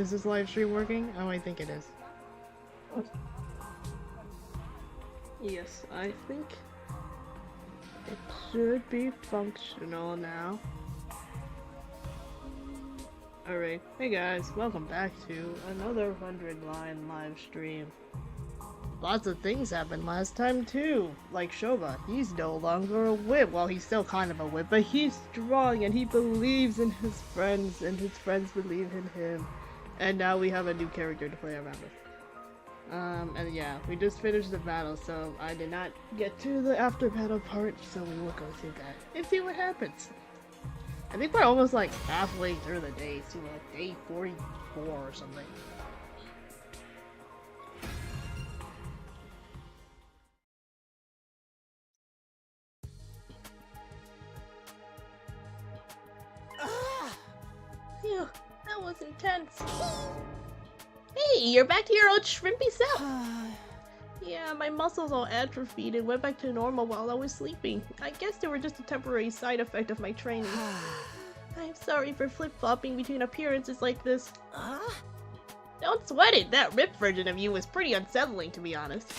Is this live stream working? Oh, I think it is. Yes, I think it should be functional now. Alright, hey guys, welcome back to another 100 line live stream. Lots of things happened last time too, like Shoba. He's no longer a whip. Well, he's still kind of a whip, but he's strong and he believes in his friends and his friends believe in him. And now we have a new character to play around with. And yeah, we just finished the battle, so I did not get to the after battle part, so we will go through that and see what happens. I think we're almost like halfway through the day, so like day 44 or something. Phew, that was intense. Hey, you're back to your old shrimpy self. Yeah, my muscles all atrophied and went back to normal while I was sleeping. I guess they were just a temporary side effect of my training. I'm sorry for flip-flopping between appearances like this. Don't sweat it, that ripped version of you was pretty unsettling, to be honest.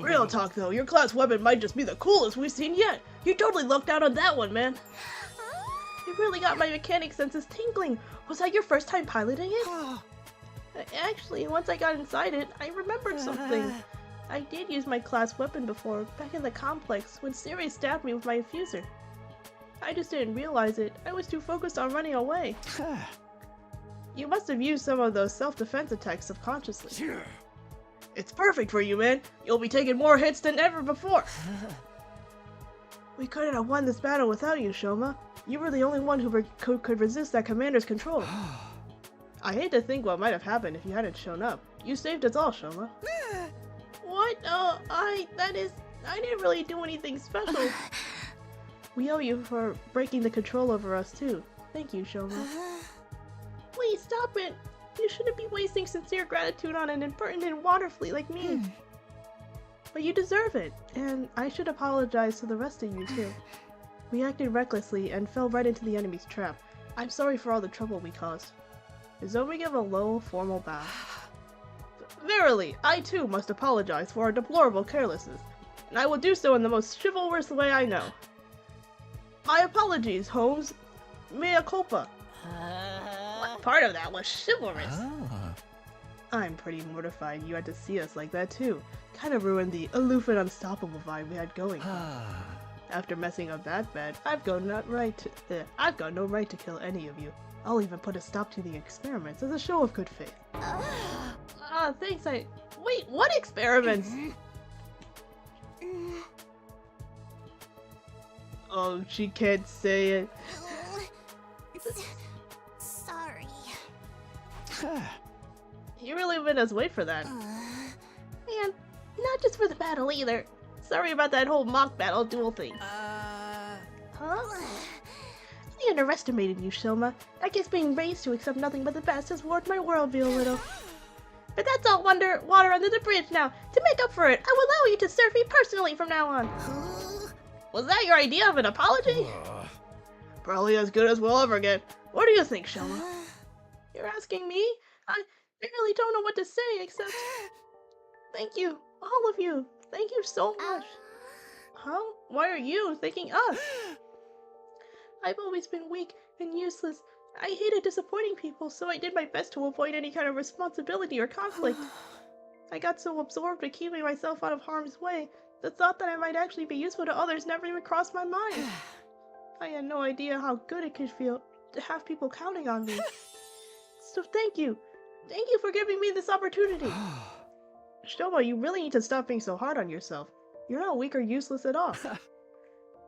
Real talk though, your class weapon might just be the coolest we've seen yet. You totally lucked out on that one, man. You really got my mechanic senses tingling. Was that your first time piloting it? Actually, once I got inside it, I remembered something. I did use my class weapon before, back in the complex, when Siri stabbed me with my infuser. I just didn't realize it. I was too focused on running away. You must have used some of those self-defense attacks subconsciously. It's perfect for you, man. You'll be taking more hits than ever before. We couldn't have won this battle without you, Shoma. You were the only one who could resist that commander's control. I hate to think what might have happened if you hadn't shown up. You saved us all, Shoma. What? I didn't really do anything special. We owe you for breaking the control over us, too. Thank you, Shoma. Please, stop it! You shouldn't be wasting sincere gratitude on an impertinent water flea like me. But you deserve it, and I should apologize to the rest of you, too. We acted recklessly and fell right into the enemy's trap. I'm sorry for all the trouble we caused. Zoe gave a low, formal bow. Verily, I too must apologize for our deplorable carelessness, and I will do so in the most chivalrous way I know. My apologies, Holmes. Mea culpa. What part of that was chivalrous? I'm pretty mortified you had to see us like that too. Kind of ruined the aloof and unstoppable vibe we had going. After messing up that bad, I've got no right to kill any of you. I'll even put a stop to the experiments as a show of good faith. Thanks, Wait, what experiments? Oh, she can't say it. Sorry. You really made us wait for that. And not just for the battle either. Sorry about that whole mock battle duel thing. Huh? I underestimated you, Shoma. I guess being raised to accept nothing but the best has warped my worldview a little. But that's all water under the bridge now. To make up for it, I will allow you to serve me personally from now on. Was that your idea of an apology? Probably as good as we'll ever get. What do you think, Shoma? You're asking me? I really don't know what to say except... Thank you, all of you. Thank you so much. Huh? Why are you thanking us? I've always been weak and useless. I hated disappointing people, so I did my best to avoid any kind of responsibility or conflict. I got so absorbed in keeping myself out of harm's way, the thought that I might actually be useful to others never even crossed my mind. I had no idea how good it could feel to have people counting on me. So thank you. Thank you for giving me this opportunity. Shoma, you really need to stop being so hard on yourself. You're not weak or useless at all.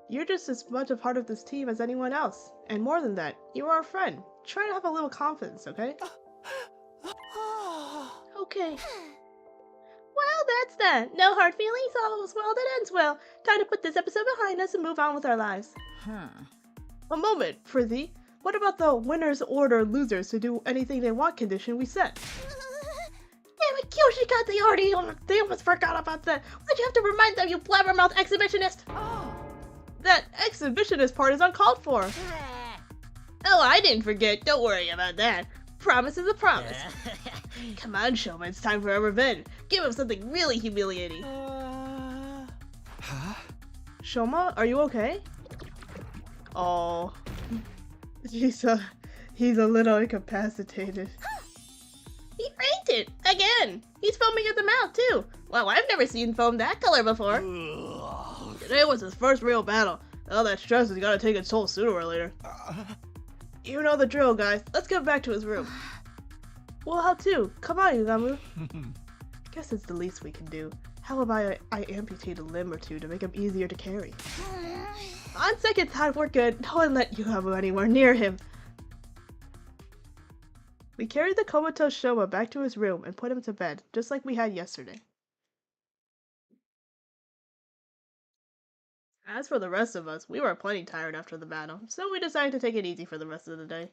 You're just as much a part of this team as anyone else. And more than that, you are a friend. Try to have a little confidence, okay? Okay. Well, that's that. No hard feelings, all is well that ends well. Time to put this episode behind us and move on with our lives. A moment, Frizzy. What about the winners order losers to do anything they want condition we set? Damn it, Kyoshi got they almost forgot about that. Why'd you have to remind them, you blabbermouth exhibitionist? That exhibitionist part is uncalled for. Oh, I didn't forget. Don't worry about that. promise is a promise. Come on, Shoma, it's time for our revenge. Give him something really humiliating. Huh? Shoma, are you okay? Oh, he's a little incapacitated. He fainted again. He's foaming at the mouth too. Wow, I've never seen foam that color before. Today was his first real battle. All that stress has got to take its toll sooner or later. You know the drill, guys. Let's get back to his room. Well, how to? Come on, Yugamu. Guess it's the least we can do. How about I amputate a limb or two to make him easier to carry? On second thought, we're good. No one let Yugamu anywhere near him. We carried the comatose Shoma back to his room and put him to bed, just like we had yesterday. As for the rest of us, we were plenty tired after the battle, so we decided to take it easy for the rest of the day.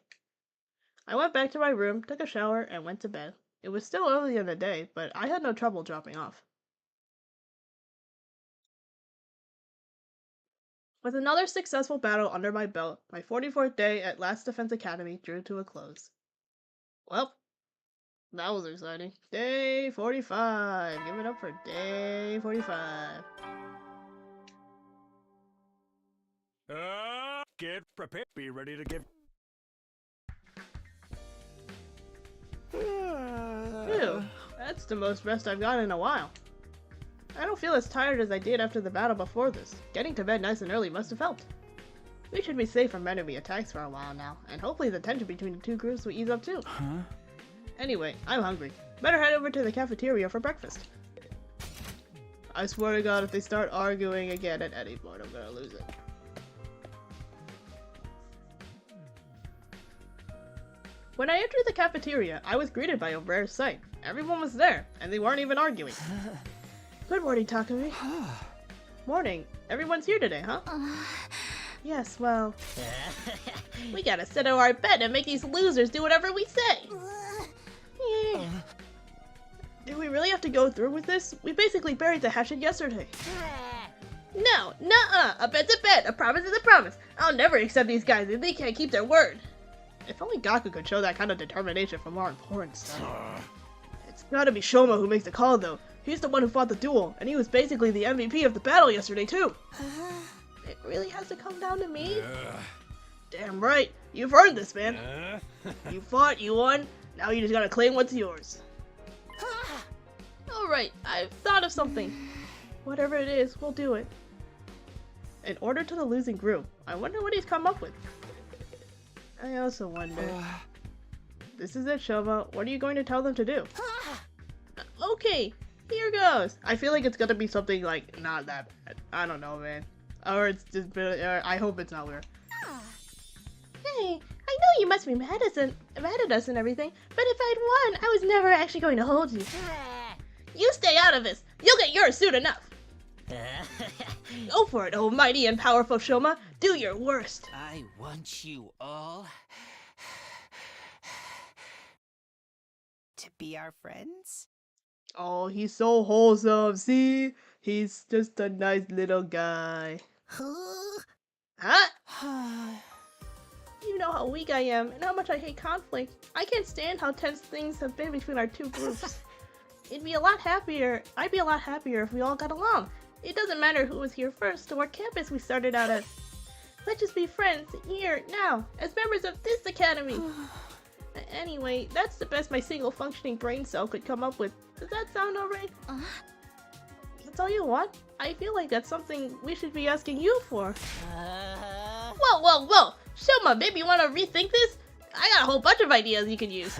I went back to my room, took a shower, and went to bed. It was still early in the day, but I had no trouble dropping off. With another successful battle under my belt, my 44th day at Last Defense Academy drew to a close. Well, that was exciting. Day 45. Give it up for day 45. Get prepared. Be ready to give. Phew, that's the most rest I've gotten in a while. I don't feel as tired as I did after the battle before this. Getting to bed nice and early must have helped. We should be safe from enemy attacks for a while now, and hopefully the tension between the two groups will ease up too. Huh? Anyway, I'm hungry. Better head over to the cafeteria for breakfast. I swear to God, if they start arguing again at any point, I'm gonna lose it. When I entered the cafeteria, I was greeted by a rare sight. Everyone was there, and they weren't even arguing. Good morning, Takumi. Morning. Everyone's here today, huh? Yes, well... we gotta settle our bet and make these losers do whatever we say! Do we really have to go through with this? We basically buried the hatchet yesterday. No, nuh-uh! A bet's a bet! A promise is a promise! I'll never accept these guys if they can't keep their word! If only Gaku could show that kind of determination for more important stuff. It's gotta be Shoma who makes the call, though. He's the one who fought the duel, and he was basically the MVP of the battle yesterday, too. It really has to come down to me? Damn right. You've earned this, man. You fought, you won. Now you just gotta claim what's yours. Alright, I've thought of something. Whatever it is, we'll do it. An order to the losing group. I wonder what he's come up with. I also wonder. This is it, Shoma. What are you going to tell them to do? Okay, here goes. I feel like it's gonna be something like not that bad. I don't know, man. Or it's just. I hope it's not weird. Hey, I know you must be mad at us and everything, but if I'd won, I was never actually going to hold you. You stay out of this. You'll get yours soon enough. Go for it, almighty and powerful Shoma. Do your worst. I want you all to be our friends. Oh, he's so wholesome. See? He's just a nice little guy. Huh? You know how weak I am and how much I hate conflict. I can't stand how tense things have been between our two groups. I'd be a lot happier if we all got along. It doesn't matter who was here first or what campus we started out at. Let's just be friends, here, now, as members of this academy. Anyway, that's the best my single functioning brain cell could come up with. Does that sound alright? That's all you want? I feel like that's something we should be asking you for. Whoa! Shoma, maybe you want to rethink this? I got a whole bunch of ideas you can use.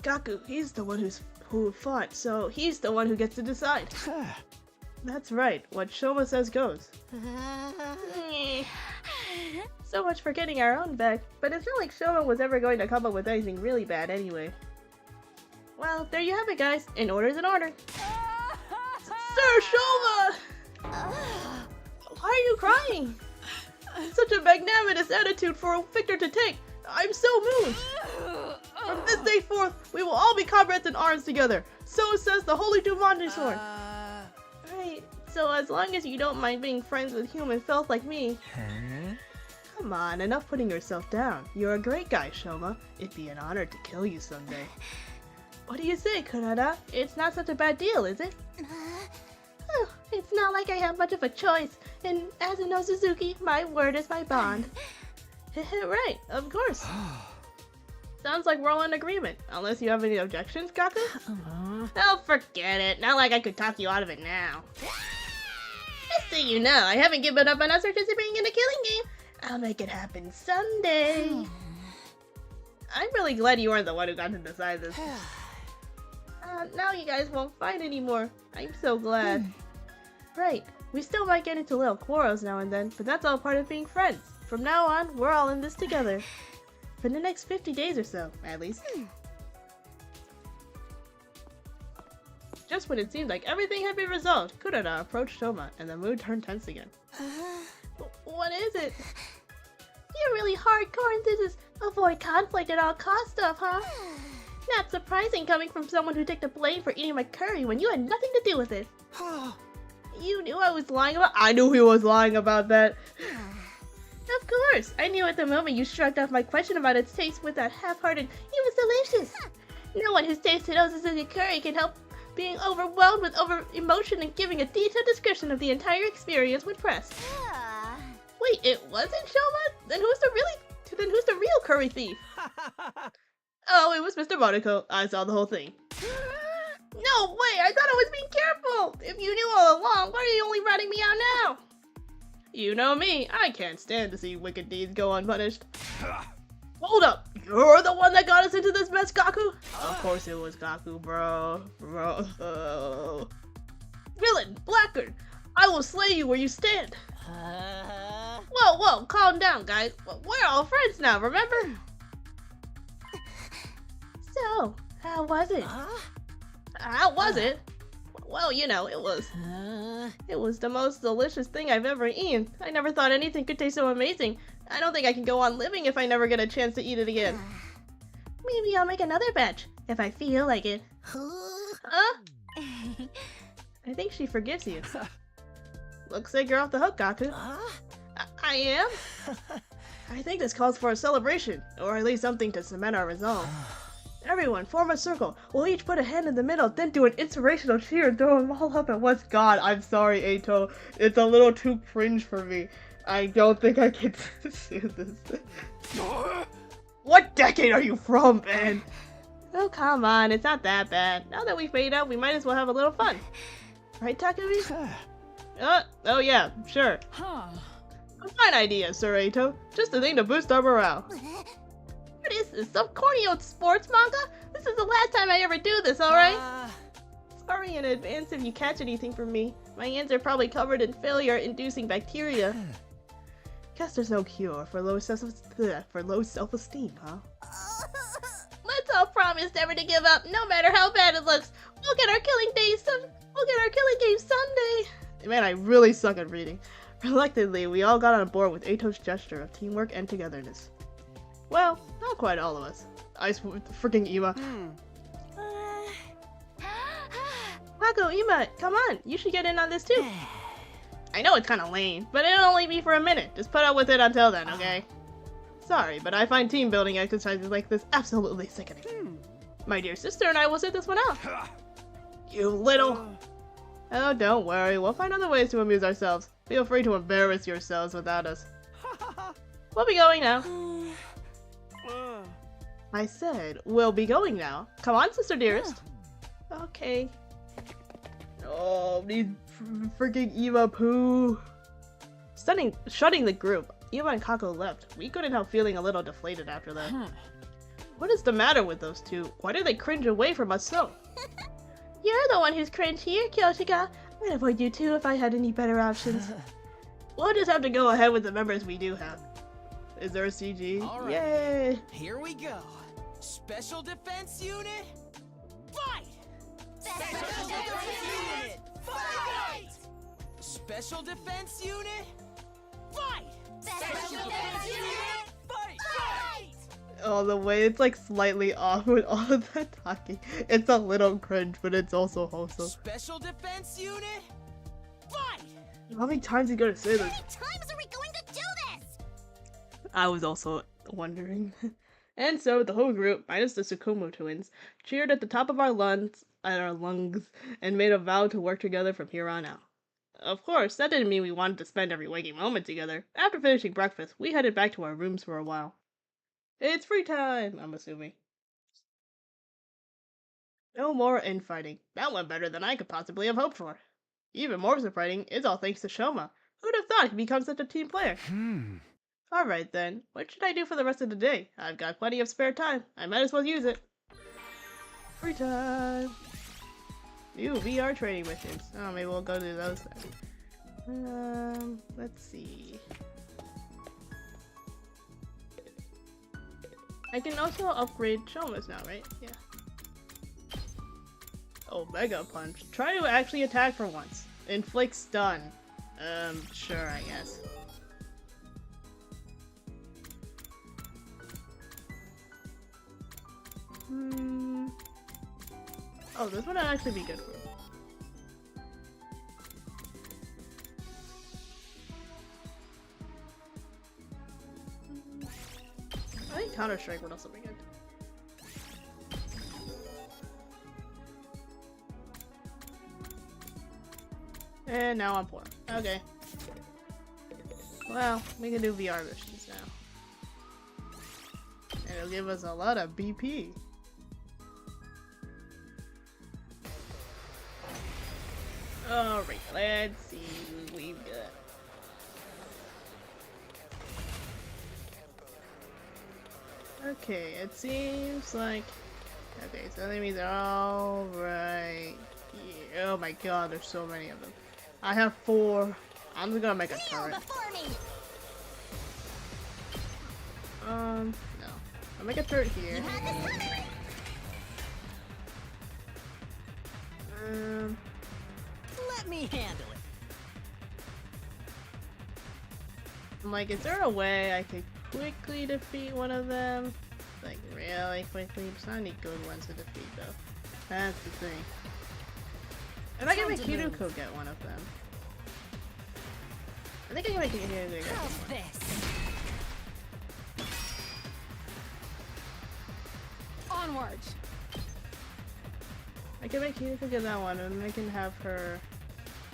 Gaku, he's the one who fought, so he's the one who gets to decide. That's right, what Shoma says goes. So much for getting our own back, but it's not like Shoma was ever going to come up with anything really bad anyway. Well, there you have it, guys. An order's an order. Sir Shoma! Why are you crying? Such a magnanimous attitude for a victor to take. I'm so moved. From this day forth, we will all be comrades in arms together. So says the Holy Dumande Sword. Right, so as long as you don't mind being friends with human filth like me. Come on, enough putting yourself down. You're a great guy, Shoma. It'd be an honor to kill you someday. What do you say, Kurada? It's not such a bad deal, is it? Oh, it's not like I have much of a choice. And as you know, Suzuki, my word is my bond. Right, of course. Sounds like we're all in agreement. Unless you have any objections, Gaku? Oh, forget it. Not like I could talk you out of it now. Just so you know, I haven't given up on us participating in a killing game. I'll make it happen someday. I'm really glad you weren't the one who got to decide this. Now you guys won't fight anymore. I'm so glad. Right, we still might get into little quarrels now and then, but that's all part of being friends. From now on, we're all in this together. For the next 50 days or so, at least. Just when it seemed like everything had been resolved, Kurada approached Shoma, and the mood turned tense again. What is it? You're really hardcore into this avoid conflict at all cost stuff, huh? Not surprising coming from someone who took the blame for eating my curry when you had nothing to do with it. You knew I was lying about— I knew he was lying about that. Of course, I knew at the moment you shrugged off my question about its taste with that half-hearted, "It was delicious." No one who's tasted Ozuzuki curry can help being overwhelmed with emotion and giving a detailed description of the entire experience when pressed. Wait, it wasn't Shoma? Then who's the real curry thief? Oh, it was Mr. Monaco. I saw the whole thing. No way! I thought I was being careful! If you knew all along, why are you only ratting me out now? You know me, I can't stand to see wicked deeds go unpunished. Hold up! You're the one that got us into this mess, Gaku? Of course it was Gaku, bro. Villain, Blackguard! I will slay you where you stand! Whoa, calm down, guys. We're all friends now, remember? So, how was it? How was it? Well, you know, it was the most delicious thing I've ever eaten. I never thought anything could taste so amazing. I don't think I can go on living if I never get a chance to eat it again. Maybe I'll make another batch, if I feel like it. Huh? I think she forgives you. Looks like you're off the hook, Gaku. I am? I think this calls for a celebration, or at least something to cement our resolve. Everyone, form a circle. We'll each put a hand in the middle, then do an inspirational cheer and throw them all up at once. God, I'm sorry, Eito. It's a little too cringe for me. I don't think I can do this. What decade are you from, man? Oh, come on. It's not that bad. Now that we've made up, we might as well have a little fun. Right, Takumi? Oh yeah, sure. A fine idea, Sir Eito. Just a thing to boost our morale. What is this? Some corny old sports manga? This is the last time I ever do this, alright? Sorry in advance if you catch anything from me. My hands are probably covered in failure-inducing bacteria. Guess there's no cure for low self-esteem, huh? Let's all promise never to give up, no matter how bad it looks. We'll get our killing game someday. Man, I really suck at reading. Reluctantly, we all got on board with Eito's gesture of teamwork and togetherness. Well, not quite all of us. Freaking Ima. Paco, Ima, come on. You should get in on this too. I know it's kind of lame, but it'll only be for a minute. Just put up with it until then, okay? Sorry, but I find team building exercises like this absolutely sickening. My dear sister and I will sit this one out. You little... Oh, don't worry. We'll find other ways to amuse ourselves. Feel free to embarrass yourselves without us. We'll be going now. I said, we'll be going now. Come on, sister dearest. Okay. Oh, these freaking Eva poo. Shutting the group, Eva and Kako left. We couldn't help feeling a little deflated after that. What is the matter with those two? Why do they cringe away from us so? You're the one who's cringe here, Kyoshika. I'd avoid you too if I had any better options. We'll just have to go ahead with the members we do have. Is there a CG? All right. Yay! Here we go. Special Defense Unit, fight! Special Defense Unit, fight! Special Defense Unit, fight! Special Defense Unit, fight! All the way, it's like slightly off with all of that talking. It's a little cringe, but it's also wholesome. Special Defense Unit, fight! How many times are you gonna say this? How many times are we going to do this? I was also wondering. And so the whole group, minus the Tsukumo twins, cheered at the top of our lungs, and made a vow to work together from here on out. Of course, that didn't mean we wanted to spend every waking moment together. After finishing breakfast, we headed back to our rooms for a while. It's free time, I'm assuming. No more infighting. That went better than I could possibly have hoped for. Even more surprising, it's all thanks to Shoma. Who'd have thought he'd become such a team player? Alright then, what should I do for the rest of the day? I've got plenty of spare time. I might as well use it. Free time. New VR training missions. Oh, maybe we'll go do those then. Let's see. I can also upgrade Shomas now, right? Yeah. Oh, Mega Punch. Try to actually attack for once. Inflict stun. Sure, I guess. Oh, this would actually be good for him. I think Counter-Strike would also be good. And now I'm poor. Okay. Well, we can do VR missions now. And it'll give us a lot of BP. Alright, let's see what we've got. Okay, it seems like... Okay, so enemies are all right here. Oh my god, there's so many of them. I have 4. I'm just gonna make a turret. No. I'll make a turret here. Let me handle it. I'm like, is there a way I could quickly defeat one of them? Like, really quickly? There's not any good ones to defeat, though. That's the thing. And I can make Hiruko get one of them. I think I can make Hiruko get one. Onward. I can make Hiruko get that one, and I can have her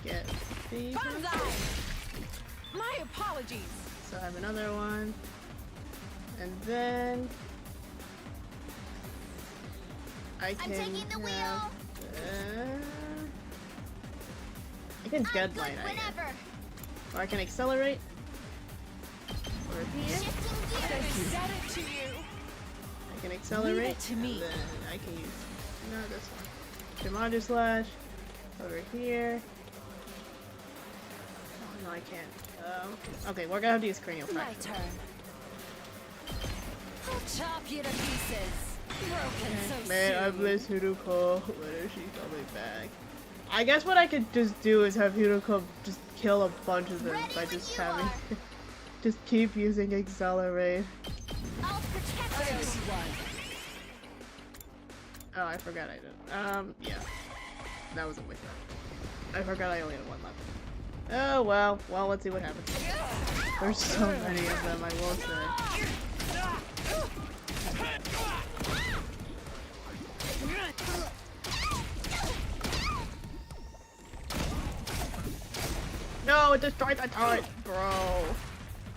get these ones. My apologies. So I have another one. And then... I can taking the wheel. I can deadlight, I guess. Or I can accelerate. Over here. It to you. I can accelerate. Leave it to me. And then I can use no this one. Commander Slash. Over here. Oh, no, I can't. Okay, we're gonna have to use Cranial My Fracture. turn. I'll chop you to pieces. Broken so Man, I soon. miss Hiruko. When is she coming back? I guess what I could just do is have Hiruko just kill a bunch of them by just having just keep using Accelerate. I'll protect you. Oh, I forgot I did. Yeah. That was a waste. I forgot I only had 1 left. Oh well. Well, let's see what happens. There's so many of them, I will say. No, it destroyed the turret, bro.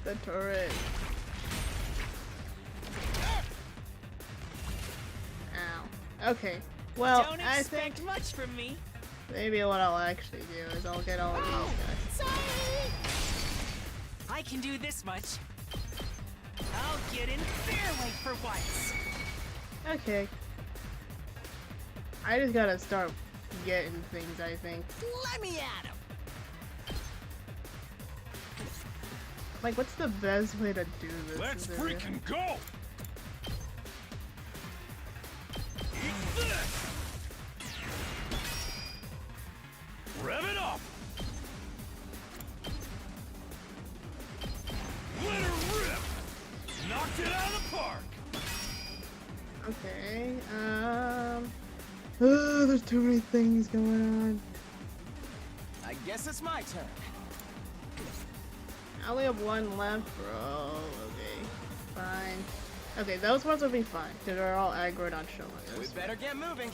The turret. Ow. Okay. Well, Don't I expect think much from me. maybe what I'll actually do is I'll get all of these guys. I can do this much. I'll get in fair weight for once. Okay. I just gotta start getting things, I think. Let me at him. Like, what's the best way to do this? Let's Is there- freaking go! Eat this! Rev it up! Let her rip! Knocked it out of the park! Okay, oh, there's too many things going on. I guess it's my turn. I only have 1 left, bro. Okay. fine. Okay, those ones will be fine, because they're all aggroed on Showa. We better get moving.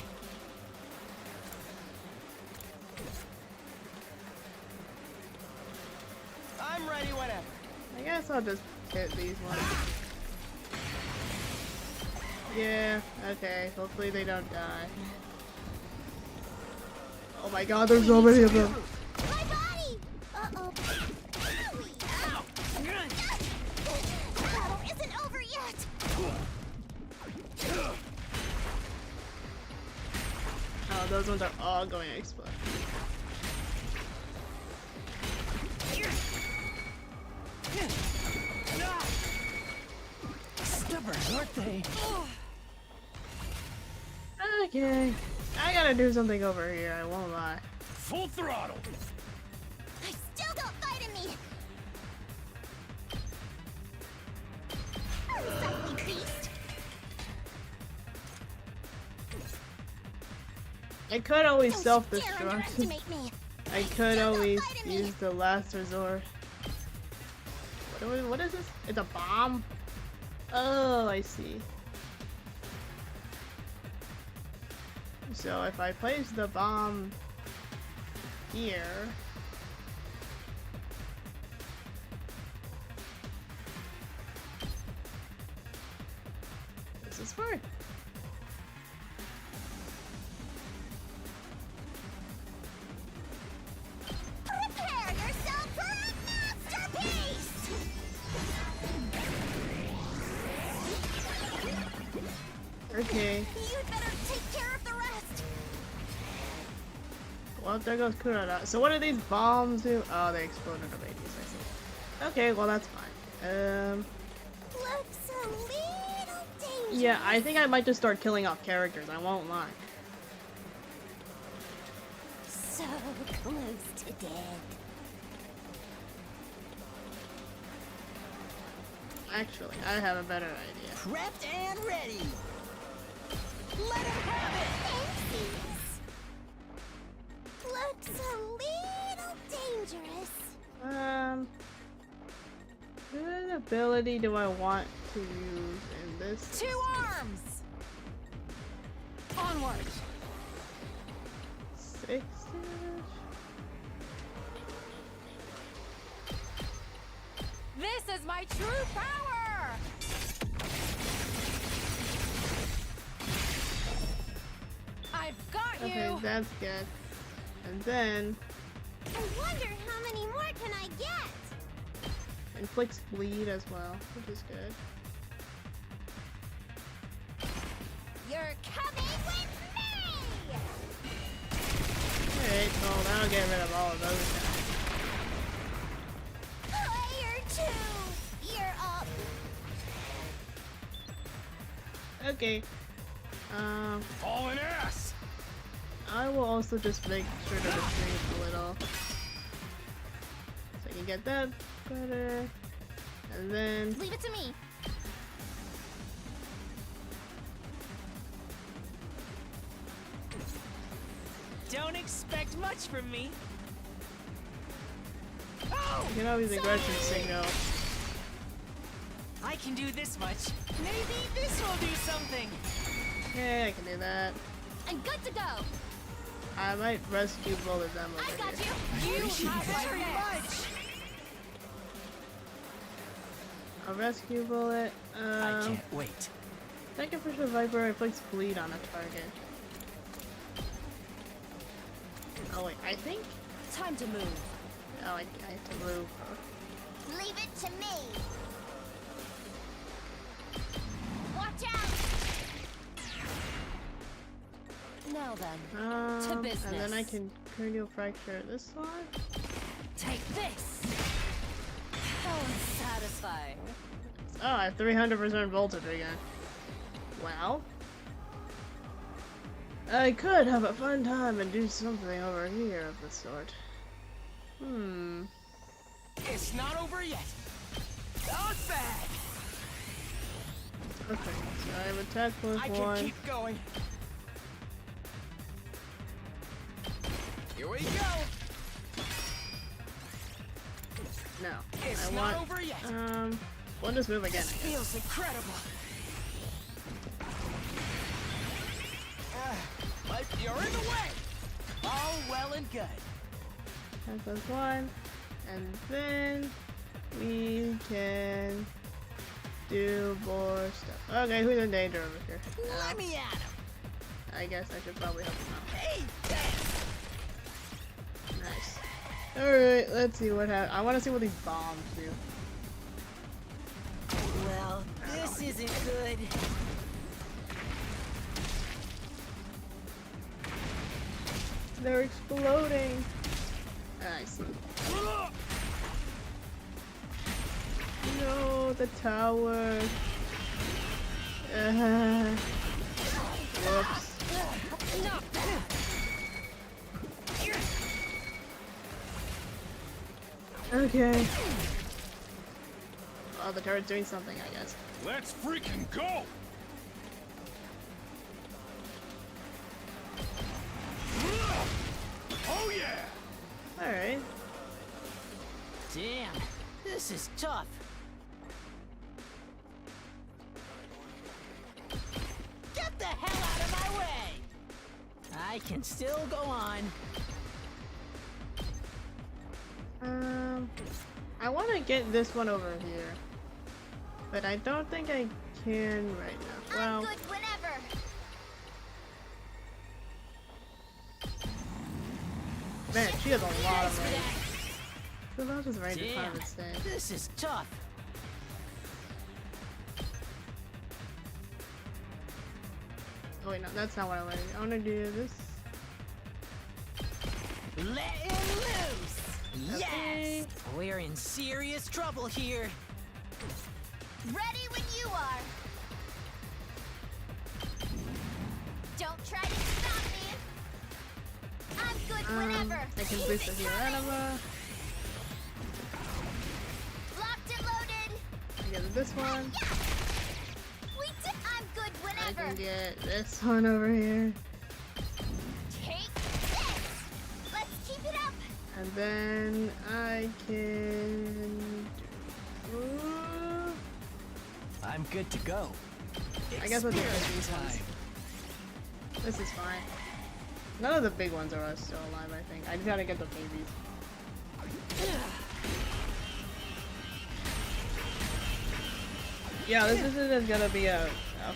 I'm ready whenever. I guess I'll just hit these ones. Yeah, okay. Hopefully they don't die. Oh my god, there's so many of them. My body! Uh-oh. Owie. Ow. The battle isn't over yet! Oh, those ones are all going to explode. Stubborn, aren't they? Okay. I gotta do something over here, I won't lie. Full throttle. I still got fighting me! Unsightly beast! I could always Don't self-destruct. dare underestimate me! I could Still always fighting me. use the last resort. What is this? It's a bomb? Oh, I see. So if I place the bomb here, this is fine. Prepare yourself for a masterpiece! Okay. You'd better take care of the rest! Well, there goes Kurara. So what do these bombs do? Oh, they explode into radius, I see. Okay, well that's fine. Looks a little dangerous. Yeah, I think I might just start killing off characters, I won't lie. So close to death. Actually, I have a better idea. Prepped and ready. Let him have Fancies. Looks a little dangerous. What ability do I want to use in this? 2 arms! Onward! 6-ish? This is my true power! I've got Okay, you! that's good. And then I wonder how many more can I get? inflicts bleed as well, which is good. You're coming with me! Alright, well that'll get rid of all of those Player 2, you're up. guys. Okay. Hauling ass. I will also just make sure to retreat a little. So I can get that better. And then Leave it to me. Don't expect much from me. you can always aggression signal. I can do this much. Maybe this will do something. Okay, I can do that. I'm good to go. I might rescue both of them I over got here. you. You have Very my much. A rescue bullet. I can't wait. Second Fisher Viper inflicts bleed on a target. Oh wait, I think. Time to move. Oh, I have to move. Huh? Leave it to me. Watch out. Now then, to business. And then I can cranial fracture this one. Take this. How unsatisfying. Oh, I have 300% voltage again. Well, I could have a fun time and do something over here of the sort. It's not over yet. Not bad. Okay, so I have attack plus I can 1. keep going. Here we go. No, It's I not want over yet. We'll just move again, I guess. Feels incredible. But you're in the way. All well and good. 10+1, and then we can do more stuff. Okay, who's in danger over here? Let me at him. I guess I should probably help him Hey, out. Nice. Alright, let's see what happens. I want to see what these bombs do. well, this isn't good. They're exploding. I see. No, the tower. Whoops. Okay. Oh, the turret's doing something, I guess. Let's freaking go! Oh yeah! Alright. Damn, this is tough. Get the hell out of my way! I can still go on. I want to get this one over here, but I don't think I can right now. I'm Well, good whenever. man, she has a lot of range. So that was range is kind Damn, of insane. this is tough. Oh wait, no, that's not what I want to do. I want to do this. Let him loose! Okay. Yes! We're in serious trouble here. Ready when you are. Don't try to stop me. I'm good whenever. I can boost the Hieranima. Locked and loaded. I get this one. Yeah. We did. I'm good I whenever. can get this one over here. Take this. Let's keep it up. And then I can do... I'm good to go. I guess I'll do Experiment these ones. time. This is fine. None of the big ones are still alive, I think. I just gotta get the babies. Yeah, this is gonna be a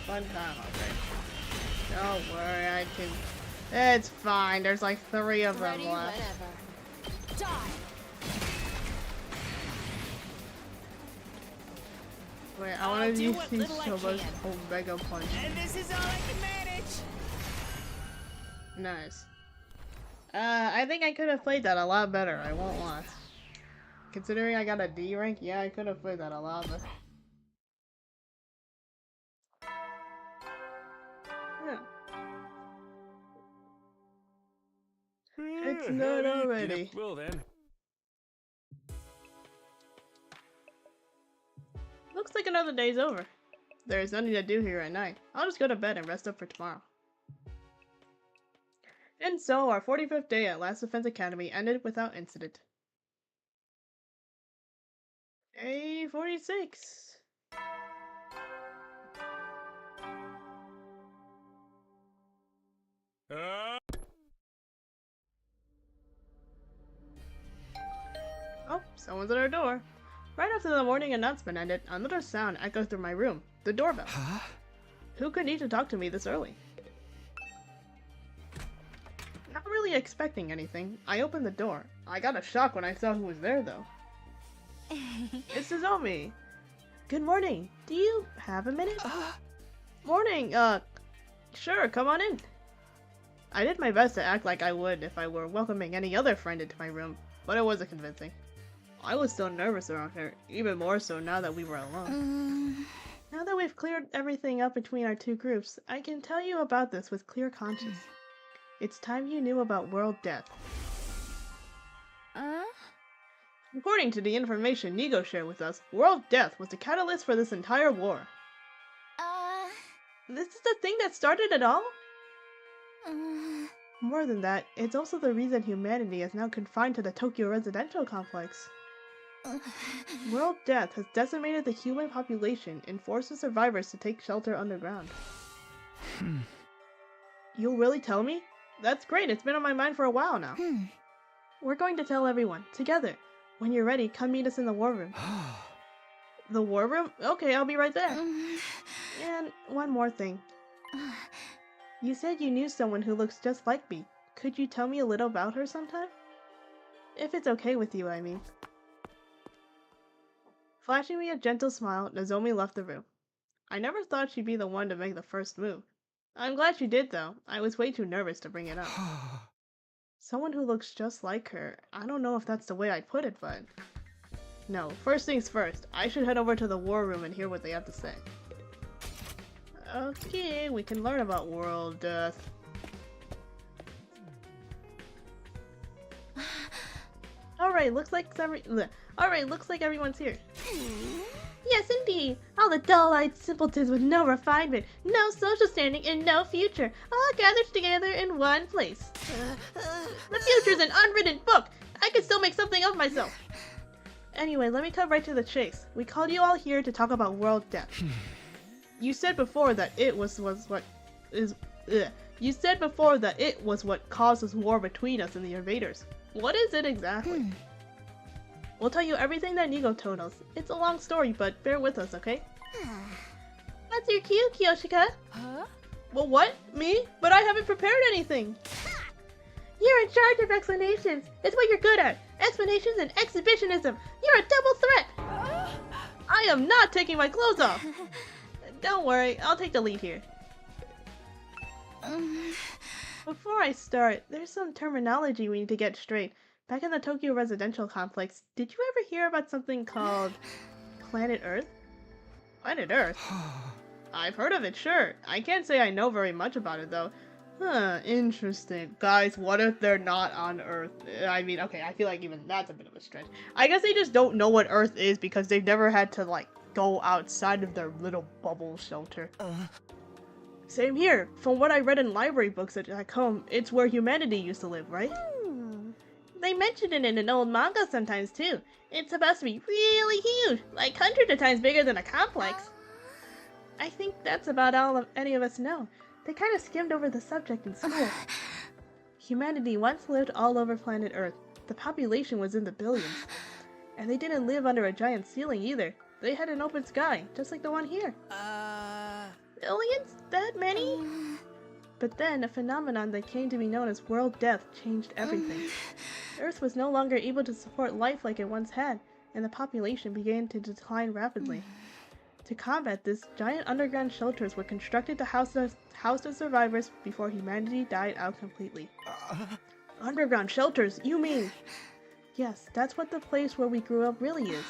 fun time, okay. Don't worry, I can... It's fine, there's like 3 of them left. Die. Wait, I I'll wanna do use what these little I Shoba's can. Omega Punch. And this is all I can manage. Nice. I think I could have played that a lot better, I won't lie. Considering I got a D rank, yeah, I could have played that a lot better. Yeah. It's not already. Well then. Looks like another day's over. There is nothing to do here at night. I'll just go to bed and rest up for tomorrow. And so, our 45th day at Last Defense Academy ended without incident. Day 46. Oh, someone's at our door. Right after the morning announcement ended, another sound echoed through my room. The doorbell. Huh? Who could need to talk to me this early? Not really expecting anything, I opened the door. I got a shock when I saw who was there, though. It's Nozomi. Good morning. Do you have a minute? Morning. Sure, come on in. I did my best to act like I would if I were welcoming any other friend into my room, but it wasn't convincing. I was still nervous around her, even more so now that we were alone. Now that we've cleared everything up between our two groups, I can tell you about this with clear conscience. It's time you knew about World Death. According to the information Nigo shared with us, World Death was the catalyst for this entire war. This is the thing that started it all? More than that, it's also the reason humanity is now confined to the Tokyo residential complex. World death has decimated the human population and forced the survivors to take shelter underground. You'll really tell me? That's great, it's been on my mind for a while now. We're going to tell everyone, together. When you're ready, come meet us in the war room. The war room? Okay, I'll be right there. And one more thing. You said you knew someone who looks just like me. Could you tell me a little about her sometime? If it's okay with you, I mean. Flashing me a gentle smile, Nozomi left the room. I never thought she'd be the one to make the first move. I'm glad she did, though. I was way too nervous to bring it up. Someone who looks just like her. I don't know if that's the way I'd put it, but... No, first things first. I should head over to the war room and hear what they have to say. Okay, we can learn about world death. Alright, looks like everyone's here. Yes, indeed. All the dull-eyed simpletons with no refinement, no social standing, and no future, all gathered together in one place. The future's an unwritten book. I can still make something of myself. Anyway, let me cut right to the chase. We called you all here to talk about world death. You said before that it was what causes war between us and the invaders. What is it exactly? We'll tell you everything that Nigo told us. It's a long story, but bear with us, okay? That's your cue, Kiyoshika. Huh? Well, what? Me? But I haven't prepared anything. You're in charge of explanations. It's what you're good at. Explanations and exhibitionism. You're a double threat. I am not taking my clothes off. Don't worry, I'll take the lead here. Before I start, there's some terminology we need to get straight. Back in the Tokyo residential complex, did you ever hear about something called Planet Earth? Planet Earth? I've heard of it, sure. I can't say I know very much about it, though. Huh, interesting. Guys, what if they're not on Earth? I mean, okay, I feel like even that's a bit of a stretch. I guess they just don't know what Earth is because they've never had to, like, go outside of their little bubble shelter. Same here. From what I read in library books at home, it's where humanity used to live, right? They mention it in an old manga sometimes, too. It's supposed to be really huge, like hundreds of times bigger than a complex. I think that's about all any of us know. They kind of skimmed over the subject in school. Humanity once lived all over planet Earth. The population was in the billions. And they didn't live under a giant ceiling either. They had an open sky, just like the one here. Billions? That many? But then, a phenomenon that came to be known as world death changed everything. Earth was no longer able to support life like it once had, and the population began to decline rapidly. To combat this, giant underground shelters were constructed to house the survivors before humanity died out completely. Underground shelters, you mean? Yes, that's what the place where we grew up really is.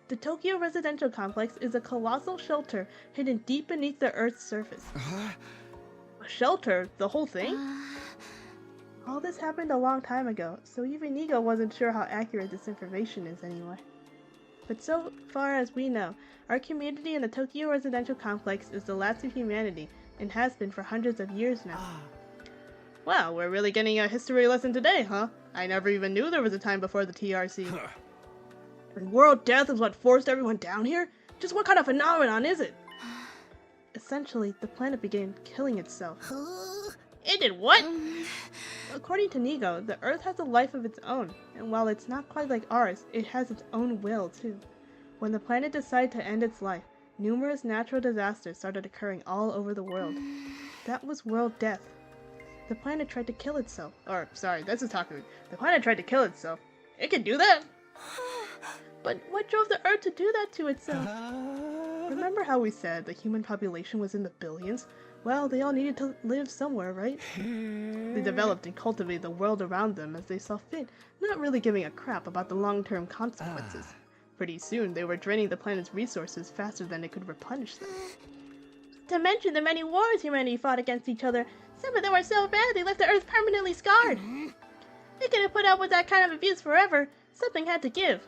The Tokyo residential complex is a colossal shelter hidden deep beneath the Earth's surface. A shelter? The whole thing? All this happened a long time ago, so even Nigo wasn't sure how accurate this information is anymore. But so far as we know, our community in the Tokyo residential complex is the last of humanity, and has been for hundreds of years now. Wow, we're really getting a history lesson today, huh? I never even knew there was a time before the TRC. And world death is what forced everyone down here? Just what kind of phenomenon is it? Essentially, the planet began killing itself. It did what? According to Nigo, the Earth has a life of its own, and while it's not quite like ours, it has its own will, too. When the planet decided to end its life, numerous natural disasters started occurring all over the world. That was world death. The planet tried to kill itself. This is Taku. The planet tried to kill itself. It can do that! But what drove the Earth to do that to itself? Remember how we said the human population was in the billions? Well, they all needed to live somewhere, right? They developed and cultivated the world around them as they saw fit, not really giving a crap about the long-term consequences. Pretty soon, they were draining the planet's resources faster than it could replenish them. To mention the many wars humanity fought against each other, some of them were so bad they left the Earth permanently scarred. They couldn't put up with that kind of abuse forever. Something had to give.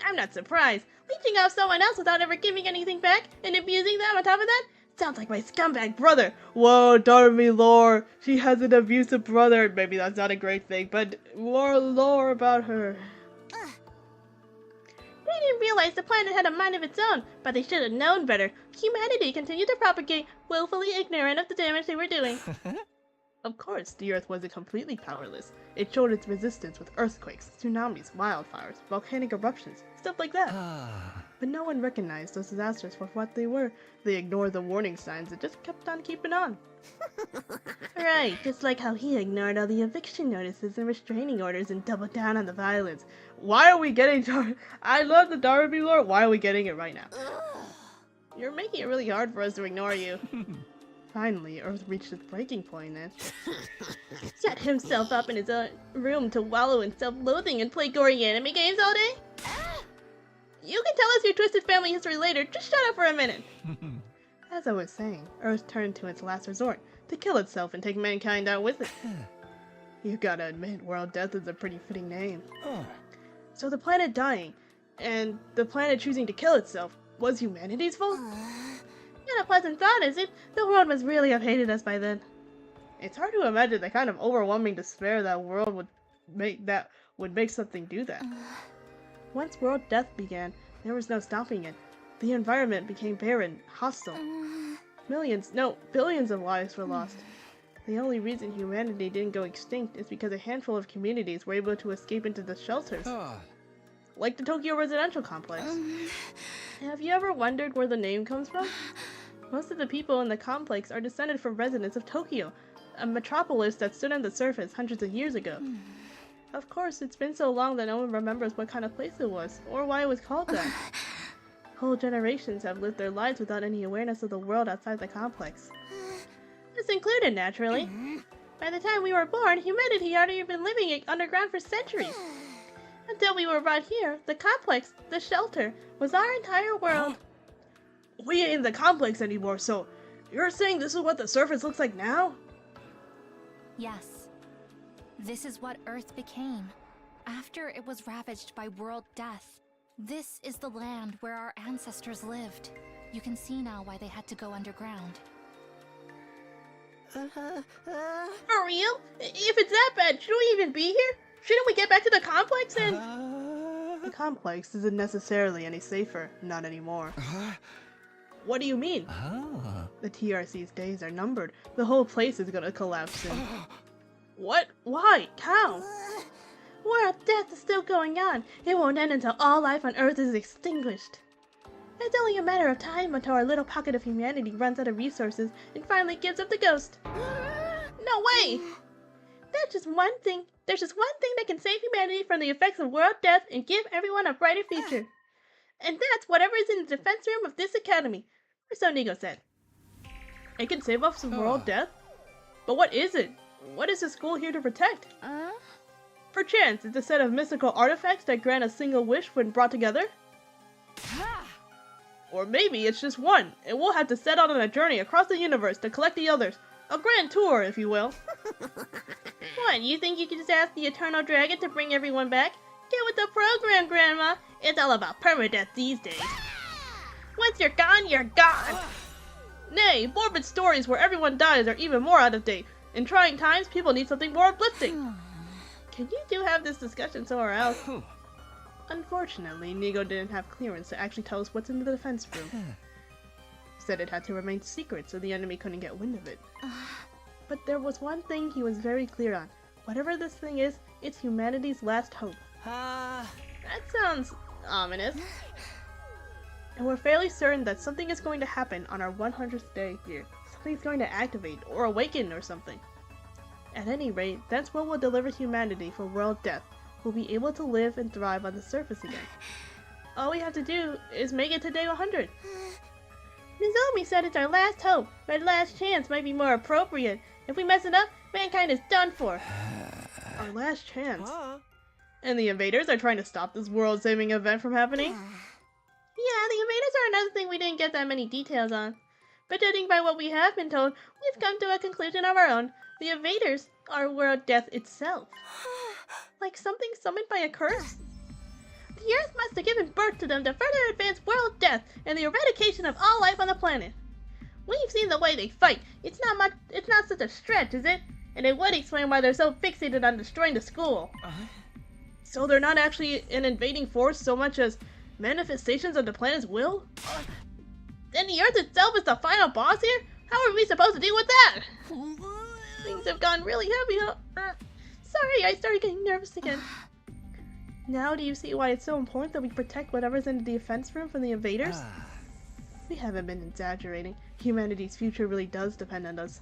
I'm not surprised. Leeching off someone else without ever giving anything back and abusing them on top of that? Sounds like my scumbag brother. Whoa, Darmy lore. She has an abusive brother. Maybe that's not a great thing, but more lore about her. didn't realize the planet had a mind of its own, but they should have known better. Humanity continued to propagate, willfully ignorant of the damage they were doing. Of course, the Earth wasn't completely powerless. It showed its resistance with earthquakes, tsunamis, wildfires, volcanic eruptions, stuff like that. But no one recognized those disasters for what they were. They ignored the warning signs and just kept on keeping on. Right, just like how he ignored all the eviction notices and restraining orders and doubled down on the violence. Why are we getting I love the Darby lore. Why are we getting it right now? You're making it really hard for us to ignore you. Finally, Earth reached its breaking point and set himself up in his own room to wallow in self-loathing and play gory anime games all day? You can tell us your twisted family history later, just shut up for a minute! As I was saying, Earth turned to its last resort, to kill itself and take mankind out with it. You gotta admit, World Death is a pretty fitting name. So the planet dying, and the planet choosing to kill itself, was humanity's fault? Not a pleasant thought, is it? The world must really have hated us by then. It's hard to imagine the kind of overwhelming despair that world would make something do that. Once world death began, there was no stopping it. The environment became barren, hostile. Billions of lives were lost. The only reason humanity didn't go extinct is because a handful of communities were able to escape into the shelters. Like the Tokyo residential complex. Have you ever wondered where the name comes from? Most of the people in the complex are descended from residents of Tokyo, a metropolis that stood on the surface hundreds of years ago. Of course, it's been so long that no one remembers what kind of place it was, or why it was called that. Whole generations have lived their lives without any awareness of the world outside the complex. Us included, naturally. By the time we were born, humanity had already been living underground for centuries. Until we were brought here, the complex, the shelter, was our entire world. We ain't in the complex anymore, so you're saying this is what the surface looks like now? Yes. This is what Earth became, after it was ravaged by world death. This is the land where our ancestors lived. You can see now why they had to go underground. For real? If it's that bad, should we even be here? Shouldn't we get back to the complex and... The complex isn't necessarily any safer, not anymore. What do you mean? The TRC's days are numbered. The whole place is gonna collapse soon. What? Why? How? World death is still going on. It won't end until all life on Earth is extinguished. It's only a matter of time until our little pocket of humanity runs out of resources and finally gives up the ghost. No way! There's just one thing that can save humanity from the effects of world death and give everyone a brighter future. And that's whatever is in the defense room of this academy, or so Nigo said. It can save us from world death? But what is it? What is the school here to protect? Perchance, it's a set of mystical artifacts that grant a single wish when brought together? Or maybe it's just one, and we'll have to set out on a journey across the universe to collect the others. A grand tour, if you will. What, you think you can just ask the Eternal Dragon to bring everyone back? Get with the program, Grandma! It's all about permadeath these days. Once you're gone, you're gone! Nay, morbid stories where everyone dies are even more out of date. In trying times, people need something more uplifting. Can you two have this discussion somewhere else? Unfortunately, Nigo didn't have clearance to actually tell us what's in the defense room. Said it had to remain secret so the enemy couldn't get wind of it. But there was one thing he was very clear on. Whatever this thing is, it's humanity's last hope. That sounds ominous. And we're fairly certain that something is going to happen on our 100th day here. Something's going to activate or awaken or something. At any rate, that's what will deliver humanity from world death. We'll be able to live and thrive on the surface again. All we have to do is make it to day 100. Nozomi said it's our last hope, but last chance might be more appropriate. If we mess it up, mankind is done for. Our last chance? And the invaders are trying to stop this world-saving event from happening? Yeah, the invaders are another thing we didn't get that many details on. But judging by what we have been told, we've come to a conclusion of our own. The invaders are world death itself. Like something summoned by a curse? The Earth must have given birth to them to further advance world death and the eradication of all life on the planet. We've seen the way they fight. It's not such a stretch, is it? And it would explain why they're so fixated on destroying the school. So they're not actually an invading force so much as Manifestations of the planet's will? Then the Earth itself is the final boss here? How are we supposed to deal with that? Things have gone really heavy, huh? Sorry, I started getting nervous again. Now do you see why it's so important that we protect whatever's in the defense room from the invaders? We haven't been exaggerating. Humanity's future really does depend on us.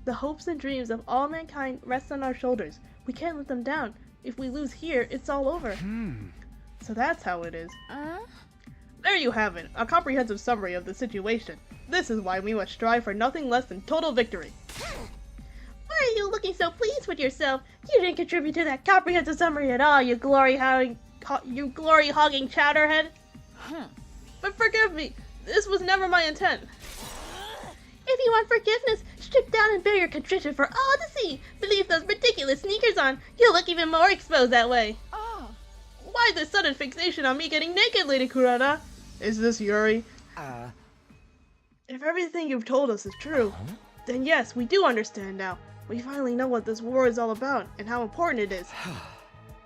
The hopes and dreams of all mankind rest on our shoulders. We can't let them down. If we lose here, it's all over. So that's how it is. There you have it, a comprehensive summary of the situation. This is why we must strive for nothing less than total victory. Why are you looking so pleased with yourself? You didn't contribute to that comprehensive summary at all, you glory-hogging chowderhead. But forgive me, this was never my intent. If you want forgiveness, strip down and bear your contrition for all to see. Leave those ridiculous sneakers on. You'll look even more exposed that way. Why this sudden fixation on me getting naked, Lady Kurata? Is this Yuri? If everything you've told us is true, then yes, we do understand now. We finally know what this war is all about and how important it is.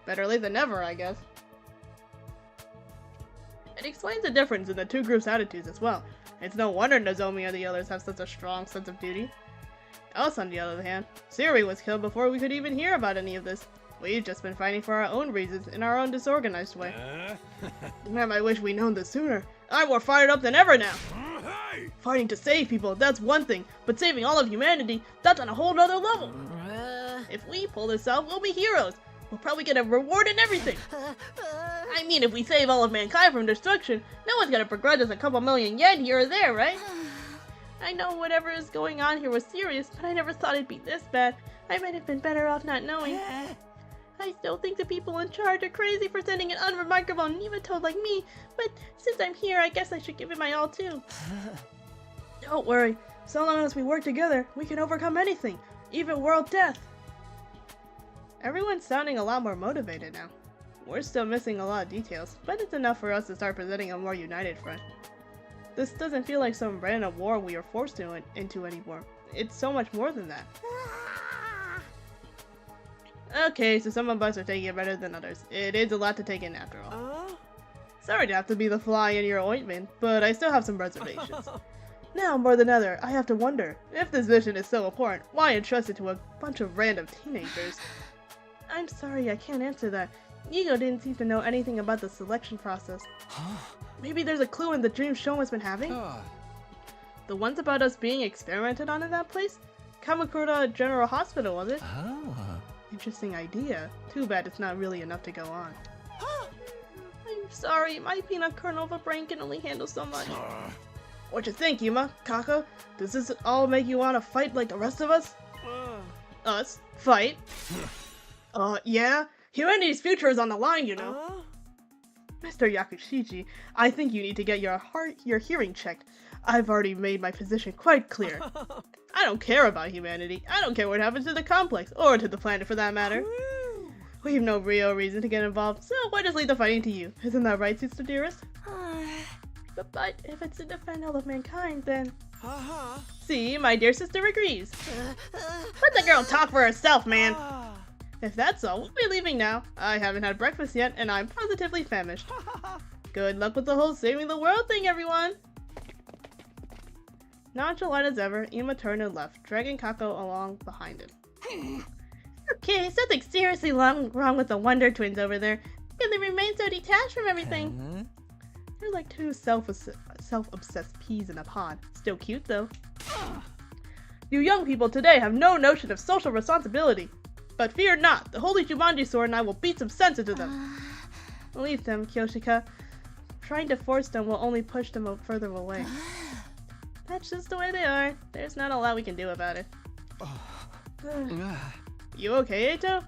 Better late than never, I guess. It explains the difference in the two groups' attitudes as well. It's no wonder Nozomi and the others have such a strong sense of duty. Us, on the other hand, Siri was killed before we could even hear about any of this. We've just been fighting for our own reasons in our own disorganized way. Damn, I wish we'd known this sooner. I'm more fired up than ever now. Fighting to save people, that's one thing, but saving all of humanity, that's on a whole nother level. If we pull this off, we'll be heroes. We'll probably get a reward and everything. I mean, if we save all of mankind from destruction, no one's gonna begrudge us a couple million yen here or there, right? I know whatever is going on here was serious, but I never thought it'd be this bad. I might have been better off not knowing. I still think the people in charge are crazy for sending an unremarkable nematode like me, but since I'm here, I guess I should give it my all too. Don't worry, so long as we work together, we can overcome anything, even world death. Everyone's sounding a lot more motivated now. We're still missing a lot of details, but it's enough for us to start presenting a more united front. This doesn't feel like some random war we are forced into anymore. It's so much more than that. Okay, so some of us are taking it better than others. It is a lot to take in after all. Sorry to have to be the fly in your ointment, but I still have some reservations. Now, more than ever, I have to wonder, if this mission is so important, why entrust it to a bunch of random teenagers? I'm sorry, I can't answer that. Yigo didn't seem to know anything about the selection process. Maybe there's a clue in the dream Shoma's been having? The ones about us being experimented on in that place? Kamakura General Hospital, was it? Interesting idea. Too bad it's not really enough to go on. I'm sorry, my peanut kernel of a brain can only handle so much. What you think, Yuma? Kako? Does this all make you want to fight like the rest of us? Us? Fight? Yeah? Humanity's future is on the line, you know. Mr. Yakushiji, I think you need to get your hearing checked. I've already made my position quite clear. I don't care about humanity. I don't care what happens to the complex, or to the planet for that matter. We've no real reason to get involved, so why just leave the fighting to you? Isn't that right, sister dearest? But if it's to defend all of mankind, then... See, my dear sister agrees. Let the girl talk for herself, man. If that's all, we'll be leaving now. I haven't had breakfast yet, and I'm positively famished. Good luck with the whole saving the world thing, everyone! Nonchalant as ever, Ima turned and left, dragging Kako along behind him. Okay, something seriously wrong with the Wonder Twins over there. And they remain so detached from everything. They're like two self-obsessed peas in a pod. Still cute, though. You young people today have no notion of social responsibility. But fear not, the Holy Jumanji Sword and I will beat some sense into them. Leave them, Kyoshika. Trying to force them will only push them further away. That's just the way they are. There's not a lot we can do about it. You okay, Eito?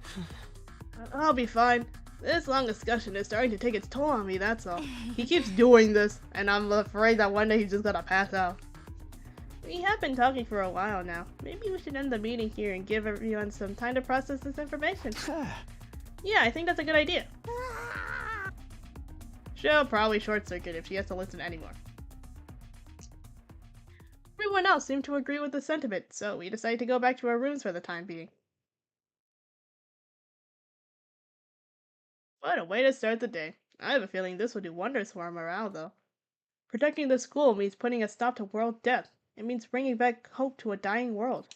I'll be fine. This long discussion is starting to take its toll on me, that's all. He keeps doing this, and I'm afraid that one day he's just gonna pass out. We have been talking for a while now. Maybe we should end the meeting here and give everyone some time to process this information. Yeah, I think that's a good idea. She'll probably short-circuit if she has to listen anymore. Everyone else seemed to agree with the sentiment, so we decided to go back to our rooms for the time being. What a way to start the day. I have a feeling this will do wonders for our morale, though. Protecting the school means putting a stop to world death. It means bringing back hope to a dying world.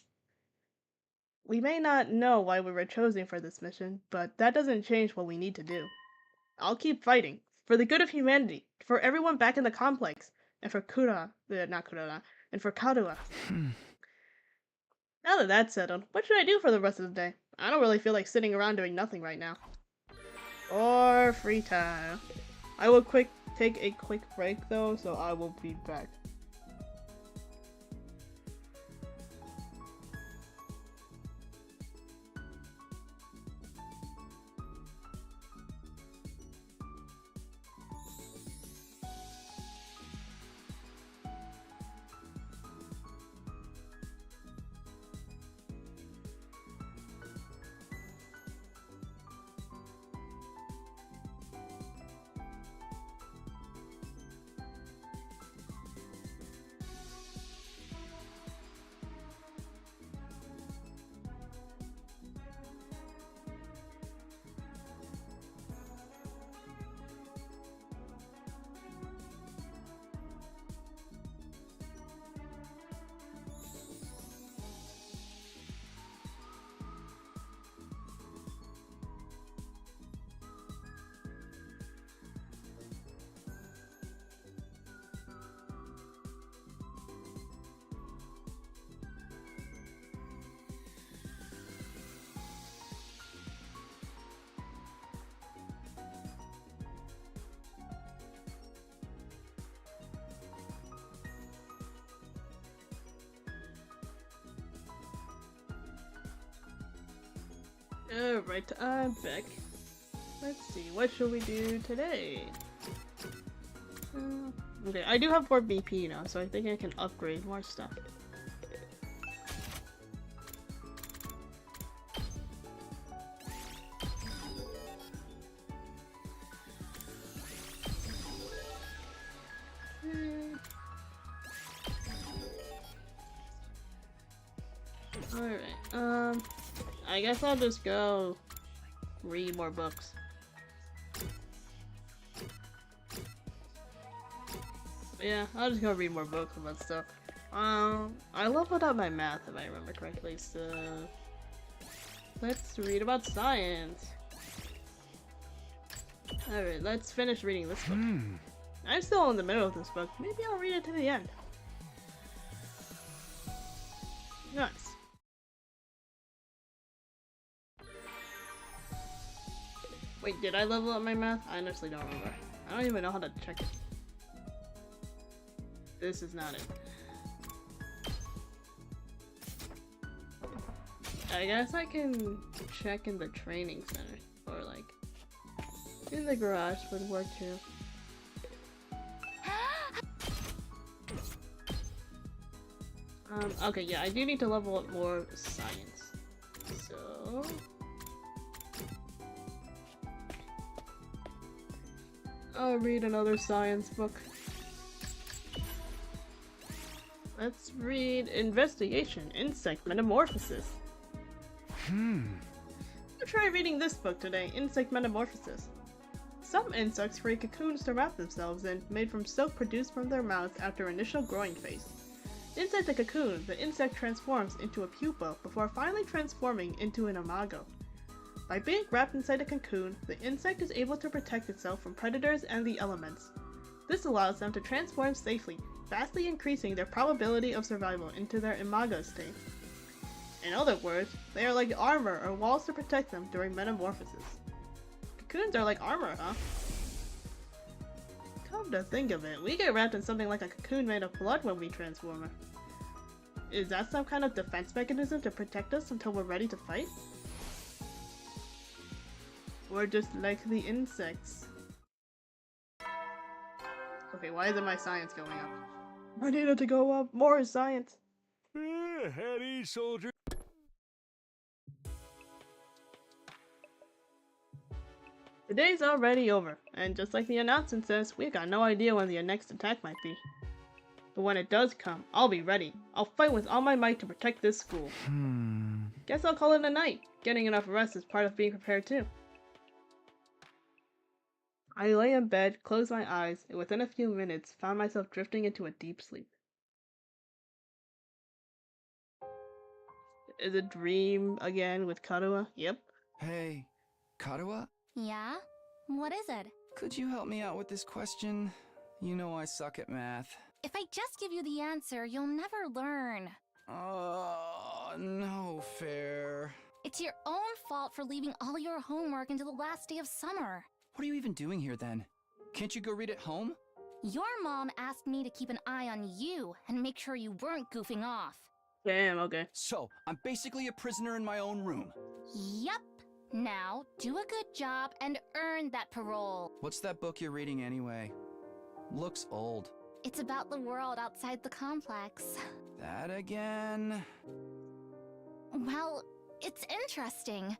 We may not know why we were chosen for this mission, but that doesn't change what we need to do. I'll keep fighting, for the good of humanity, for everyone back in the complex, and for not Kurara, and for Karua. Now that that's settled, what should I do for the rest of the day? I don't really feel like sitting around doing nothing right now. Or free time. I will take a quick break though, so I will be back. Alright, I'm back. Let's see, what should we do today? Okay, I do have more BP now, so I think I can upgrade more stuff. Alright, I guess I'll just go read more books. Yeah, I'll just go read more books about stuff. I leveled up my math if I remember correctly, so let's read about science. Alright, let's finish reading this book. I'm still in the middle of this book. Maybe I'll read it to the end. Nice. Wait, did I level up my math? I honestly don't remember. I don't even know how to check it. This is not it. I guess I can check in the training center. Or like, in the garage would work too. Okay, yeah, I do need to level up more science. So... I'll read another science book. Let's read Investigation, Insect Metamorphosis. I'll try reading this book today, Insect Metamorphosis. Some insects create cocoons to wrap themselves in, made from silk produced from their mouths after initial growing phase. Inside the cocoon, the insect transforms into a pupa before finally transforming into an imago. By being wrapped inside a cocoon, the insect is able to protect itself from predators and the elements. This allows them to transform safely, vastly increasing their probability of survival into their imago state. In other words, they are like armor or walls to protect them during metamorphosis. Cocoons are like armor, huh? Come to think of it, we get wrapped in something like a cocoon made of blood when we transform. Is that some kind of defense mechanism to protect us until we're ready to fight? Or just like the insects? Okay, why isn't my science going up? I need it to go up! More science! At ease, soldier. The day's already over, and just like the announcement says, we've got no idea when the next attack might be. But when it does come, I'll be ready. I'll fight with all my might to protect this school. Guess I'll call it a night. Getting enough rest is part of being prepared too. I lay in bed, closed my eyes, and within a few minutes found myself drifting into a deep sleep. Is it dream again with Karuha? Yep. Hey, Karuha? Yeah? What is it? Could you help me out with this question? You know I suck at math. If I just give you the answer, you'll never learn. No fair. It's your own fault for leaving all your homework until the last day of summer. What are you even doing here then? Can't you go read at home? Your mom asked me to keep an eye on you and make sure you weren't goofing off. Damn, okay. So, I'm basically a prisoner in my own room. Yup. Now, do a good job and earn that parole. What's that book you're reading anyway? Looks old. It's about the world outside the complex. That again? Well, it's interesting.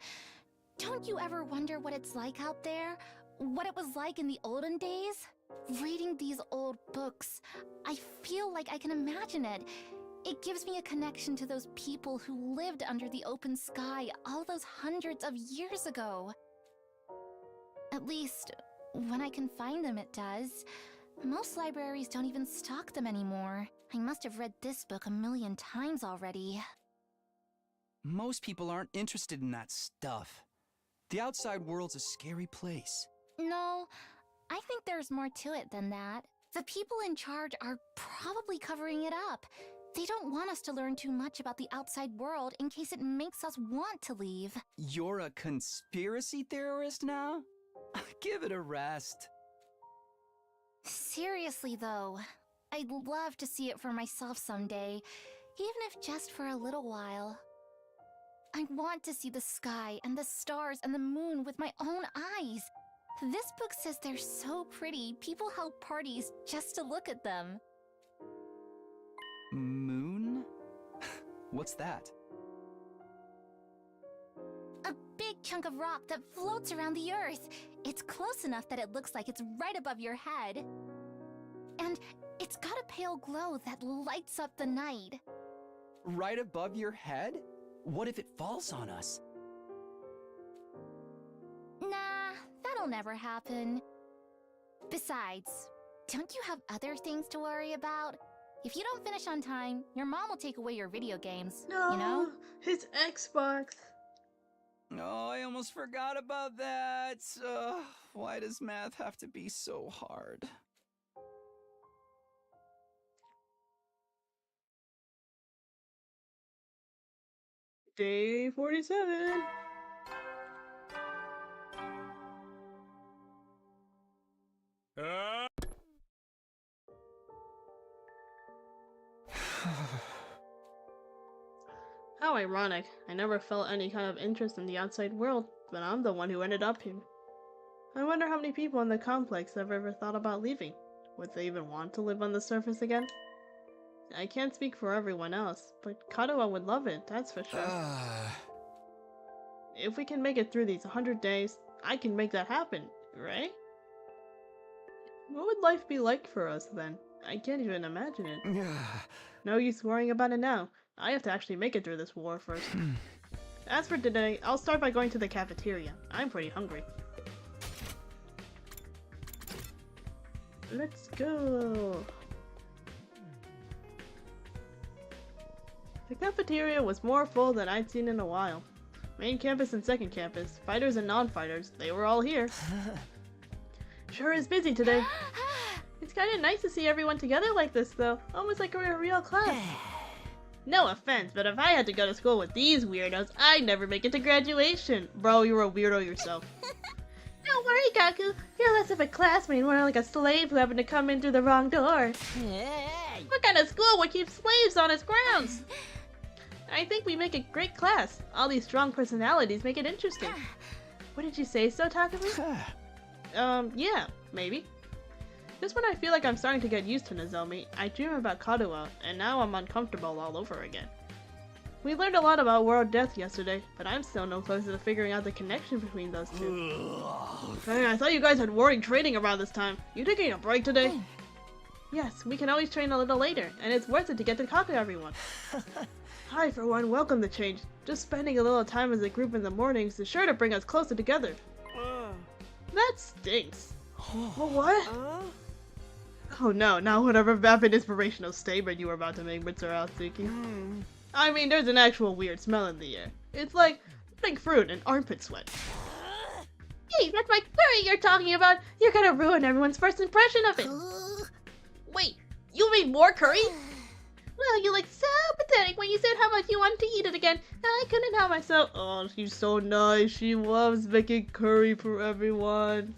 Don't you ever wonder what it's like out there? What it was like in the olden days? Reading these old books, I feel like I can imagine it. It gives me a connection to those people who lived under the open sky all those hundreds of years ago. At least, when I can find them, it does. Most libraries don't even stock them anymore. I must have read this book 1,000,000 times already. Most people aren't interested in that stuff. The outside world's a scary place. No, I think there's more to it than that. The people in charge are probably covering it up. They don't want us to learn too much about the outside world in case it makes us want to leave. You're a conspiracy theorist now? Give it a rest. Seriously, though, I'd love to see it for myself someday, even if just for a little while. I want to see the sky and the stars and the moon with my own eyes. This book says they're so pretty, people held parties just to look at them. Moon? What's that? A big chunk of rock that floats around the Earth. It's close enough that it looks like it's right above your head. And it's got a pale glow that lights up the night. Right above your head? What if it falls on us? Nah, that'll never happen. Besides, don't you have other things to worry about? If you don't finish on time, your mom will take away your video games, No, you know? his Xbox. Oh, I almost forgot about that. Why does math have to be so hard? Day 47. How ironic. I never felt any kind of interest in the outside world, but I'm the one who ended up here. I wonder how many people in the complex have ever thought about leaving. Would they even want to live on the surface again? I can't speak for everyone else, but Karuha would love it, that's for sure. If we can make it through these 100 days, I can make that happen, right? What would life be like for us then? I can't even imagine it. No use worrying about it now. I have to actually make it through this war first. As for today, I'll start by going to the cafeteria. I'm pretty hungry. Let's go! The cafeteria was more full than I'd seen in a while. Main campus and second campus, fighters and non-fighters, they were all here. Sure is busy today. It's kinda nice to see everyone together like this though, almost like we're a real class. No offense, but if I had to go to school with these weirdos, I'd never make it to graduation. Bro, you're a weirdo yourself. Don't worry, Gaku. You're less of a classmate and more like a slave who happened to come in through the wrong door. What kind of school would keep slaves on its grounds? I think we make a great class. All these strong personalities make it interesting. What did you say, so Takumi? Yeah, maybe. Just when I feel like I'm starting to get used to Nozomi, I dream about Karuha, and now I'm uncomfortable all over again. We learned a lot about world death yesterday, but I'm still no closer to figuring out the connection between those two. Hey, I thought you guys had warring training around this time. You taking a break today? Yes, we can always train a little later, and it's worth it to get to talk to everyone. I, for one, welcome the change. Just spending a little time as a group in the mornings is sure to bring us closer together. That stinks. What? Oh no, now whatever vapid inspirational statement you were about to make, Mitsuru Atsuki. I mean, there's an actual weird smell in the air. It's like pink fruit and armpit sweat. Hey, that's my curry you're talking about! You're gonna ruin everyone's first impression of it! Wait, you made more curry? Well, you looked so pathetic when you said how much you wanted to eat it again, and I couldn't help myself. Oh, she's so nice. She loves making curry for everyone.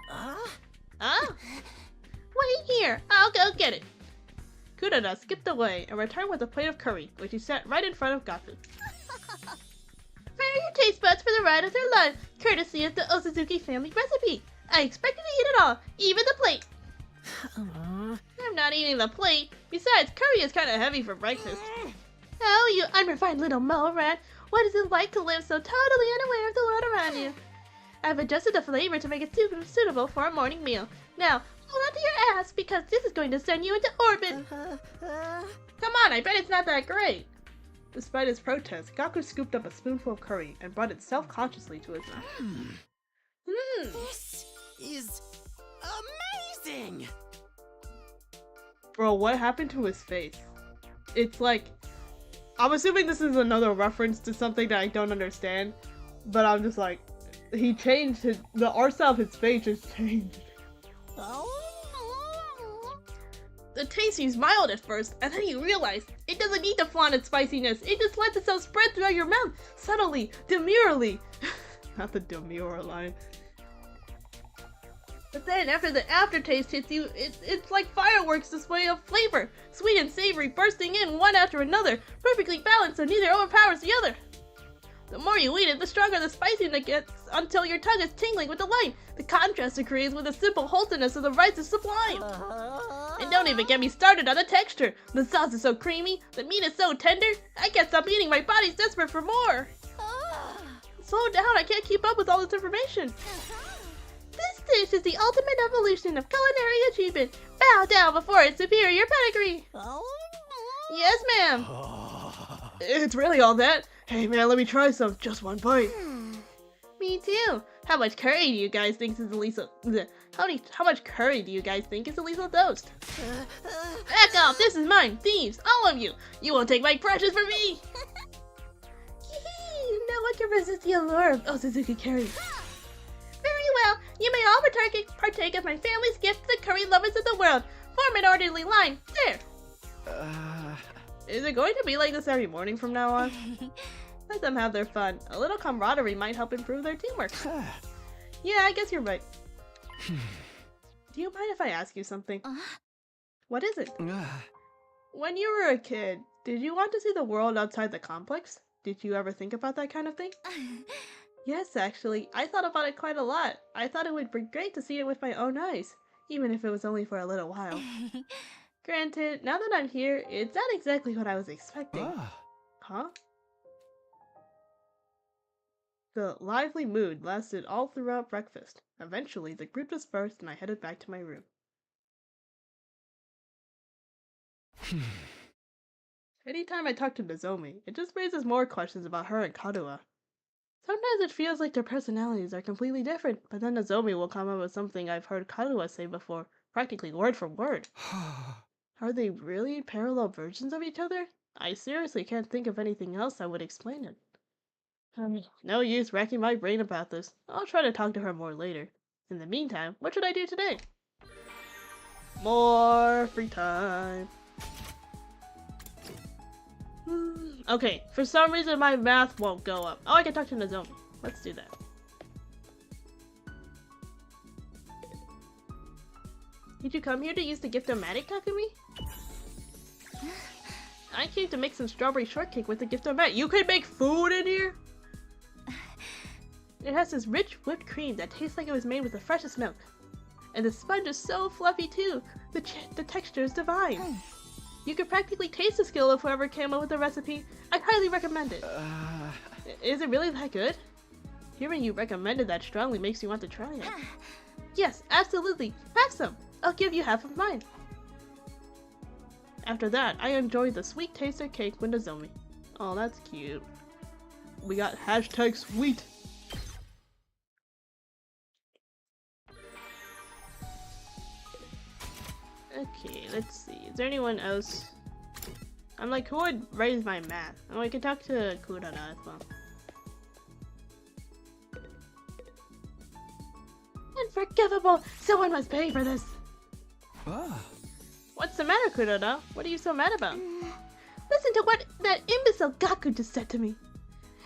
Huh? Wait here, I'll go get it. Kurada skipped away and returned with a plate of curry, which he set right in front of Gaku. Prepare your taste buds for the ride of their life, courtesy of the Otsutsuki family recipe. I expect you to eat it all, even the plate. I'm not eating the plate. Besides, curry is kind of heavy for breakfast. Oh, you unrefined little mole rat. What is it like to live so totally unaware of the world around you? I've adjusted the flavor to make it suitable for a morning meal. Now, hold on to your ass, because this is going to send you into orbit. Come on, I bet it's not that great. Despite his protest, Gaku scooped up a spoonful of curry and brought it self-consciously to his mouth. This is amazing! Bro, what happened to his face? It's like, I'm assuming this is another reference to something that I don't understand, but I'm just like, he changed the art style of his face just changed. The taste seems mild at first, and then you realize it doesn't need to flaunt its spiciness. It just lets itself spread throughout your mouth, subtly, demurely. Not the demure line. But then after the aftertaste hits you, it's like fireworks display of flavor. Sweet and savory bursting in one after another, perfectly balanced so neither overpowers the other. The more you eat it, the stronger the spiciness gets, until your tongue is tingling with delight. The contrast it creates with the simple wholesomeness of the rice is sublime. And don't even get me started on the texture. The sauce is so creamy, the meat is so tender, I can't stop eating, my body's desperate for more. Slow down, I can't keep up with all this information. This dish is the ultimate evolution of culinary achievement. Bow down before its superior pedigree. Yes, ma'am. It's really all that. Hey, man, let me try some. Just one bite. Me too. How much curry do you guys think is a lethal? How much curry do you guys think is a lethal dose? Back off! This is mine, thieves, all of you. You won't take my precious from me. No one can resist the allure of Otsutsuki curry. Very well, you may all partake of my family's gift to the curry lovers of the world. Form an orderly line. There. Is it going to be like this every morning from now on? Let them have their fun. A little camaraderie might help improve their teamwork. Yeah, I guess you're right. Do you mind if I ask you something? What is it? When you were a kid, did you want to see the world outside the complex? Did you ever think about that kind of thing? Yes, actually. I thought about it quite a lot. I thought it would be great to see it with my own eyes, even if it was only for a little while. Granted, now that I'm here, it's not exactly what I was expecting. Huh? The lively mood lasted all throughout breakfast. Eventually, the group dispersed and I headed back to my room. Anytime I talk to Nozomi, it just raises more questions about her and Kadoa. Sometimes it feels like their personalities are completely different, but then Nozomi will come up with something I've heard Kadoa say before, practically word for word. Are they really parallel versions of each other? I seriously can't think of anything else that would explain it. No use racking my brain about this. I'll try to talk to her more later. In the meantime, what should I do today? More free time. Okay, for some reason my math won't go up. Oh, I can talk to Nozomi. Let's do that. Did you come here to use the gift-o-matic, Takumi? I came to make some strawberry shortcake with the gift-o-matic. You can make food in here? It has this rich whipped cream that tastes like it was made with the freshest milk. And the sponge is so fluffy too. The texture is divine. You could practically taste the skill of whoever came up with the recipe. I'd highly recommend it. Is it really that good? Hearing you recommended that strongly makes you want to try it. Yes, absolutely. Have some. I'll give you half of mine. After that, I enjoyed the sweet taste of cake with Nozomi. Oh, that's cute. We got #sweet. Okay, let's see. Is there anyone else? I'm like, who would raise my math? Oh, I could talk to Kurara as well. Unforgivable! Someone must pay for this! Ah. What's the matter, Kurara? What are you so mad about? Listen to what that imbecile Gaku just said to me. You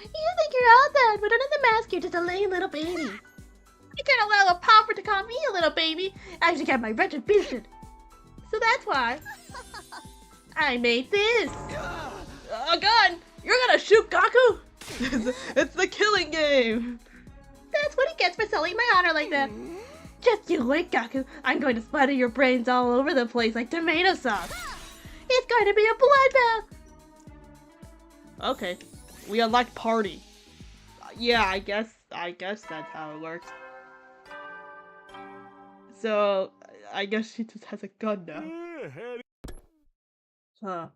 think you're all that, but under the mask you're just a lame little baby. You can't allow a pauper to call me a little baby. I should get my retribution. So that's why I made this. Oh god, you're gonna shoot Gaku? It's the killing game. That's what he gets for sullying my honor like that. Just you wait, Gaku. I'm going to splatter your brains all over the place like tomato sauce. It's going to be a bloodbath. Okay, we unlocked party. Yeah, I guess that's how it works. So, I guess she just has a gun now. Huh.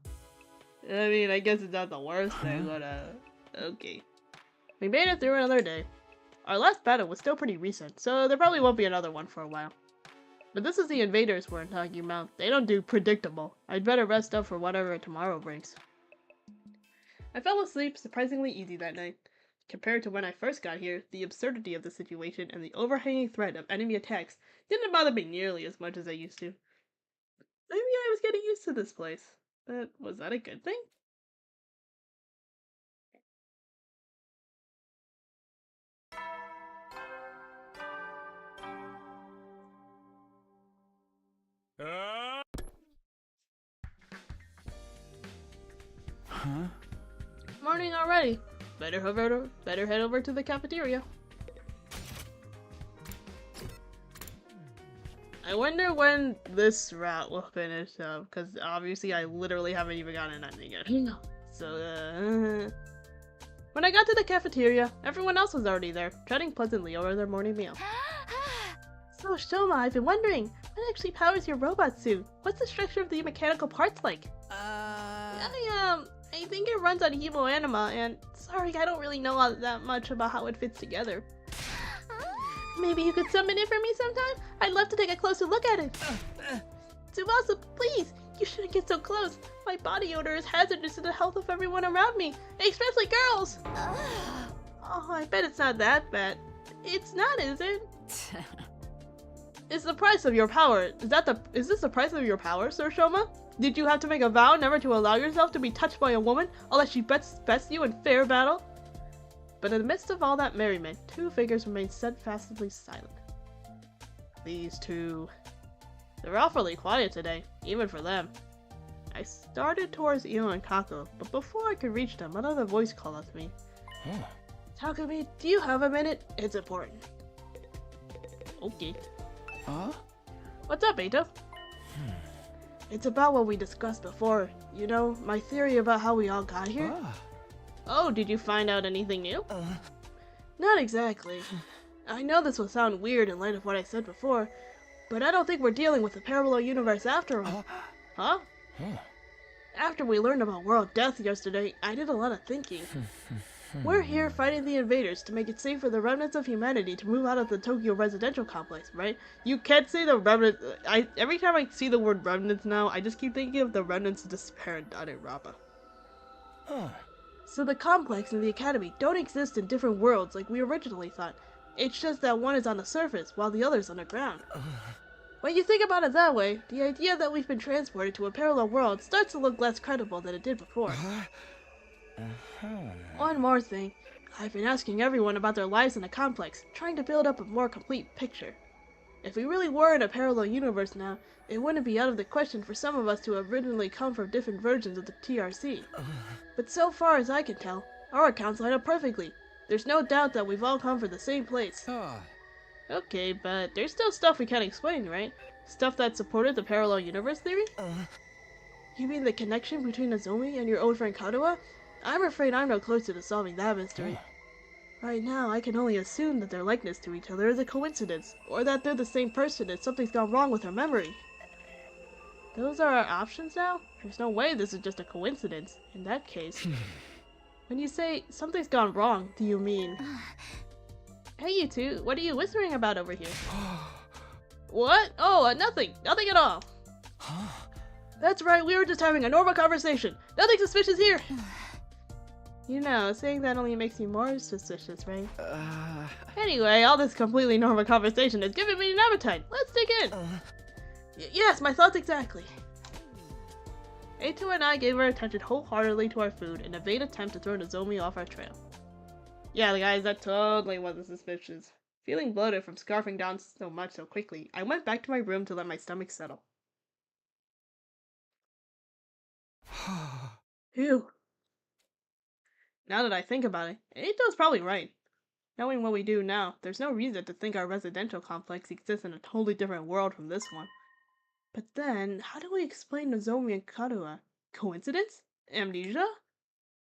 I mean, I guess it's not the worst thing, but okay. We made it through another day. Our last battle was still pretty recent, so there probably won't be another one for a while. But this is the invaders we're talking about. They don't do predictable. I'd better rest up for whatever tomorrow brings. I fell asleep surprisingly easy that night. Compared to when I first got here, the absurdity of the situation and the overhanging threat of enemy attacks didn't bother me nearly as much as I used to. Maybe I was getting used to this place. But was that a good thing? Huh? Morning already. Better head over to the cafeteria. I wonder when this route will finish up, because obviously I literally haven't even gotten anything yet. So, when I got to the cafeteria, everyone else was already there, chatting pleasantly over their morning meal. So, Shoma, I've been wondering, what actually powers your robot suit? What's the structure of the mechanical parts like? I think it runs on Evo Anima, and sorry, I don't really know all that much about how it fits together. Maybe you could summon it for me sometime? I'd love to take a closer look at it. Tsubasa, please! You shouldn't get so close. My body odor is hazardous to the health of everyone around me, especially girls! Oh, I bet it's not that bad. It's not, is it? It's the price of your power. Is this the price of your power, Sir Shoma? Did you have to make a vow never to allow yourself to be touched by a woman unless she best you in fair battle? But in the midst of all that merriment, two figures remained steadfastly silent. These two... They're awfully quiet today, even for them. I started towards Io and Kako, but before I could reach them, another voice called out to me. Takumi, do you have a minute? It's important. Okay. Huh? What's up, Eito? It's about what we discussed before. You know, my theory about how we all got here? Oh, did you find out anything new? Not exactly. I know this will sound weird in light of what I said before, but I don't think we're dealing with a parallel universe after all. Huh? After we learned about World Death yesterday, I did a lot of thinking. We're here fighting the invaders to make it safe for the remnants of humanity to move out of the Tokyo residential complex, right? You can't say the remnants. Every time I see the word remnants now, I just keep thinking of the remnants of despair in Danganronpa. So the complex and the academy don't exist in different worlds like we originally thought. It's just that one is on the surface while the other's underground. When you think about it that way, the idea that we've been transported to a parallel world starts to look less credible than it did before. One more thing. I've been asking everyone about their lives in the complex, trying to build up a more complete picture. If we really were in a parallel universe now, it wouldn't be out of the question for some of us to have originally come from different versions of the TRC. But so far as I can tell, our accounts line up perfectly. There's no doubt that we've all come from the same place. Okay, but there's still stuff we can't explain, right? Stuff that supported the parallel universe theory? You mean the connection between Nozomi and your old friend Kadoa? I'm afraid I'm no closer to solving that mystery. Right now, I can only assume that their likeness to each other is a coincidence, or that they're the same person and something's gone wrong with her memory. Those are our options now? There's no way this is just a coincidence. In that case... When you say something's gone wrong, do you mean... Hey you two, what are you whispering about over here? What? Oh, nothing. Nothing at all. That's right, we were just having a normal conversation. Nothing suspicious here. You know, saying that only makes you more suspicious, right? Anyway, all this completely normal conversation is giving me an appetite. Let's dig in. Yes, my thoughts exactly. Eito and I gave our attention wholeheartedly to our food in a vain attempt to throw Nozomi off our trail. Yeah, guys, that totally wasn't suspicious. Feeling bloated from scarfing down so much so quickly, I went back to my room to let my stomach settle. Phew. Now that I think about it, Eito's probably right. Knowing what we do now, there's no reason to think our residential complex exists in a totally different world from this one. But then, how do we explain Nozomi and Karuha? Coincidence? Amnesia?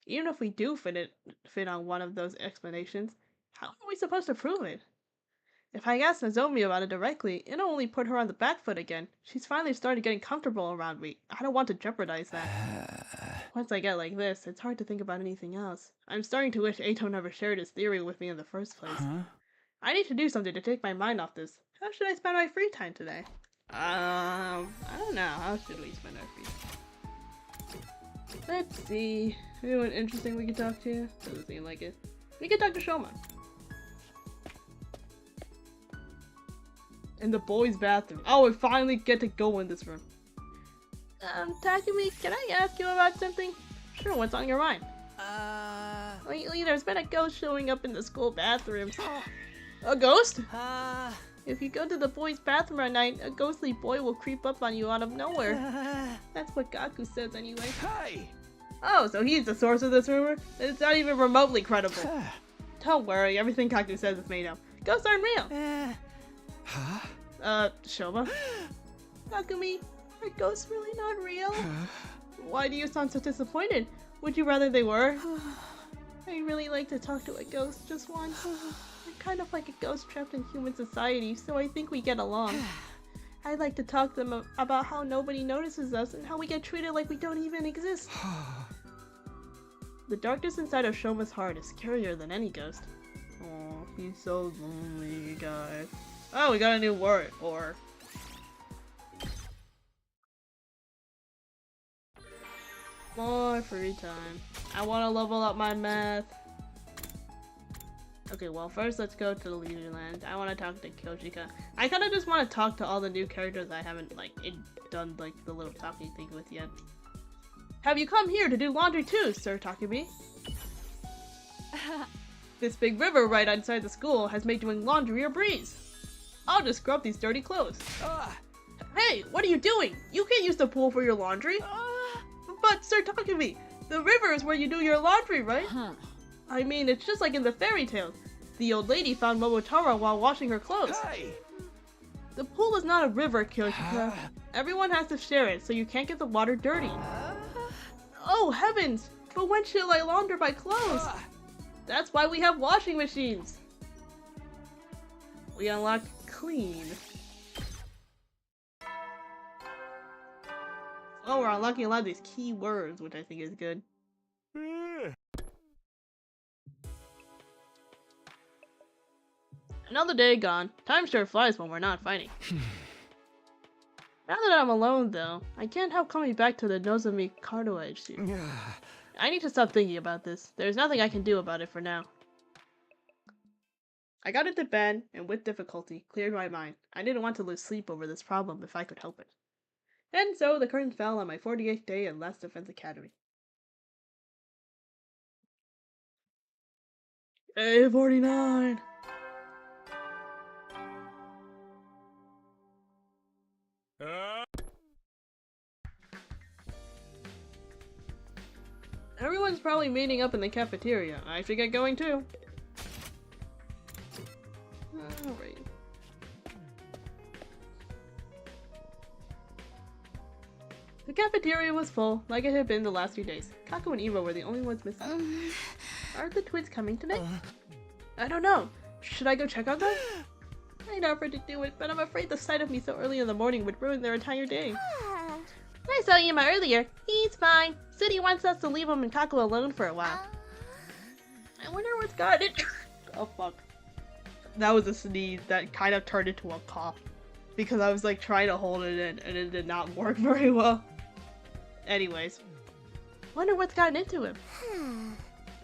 Even if we do fit on one of those explanations, how are we supposed to prove it? If I ask Nozomi about it directly, it'll only put her on the back foot again. She's finally started getting comfortable around me. I don't want to jeopardize that. Once I get like this, it's hard to think about anything else. I'm starting to wish Eito never shared his theory with me in the first place. I need to do something to take my mind off this. How should I spend my free time today? I don't know. How should we spend our free time? Let's see. Anyone interesting we could talk to? Doesn't seem like it. We could talk to Shoma. In the boys' bathroom. Oh, we finally get to go in this room. Takumi, can I ask you about something? Sure, what's on your mind? Lately, there's been a ghost showing up in the school bathrooms. A ghost? If you go to the boys' bathroom at night, a ghostly boy will creep up on you out of nowhere. That's what Gaku says anyway. Hey! Oh, so he's the source of this rumor? It's not even remotely credible. Don't worry, everything Gaku says is made up. Ghosts aren't real. Shoma? Takumi, are ghosts really not real? Why do you sound so disappointed? Would you rather they were? I'd really like to talk to a ghost just once. I'm kind of like a ghost trapped in human society, so I think we get along. I'd like to talk to them about how nobody notices us and how we get treated like we don't even exist. The darkness inside of Shoma's heart is scarier than any ghost. Oh, he's so lonely, guys. Oh, we got a new word, or... More free time. I want to level up my math. Okay, well, first let's go to the Leisureland. I want to talk to Kyoshika. I kind of just want to talk to all the new characters I haven't, done, the little talking thing with yet. Have you come here to do laundry too, Sir Takumi? This big river right outside the school has made doing laundry a breeze. I'll just scrub these dirty clothes. Hey, what are you doing? You can't use the pool for your laundry. But, Sir Takumi, the river is where you do your laundry, right? I mean, it's just like in the fairy tales. The old lady found Momotaro while washing her clothes. Hey! The pool is not a river, Kyoshika. Everyone has to share it, so you can't get the water dirty. Oh, heavens! But when shall I launder my clothes? That's why we have washing machines. We unlock clean. Oh, we're unlocking a lot of these key words, which I think is good. Another day gone. Time sure flies when we're not fighting. Now that I'm alone, though, I can't help coming back to the Nozomi Karuha issue. I need to stop thinking about this. There's nothing I can do about it for now. I got into bed, and with difficulty, cleared my mind. I didn't want to lose sleep over this problem if I could help it. And so, the curtain fell on my 48th day at Last Defense Academy. Day 49! Everyone's probably meeting up in the cafeteria. I should get going too. Alright. The cafeteria was full, like it had been the last few days. Kaku and Eva were the only ones missing. Aren't the twins coming today? I don't know. Should I go check on them? I'd offered to do it, but I'm afraid the sight of me so early in the morning would ruin their entire day. I saw Yuma earlier. He's fine. Said he wants us to leave him and Kaku alone for a while. I wonder what's got it. Oh fuck. That was a sneeze that kind of turned into a cough. because I was like trying to hold it in and it did not work very well. Anyways, wonder what's gotten into him.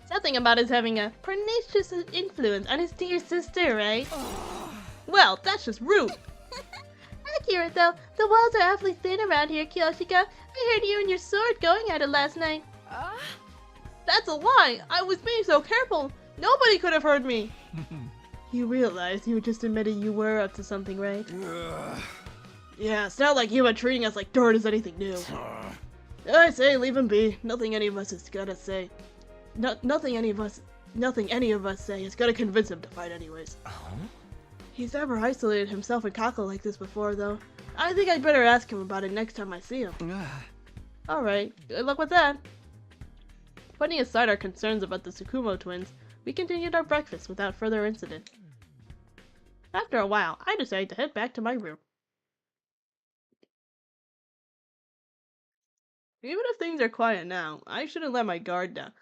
Something about us having a pernicious influence on his dear sister, right? Well, that's just rude. Accurate though, the walls are awfully thin around here, Kyoshika. I heard you and your sword going at it last night. That's a lie! I was being so careful! Nobody could have heard me! You realize you just admitted you were up to something, right? Yeah, it's not like you were treating us like dirt is anything new. I say, leave him be. Nothing any of us is gonna say. Nothing any of us say is gonna convince him to fight anyways. He's never isolated himself in Kako like this before, though. I think I'd better ask him about it next time I see him. Alright, good luck with that. Putting aside our concerns about the Tsukumo twins, we continued our breakfast without further incident. After a while, I decided to head back to my room. Even if things are quiet now, I shouldn't let my guard down.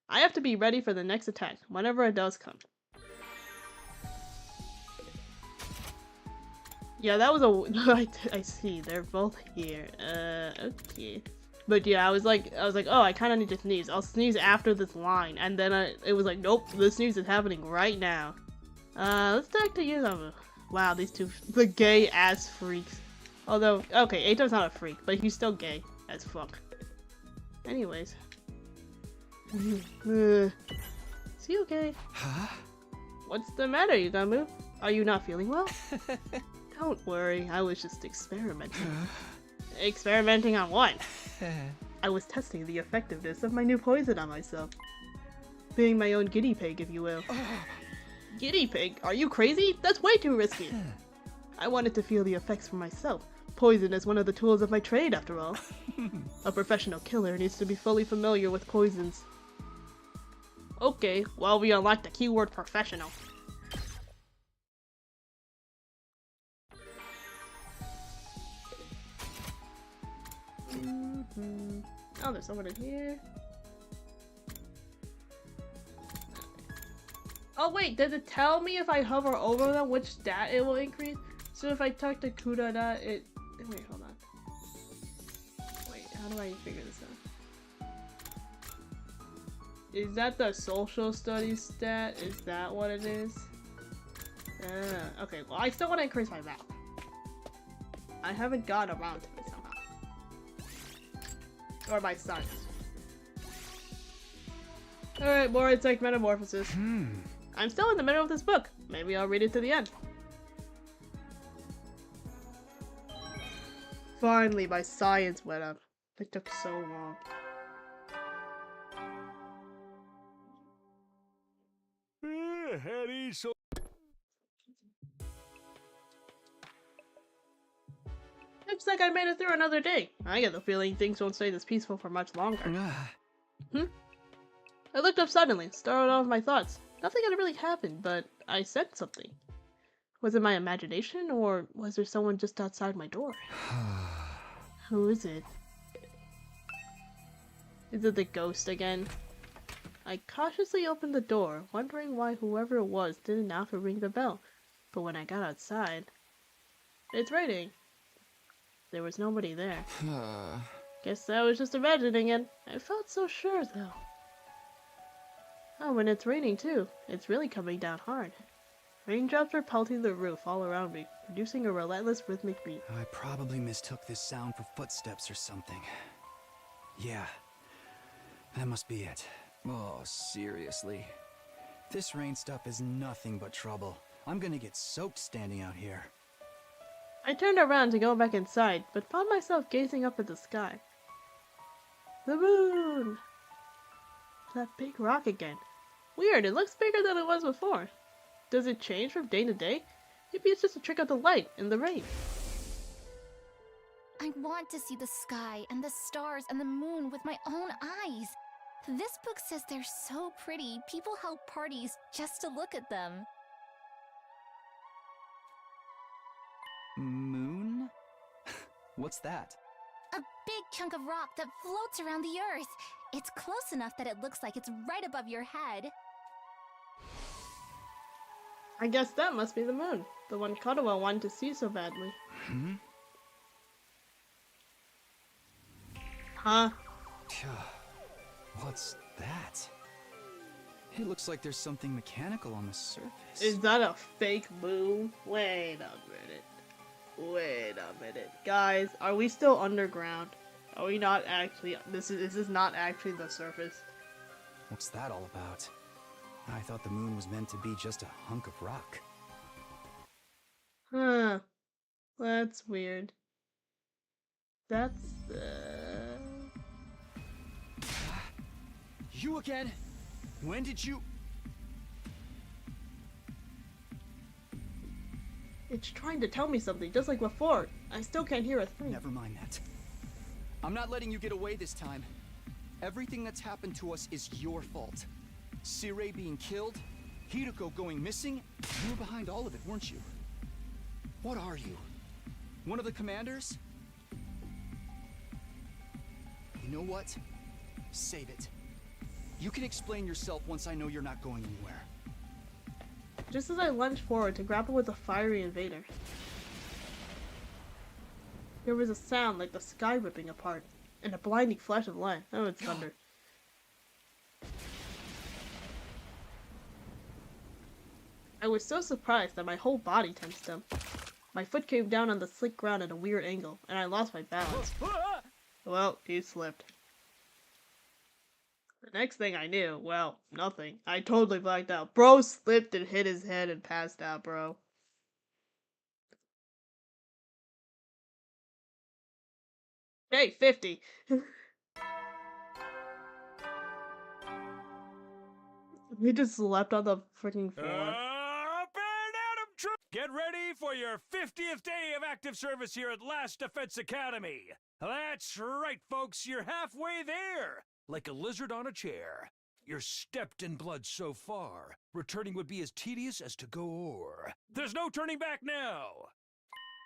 I have to be ready for the next attack, whenever it does come. Yeah, that was a... I see, they're both here. Okay. But yeah, I was like, oh, I kind of need to sneeze. I'll sneeze after this line. And then it was like, nope, the sneeze is happening right now. Let's talk to you. Wow, these two, the gay-ass freaks. Although, okay, Eito's not a freak, but he's still gay as fuck. Anyways. Is he okay? Huh? What's the matter, Yugamu? Are you not feeling well? Don't worry, I was just experimenting. Experimenting on what? I was testing the effectiveness of my new poison on myself. Being my own guinea pig, if you will. Guinea pig? Are you crazy? That's way too risky. I wanted to feel the effects for myself. Poison is one of the tools of my trade, after all. A professional killer needs to be fully familiar with poisons. Okay, well, we unlocked the keyword professional. Oh, there's someone in here. Oh wait, does it tell me if I hover over them which stat it will increase? So if I talk to Kurada, it... Wait, hold on. Wait, how do I figure this out? Is that the social studies stat? Is that what it is? Okay, well I still want to increase my math. I haven't got around to it somehow. Or my science. Alright, more insect metamorphosis. I'm still in the middle of this book. Maybe I'll read it to the end. Finally, my science went up. It took so long. Looks like I made it through another day. I get the feeling things won't stay this peaceful for much longer. I looked up suddenly, startled off my thoughts. Nothing had really happened, but I said something. Was it my imagination, or was there someone just outside my door? Who is it? Is it the ghost again? I cautiously opened the door, wondering why whoever it was didn't now to ring the bell. But when I got outside... It's raining. There was nobody there. Guess I was just imagining it. I felt so sure, though. Oh, and it's raining too. It's really coming down hard. Raindrops are pelting the roof all around me, producing a relentless rhythmic beat. I probably mistook this sound for footsteps or something. Yeah, that must be it. Oh, seriously. This rain stuff is nothing but trouble. I'm gonna get soaked standing out here. I turned around to go back inside, but found myself gazing up at the sky. The moon! That big rock again. Weird, it looks bigger than it was before. Does it change from day to day? Maybe it's just a trick of the light in the rain. I want to see the sky and the stars and the moon with my own eyes. This book says they're so pretty, people held parties just to look at them. Moon? What's that? A big chunk of rock that floats around the earth. It's close enough that it looks like it's right above your head. I guess that must be the moon. The one Kotoa wanted to see so badly. Hmm? Huh? What's that? It looks like there's something mechanical on the surface. Is that a fake moon? Wait a minute. Wait a minute. Guys, are we still underground? Are we not actually... This is not actually the surface. What's that all about? I thought the moon was meant to be just a hunk of rock. Huh. That's weird. That's... You again? When did you... It's trying to tell me something, just like before. I still can't hear a thing. Never mind that. I'm not letting you get away this time. Everything that's happened to us is your fault. Sirei being killed, Hideko going missing, you were behind all of it, weren't you? What are you? One of the commanders? You know what? Save it. You can explain yourself once I know you're not going anywhere. Just as I lunged forward to grapple with the fiery invader, there was a sound like the sky ripping apart, and a blinding flash of light. Oh, it's thunder. I was so surprised that my whole body tensed up. My foot came down on the slick ground at a weird angle, and I lost my balance. Well, he slipped. The next thing I knew, well, nothing. I totally blacked out. Bro slipped and hit his head and passed out, bro. Hey, 50. He just slept on the freaking floor. Up and Adam Troop! Get ready for your 50th day of active service here at Last Defense Academy. That's right, folks. You're halfway there. Like a lizard on a chair. You're stepped in blood so far. Returning would be as tedious as to go o'er. There's no turning back now.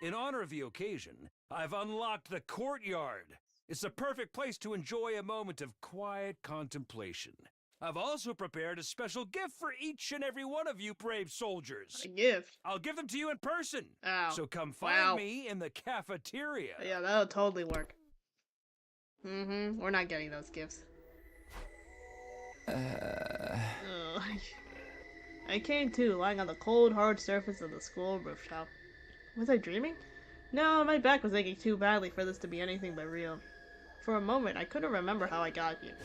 In honor of the occasion, I've unlocked the courtyard. It's the perfect place to enjoy a moment of quiet contemplation. I've also prepared a special gift for each and every one of you brave soldiers. A gift? I'll give them to you in person. Ow. So come find me in the cafeteria. Yeah, that'll totally work. We're not getting those gifts. Oh, I came to, lying on the cold, hard surface of the school rooftop. Was I dreaming? No, my back was aching too badly for this to be anything but real. For a moment, I couldn't remember how I got here.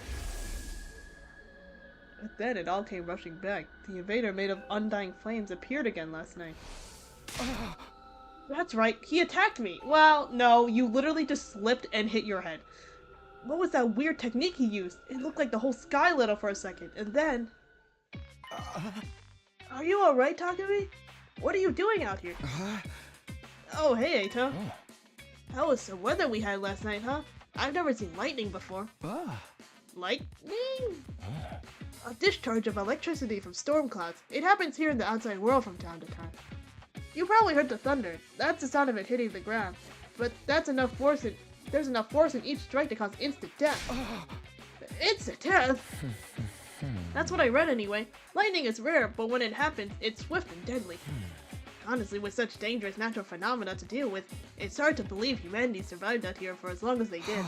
But then it all came rushing back. The invader made of undying flames appeared again last night. That's right, he attacked me! Well, no, you literally just slipped and hit your head. What was that weird technique he used? It looked like the whole sky lit up for a second, and then... Are you alright, Takumi? What are you doing out here? Oh, hey, Eito. That was some weather we had last night, huh? I've never seen lightning before. Lightning? A discharge of electricity from storm clouds. It happens here in the outside world from time to time. You probably heard the thunder. That's the sound of it hitting the ground. But that's enough force there's enough force in each strike to cause instant death. Instant death? That's what I read anyway. Lightning is rare, but when it happens, it's swift and deadly. Honestly, with such dangerous natural phenomena to deal with, it's hard to believe humanity survived out here for as long as they did.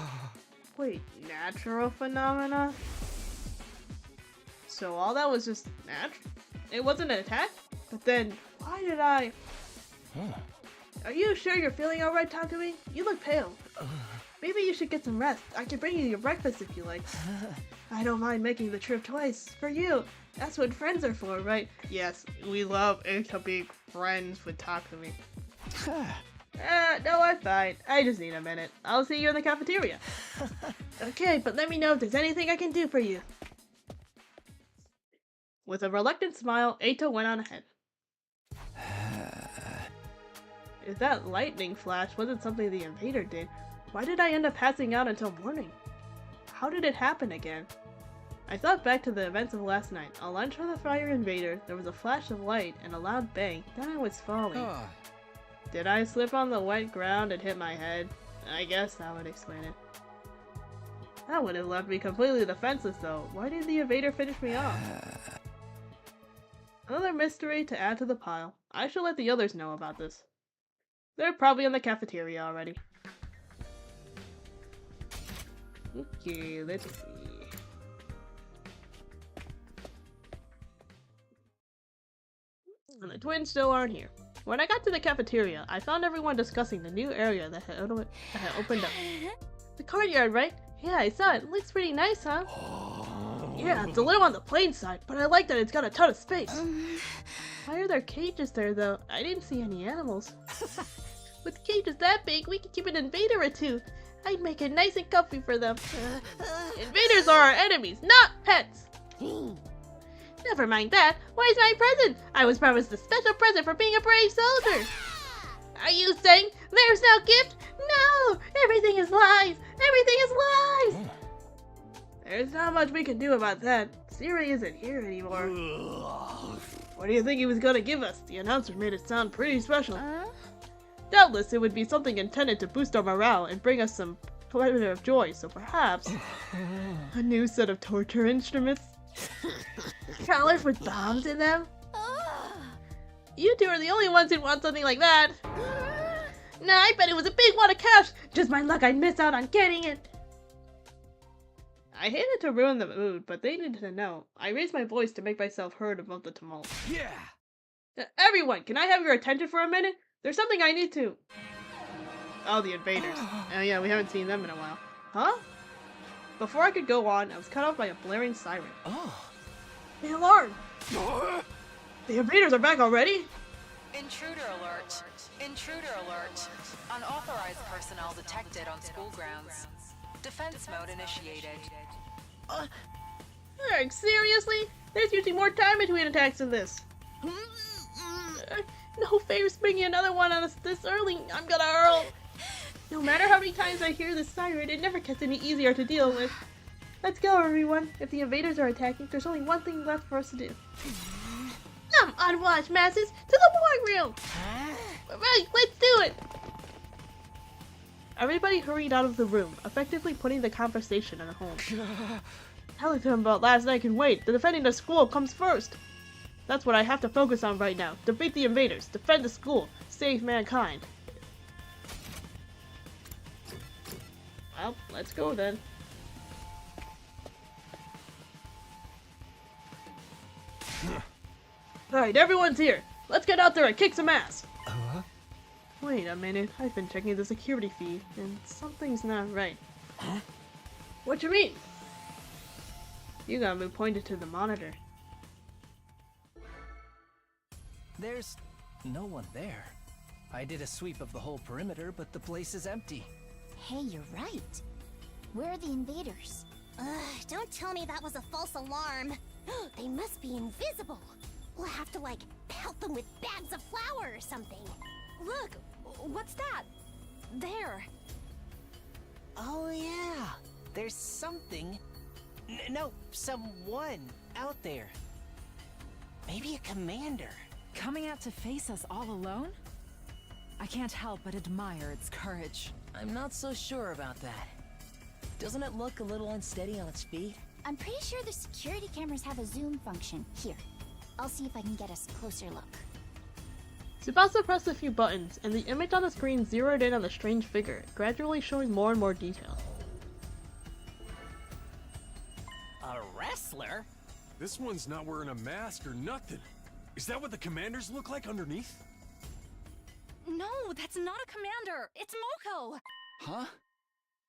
Wait, natural phenomena? So all that was just natural? It wasn't an attack? But then, why did I... Are you sure you're feeling alright, Takumi? You look pale. Maybe you should get some rest. I can bring you your breakfast if you like. I don't mind making the trip twice. For you. That's what friends are for, right? Yes, we love to be friends with Takumi. No, I'm fine. I just need a minute. I'll see you in the cafeteria. Okay, but let me know if there's anything I can do for you. With a reluctant smile, Eito went on ahead. If that lightning flash wasn't something the invader did, why did I end up passing out until morning? How did it happen again? I thought back to the events of last night. A lunge from the fire invader, there was a flash of light and a loud bang, then I was falling. Did I slip on the wet ground and hit my head? I guess that would explain it. That would have left me completely defenseless though. Why did the invader finish me off? Another mystery to add to the pile. I should let the others know about this. They're probably in the cafeteria already. Okay, let's see. And the twins still aren't here. When I got to the cafeteria, I found everyone discussing the new area that had opened up. The courtyard, right? Yeah, I saw it. Looks pretty nice, huh? Yeah, it's a little on the plain side, but I like that it's got a ton of space. Why are there cages there, though? I didn't see any animals. With cages that big, we could keep an invader or two. I'd make it nice and comfy for them. Invaders are our enemies, not pets! Never mind that. Where's my present? I was promised a special present for being a brave soldier. Are you saying there's no gift? No! Everything is lies! Everything is lies! There's not much we can do about that. Siri isn't here anymore. What do you think he was gonna give us? The announcer made it sound pretty special. Doubtless it would be something intended to boost our morale and bring us some pleasure of joy, so perhaps a new set of torture instruments? Collars with bombs in them? You two are the only ones who want something like that. Nah, I bet it was a big wad of cash. Just my luck I'd miss out on getting it. I hated to ruin the mood, but they needed to know. I raised my voice to make myself heard above the tumult. Yeah! Everyone, can I have your attention for a minute? There's something I need to... Oh, the invaders. Oh yeah, we haven't seen them in a while. Huh? Before I could go on, I was cut off by a blaring siren. Oh. The alarm! The invaders are back already? Intruder alert. Intruder alert. Unauthorized personnel detected on school grounds. Defense mode initiated. Seriously? There's usually more time between attacks than this. No fair springing another one on us this early. I'm gonna hurl. No matter how many times I hear this siren, it never gets any easier to deal with. Let's go, everyone. If the invaders are attacking, there's only one thing left for us to do. Come, unwashed masses, to the war room! Right, let's do it! Everybody hurried out of the room, effectively putting the conversation on hold. Telling them about last night can wait. The defending the school comes first. That's what I have to focus on right now. Defeat the invaders, defend the school, save mankind. Well, let's go then. Alright, everyone's here. Let's get out there and kick some ass. Wait a minute. I've been checking the security feed, and something's not right. Huh? What you mean? Yugamu pointed to the monitor. There's no one there. I did a sweep of the whole perimeter, but the place is empty. Hey, you're right. Where are the invaders? Don't tell me that was a false alarm. They must be invisible. We'll have to, like, pelt them with bags of flour or something. Look, what's that? There. Oh yeah, there's something. No, someone out there. Maybe a commander. Coming out to face us all alone? I can't help but admire its courage. I'm not so sure about that. Doesn't it look a little unsteady on its feet? I'm pretty sure the security cameras have a zoom function. Here, I'll see if I can get us a closer look. Tsubasa pressed a few buttons, and the image on the screen zeroed in on the strange figure, gradually showing more and more detail. A wrestler? This one's not wearing a mask or nothing. Is that what the commanders look like underneath? No, that's not a commander. It's Moko. Huh?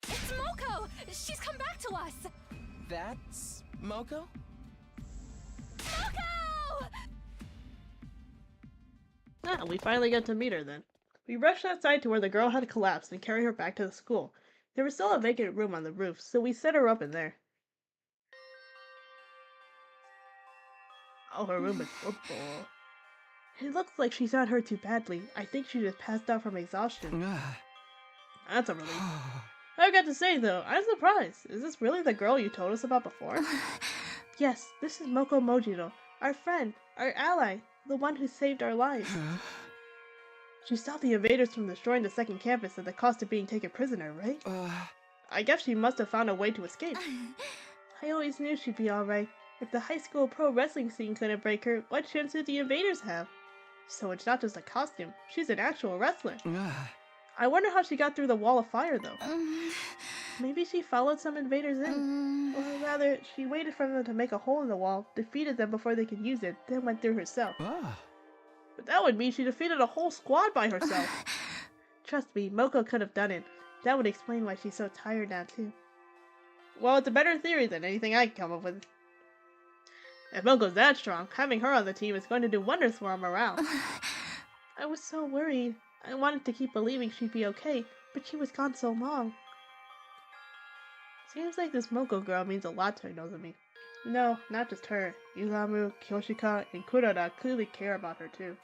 It's Moko. She's come back to us. That's Moko? Moko! Ah, we finally get to meet her then. We rushed outside to where the girl had collapsed and carried her back to the school. There was still a vacant room on the roof, so we set her up in there. Oh, her room is so full. It looks like she's not hurt too badly. I think she just passed out from exhaustion. That's a relief. I got to say though, I'm surprised. Is this really the girl you told us about before? Yes, this is Moko Mojiro, our friend, our ally, the one who saved our lives. She stopped the invaders from destroying the second campus at the cost of being taken prisoner, right? I guess she must have found a way to escape. I always knew she'd be alright. If the high school pro wrestling scene couldn't break her, what chance did the invaders have? So it's not just a costume, she's an actual wrestler. I wonder how she got through the wall of fire though. Maybe she followed some invaders in. Or rather, she waited for them to make a hole in the wall, defeated them before they could use it, then went through herself. But that would mean she defeated a whole squad by herself. Trust me, Moko could have done it. That would explain why she's so tired now too. Well, it's a better theory than anything I can come up with. If Moko's that strong, having her on the team is going to do wonders for our morale. I was so worried. I wanted to keep believing she'd be okay, but she was gone so long. Seems like this Moko girl means a lot to Nozomi. No, not just her. Yuzamu, Kyoshika, and Kurara clearly care about her too.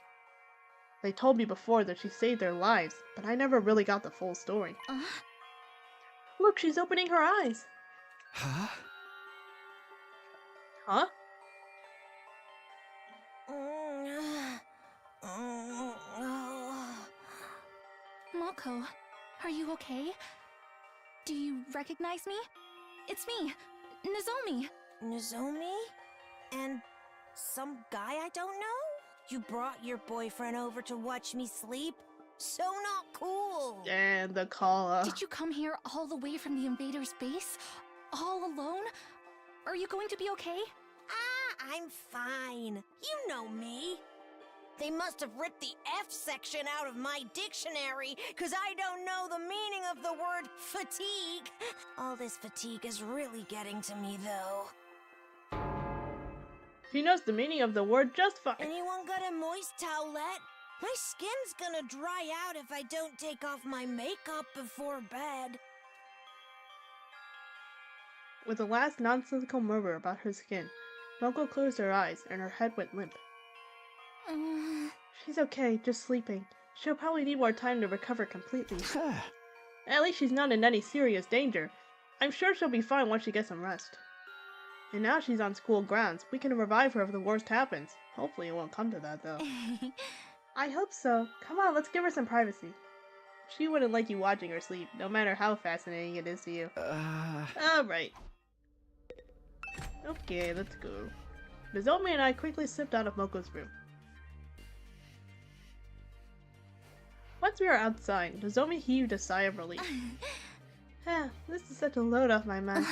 They told me before that she saved their lives, but I never really got the full story. Look, she's opening her eyes! Huh? Huh? Moko, are you okay? Do you recognize me? It's me, Nozomi. Nozomi? And some guy I don't know? You brought your boyfriend over to watch me sleep? So not cool! And the call. Did you come here all the way from the invaders' base? All alone? Are you going to be okay? Ah, I'm fine. You know me. They must have ripped the F section out of my dictionary, 'cause I don't know the meaning of the word fatigue. All this fatigue is really getting to me, though. She knows the meaning of the word just fine. Anyone got a moist towelette? My skin's gonna dry out if I don't take off my makeup before bed. With a last nonsensical murmur about her skin, Moko closed her eyes and her head went limp. She's okay, just sleeping. She'll probably need more time to recover completely. At least she's not in any serious danger. I'm sure she'll be fine once she gets some rest. And now she's on school grounds. We can revive her if the worst happens. Hopefully it won't come to that though. I hope so. Come on, let's give her some privacy. She wouldn't like you watching her sleep, no matter how fascinating it is to you. Alright. Okay, let's go. Nozomi and I quickly slipped out of Moko's room. Once we were outside, Nozomi heaved a sigh of relief. This is such a load off my mind.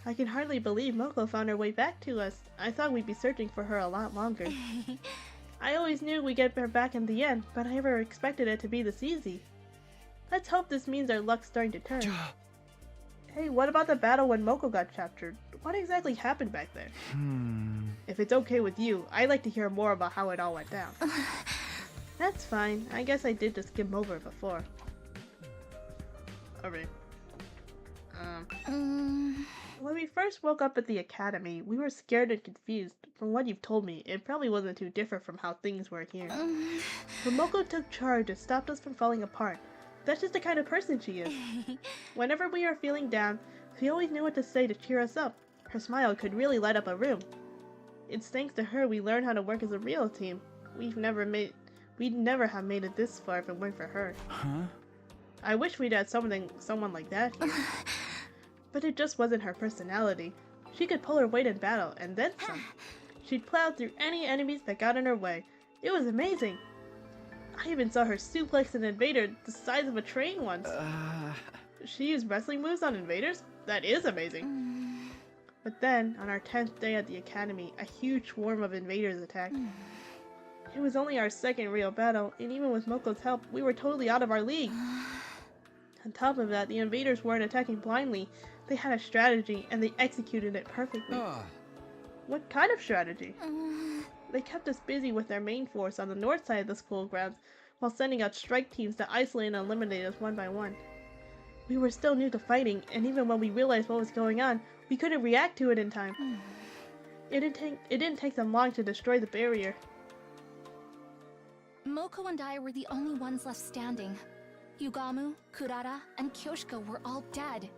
I can hardly believe Moko found her way back to us. I thought we'd be searching for her a lot longer. I always knew we'd get her back in the end, but I never expected it to be this easy. Let's hope this means our luck's starting to turn. Hey, what about the battle when Moko got captured? What exactly happened back there? If it's okay with you, I'd like to hear more about how it all went down. That's fine. I guess I did just skim over it before. Alright. When we first woke up at the academy, we were scared and confused. From what you've told me, it probably wasn't too different from how things were here. But Moko took charge and stopped us from falling apart. That's just the kind of person she is. Whenever we are feeling down, she always knew what to say to cheer us up. Her smile could really light up a room. It's thanks to her we learned how to work as a real team. We'd never have made it this far if it weren't for her. I wish we'd had someone like that here. But it just wasn't her personality. She could pull her weight in battle, and then some. She'd plow through any enemies that got in her way. It was amazing. I even saw her suplex an invader the size of a train once. She used wrestling moves on invaders? That is amazing. But then, on our 10th day at the academy, a huge swarm of invaders attacked. It was only our second real battle, and even with Moko's help, we were totally out of our league. On top of that, the invaders weren't attacking blindly. They had a strategy, and they executed it perfectly. What kind of strategy? They kept us busy with their main force on the north side of the school grounds, while sending out strike teams to isolate and eliminate us one by one. We were still new to fighting, and even when we realized what was going on, we couldn't react to it in time. It didn't take them long to destroy the barrier. Moko and I were the only ones left standing. Yugamu, Kurara, and Kyoshika were all dead.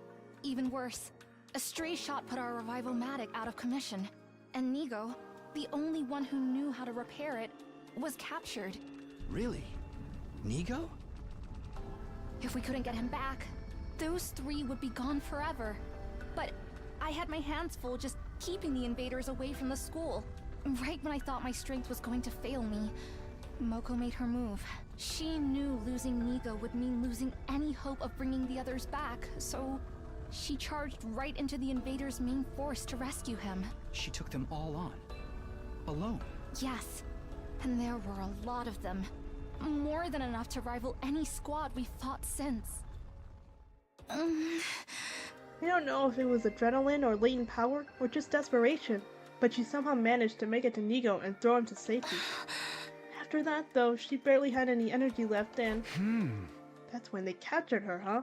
Even worse, a stray shot put our revival-matic out of commission, and Nigo, the only one who knew how to repair it, was captured. Really? Nigo? If we couldn't get him back, those three would be gone forever. But I had my hands full just keeping the invaders away from the school. Right when I thought my strength was going to fail me, Moko made her move. She knew losing Nigo would mean losing any hope of bringing the others back, so she charged right into the invaders' main force to rescue him. She took them all on. Alone. Yes, and there were a lot of them. More than enough to rival any squad we've fought since. I don't know if it was adrenaline or latent power or just desperation, but she somehow managed to make it to Nigo and throw him to safety. After that, though, she barely had any energy left, and that's when they captured her, huh?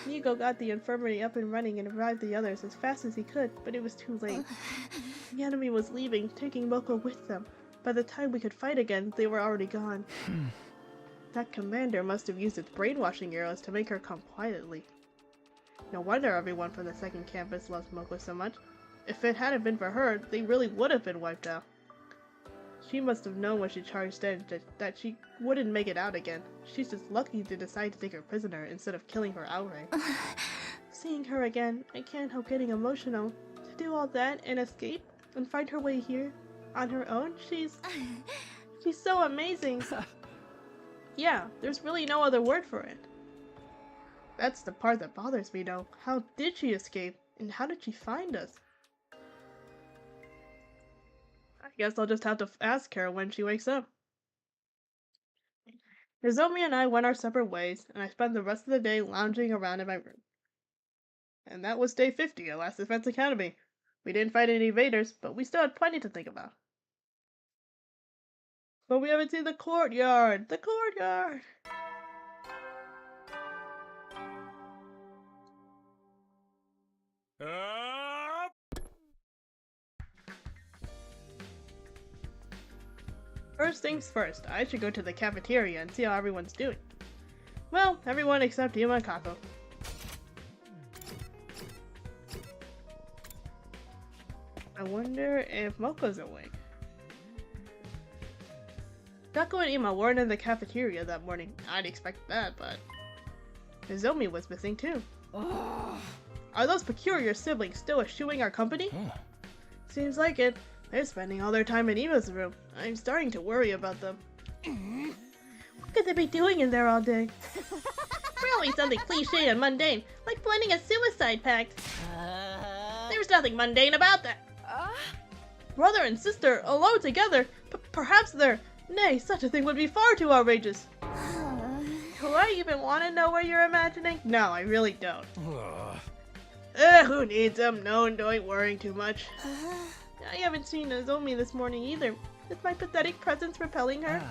Nigo got the infirmary up and running and revived the others as fast as he could, but it was too late. The enemy was leaving, taking Moko with them. By the time we could fight again, they were already gone. That commander must have used its brainwashing arrows to make her come quietly. No wonder everyone from the second campus loves Moko so much. If it hadn't been for her, they really would have been wiped out. She must have known when she charged in that she wouldn't make it out again. She's just lucky to decide to take her prisoner instead of killing her outright. Seeing her again, I can't help getting emotional. To do all that and escape and find her way here on her own, she's so amazing. Yeah, there's really no other word for it. That's the part that bothers me though. How did she escape? And how did she find us? I guess I'll just have to ask her when she wakes up. Nozomi and I went our separate ways, and I spent the rest of the day lounging around in my room. And that was day 50 at Last Defense Academy. We didn't fight any invaders, but we still had plenty to think about. But we haven't seen the courtyard! The courtyard! First things first, I should go to the cafeteria and see how everyone's doing. Well, everyone except Yuma and Kako. I wonder if Moko's awake. Kako and Ima weren't in the cafeteria that morning. I'd expect that, but Nozomi was missing too. Are those peculiar siblings still eschewing our company? Seems like it. They're spending all their time in Ima's room. I'm starting to worry about them. What could they be doing in there all day? Probably something cliche and mundane, like planning a suicide pact. There's nothing mundane about that. Brother and sister, alone together, perhaps they're... Nay, such a thing would be far too outrageous. Do I even want to know what you're imagining? No, I really don't. Who needs them? No one doing worrying too much. I haven't seen Nozomi this morning either. Is my pathetic presence repelling her?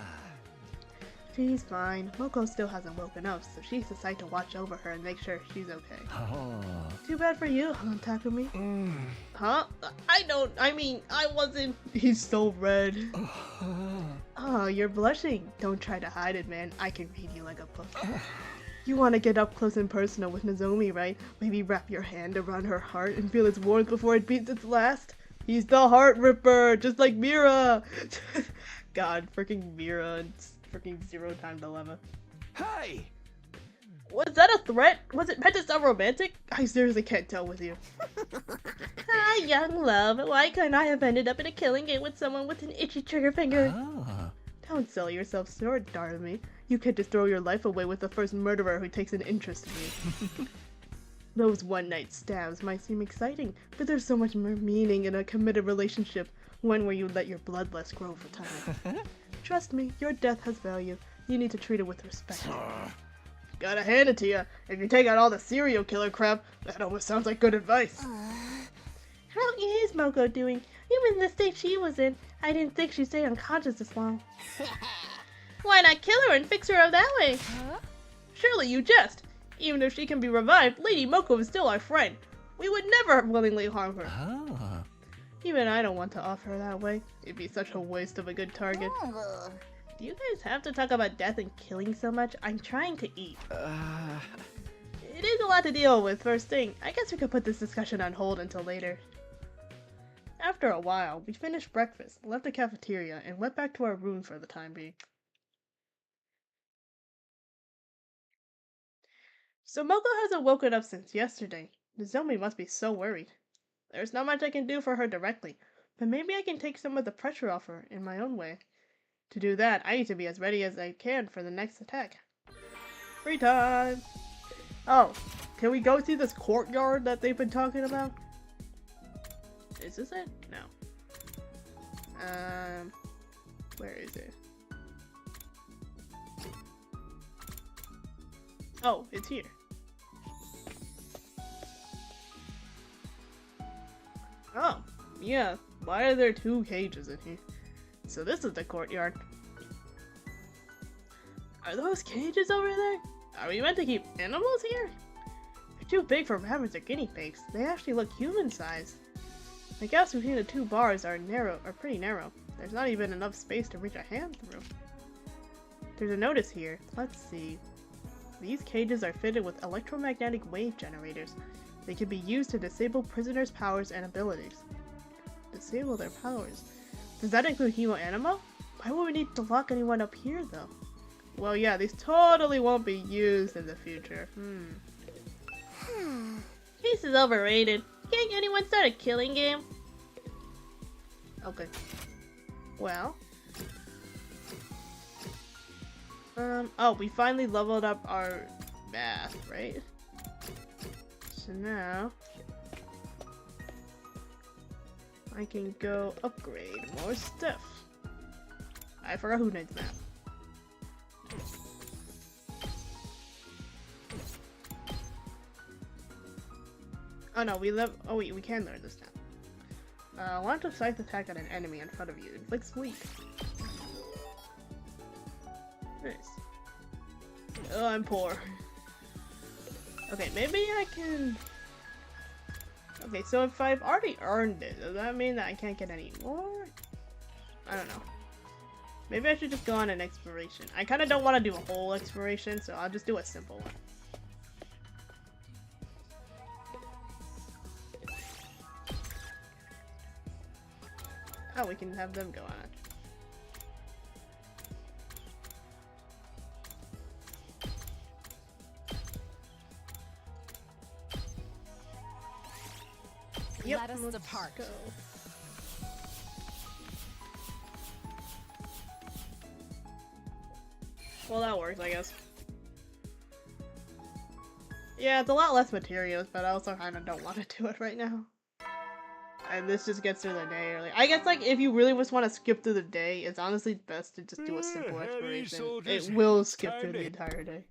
She's fine. Moko still hasn't woken up, so she's decided to watch over her and make sure she's okay. Too bad for you, huh, Takumi? Huh? I wasn't... He's so red. Oh, you're blushing. Don't try to hide it, man. I can read you like a book. You want to get up close and personal with Nozomi, right? Maybe wrap your hand around her heart and feel its warmth before it beats its last? He's the heart ripper, just like Mira! God, freaking Mira and freaking Zero Time Dilemma. Hey! Was that a threat? Was it meant to sound romantic? I seriously can't tell with you. Young love. Why couldn't I have ended up in a killing game with someone with an itchy trigger finger? Don't sell yourself short, darling. You can't just throw your life away with the first murderer who takes an interest in you. Those one-night stabs might seem exciting, but there's so much more meaning in a committed relationship, one where you let your bloodlust grow over time. Trust me, your death has value. You need to treat it with respect. Gotta hand it to you. If you take out all the serial killer crap, that almost sounds like good advice. How is Moko doing? Even the state she was in, I didn't think she'd stay unconscious this long. Why not kill her and fix her up that way? Surely you jest. Even if she can be revived, Lady Moko is still our friend. We would never willingly harm her. Even I don't want to offer her that way. It'd be such a waste of a good target. Do you guys have to talk about death and killing so much? I'm trying to eat. It is a lot to deal with first thing. I guess we could put this discussion on hold until later. After a while, we finished breakfast, left the cafeteria, and went back to our room for the time being. So Moko hasn't woken up since yesterday. Nozomi must be so worried. There's not much I can do for her directly, but maybe I can take some of the pressure off her in my own way. To do that, I need to be as ready as I can for the next attack. Free time! Oh, can we go see this courtyard that they've been talking about? Is this it? No. Where is it? Oh, it's here. Oh, yeah. Why are there 2 cages in here? So this is the courtyard. Are those cages over there? Are we meant to keep animals here? They're too big for rabbits or guinea pigs. They actually look human-sized. The gaps between the 2 bars are pretty narrow. There's not even enough space to reach a hand through. There's a notice here. Let's see. These cages are fitted with electromagnetic wave generators. They can be used to disable prisoners' powers and abilities. Disable their powers? Does that include Hemo Anima? Why would we need to lock anyone up here, though? Well, yeah, these totally won't be used in the future. Peace is overrated. Can't anyone start a killing game? Okay. Well. Oh, we finally leveled up our math, right? So now I can go upgrade more stuff. I forgot who needs math. Oh no, oh wait, we can learn this now. Launch a scythe attack at an enemy in front of you. Inflicts weak. Nice. Oh, I'm poor. Okay, maybe I can... Okay, so if I've already earned it, does that mean that I can't get any more? I don't know. Maybe I should just go on an exploration. I kind of don't want to do a whole exploration, so I'll just do a simple one. Oh, we can have them go on it. Yep, Let us let's depart. Go. Well, that works, I guess. Yeah, it's a lot less materials, but I also kind of don't want to do it right now. And this just gets through the day early. I guess, like, if you really just want to skip through the day, it's honestly best to just do a simple exploration. It will skip through the entire day.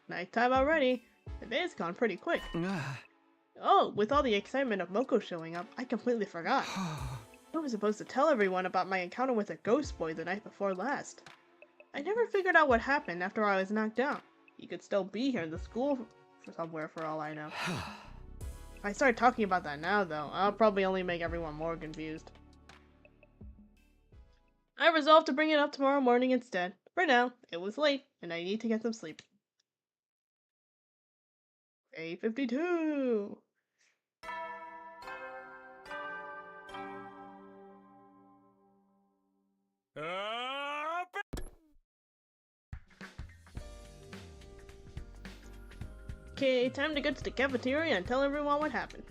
Nighttime already. The day's gone pretty quick. Oh, with all the excitement of Moko showing up, I completely forgot. I was supposed to tell everyone about my encounter with a ghost boy the night before last. I never figured out what happened after I was knocked down. He could still be here in the school somewhere for all I know. If I start talking about that now, though, I'll probably only make everyone more confused. I resolved to bring it up tomorrow morning instead. For now, it was late, and I need to get some sleep. 8:52. Okay, time to get to the cafeteria and tell everyone what happened.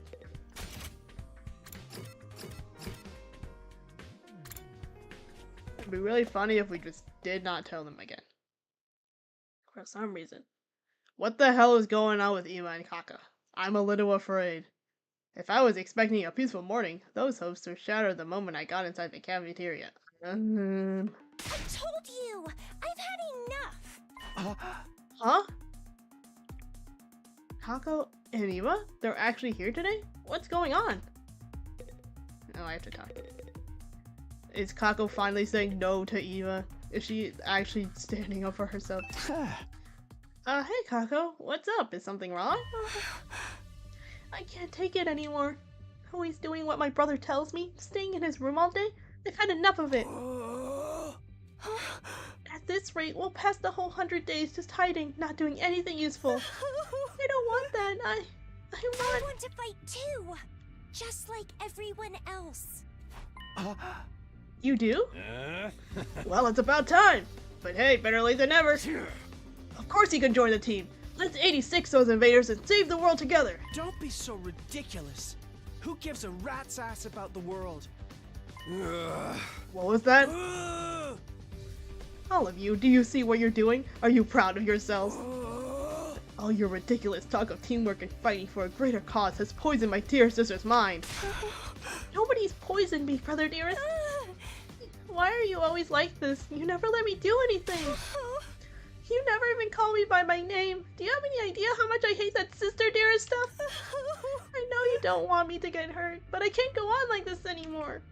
It'd be really funny if we just did not tell them again. For some reason. What the hell is going on with Ima and Kaka? I'm a little afraid. If I was expecting a peaceful morning, those hopes were shattered the moment I got inside the cafeteria. I told you! I've had enough! Huh? Kako and Ima? They're actually here today? What's going on? Oh, I have to talk. Is Kako finally saying no to Ima? Is she actually standing up for herself? Hey Kako, what's up? Is something wrong? I can't take it anymore. Always doing what my brother tells me, staying in his room all day. I've had enough of it. At this rate, we'll pass the whole 100 days just hiding, not doing anything useful. I don't want that. I want to fight too, just like everyone else. You do? Well, it's about time. But hey, better late than never. Of course he can join the team. Let's 86 those invaders and save the world together! Don't be so ridiculous. Who gives a rat's ass about the world? What was that? Ugh. All of you, do you see what you're doing? Are you proud of yourselves? All your ridiculous talk of teamwork and fighting for a greater cause has poisoned my dear sister's mind. Nobody's poisoned me, brother dearest. Why are you always like this? You never let me do anything. You never even call me by my name. Do you have any idea how much I hate that sister dearest stuff? I know you don't want me to get hurt, but I can't go on like this anymore.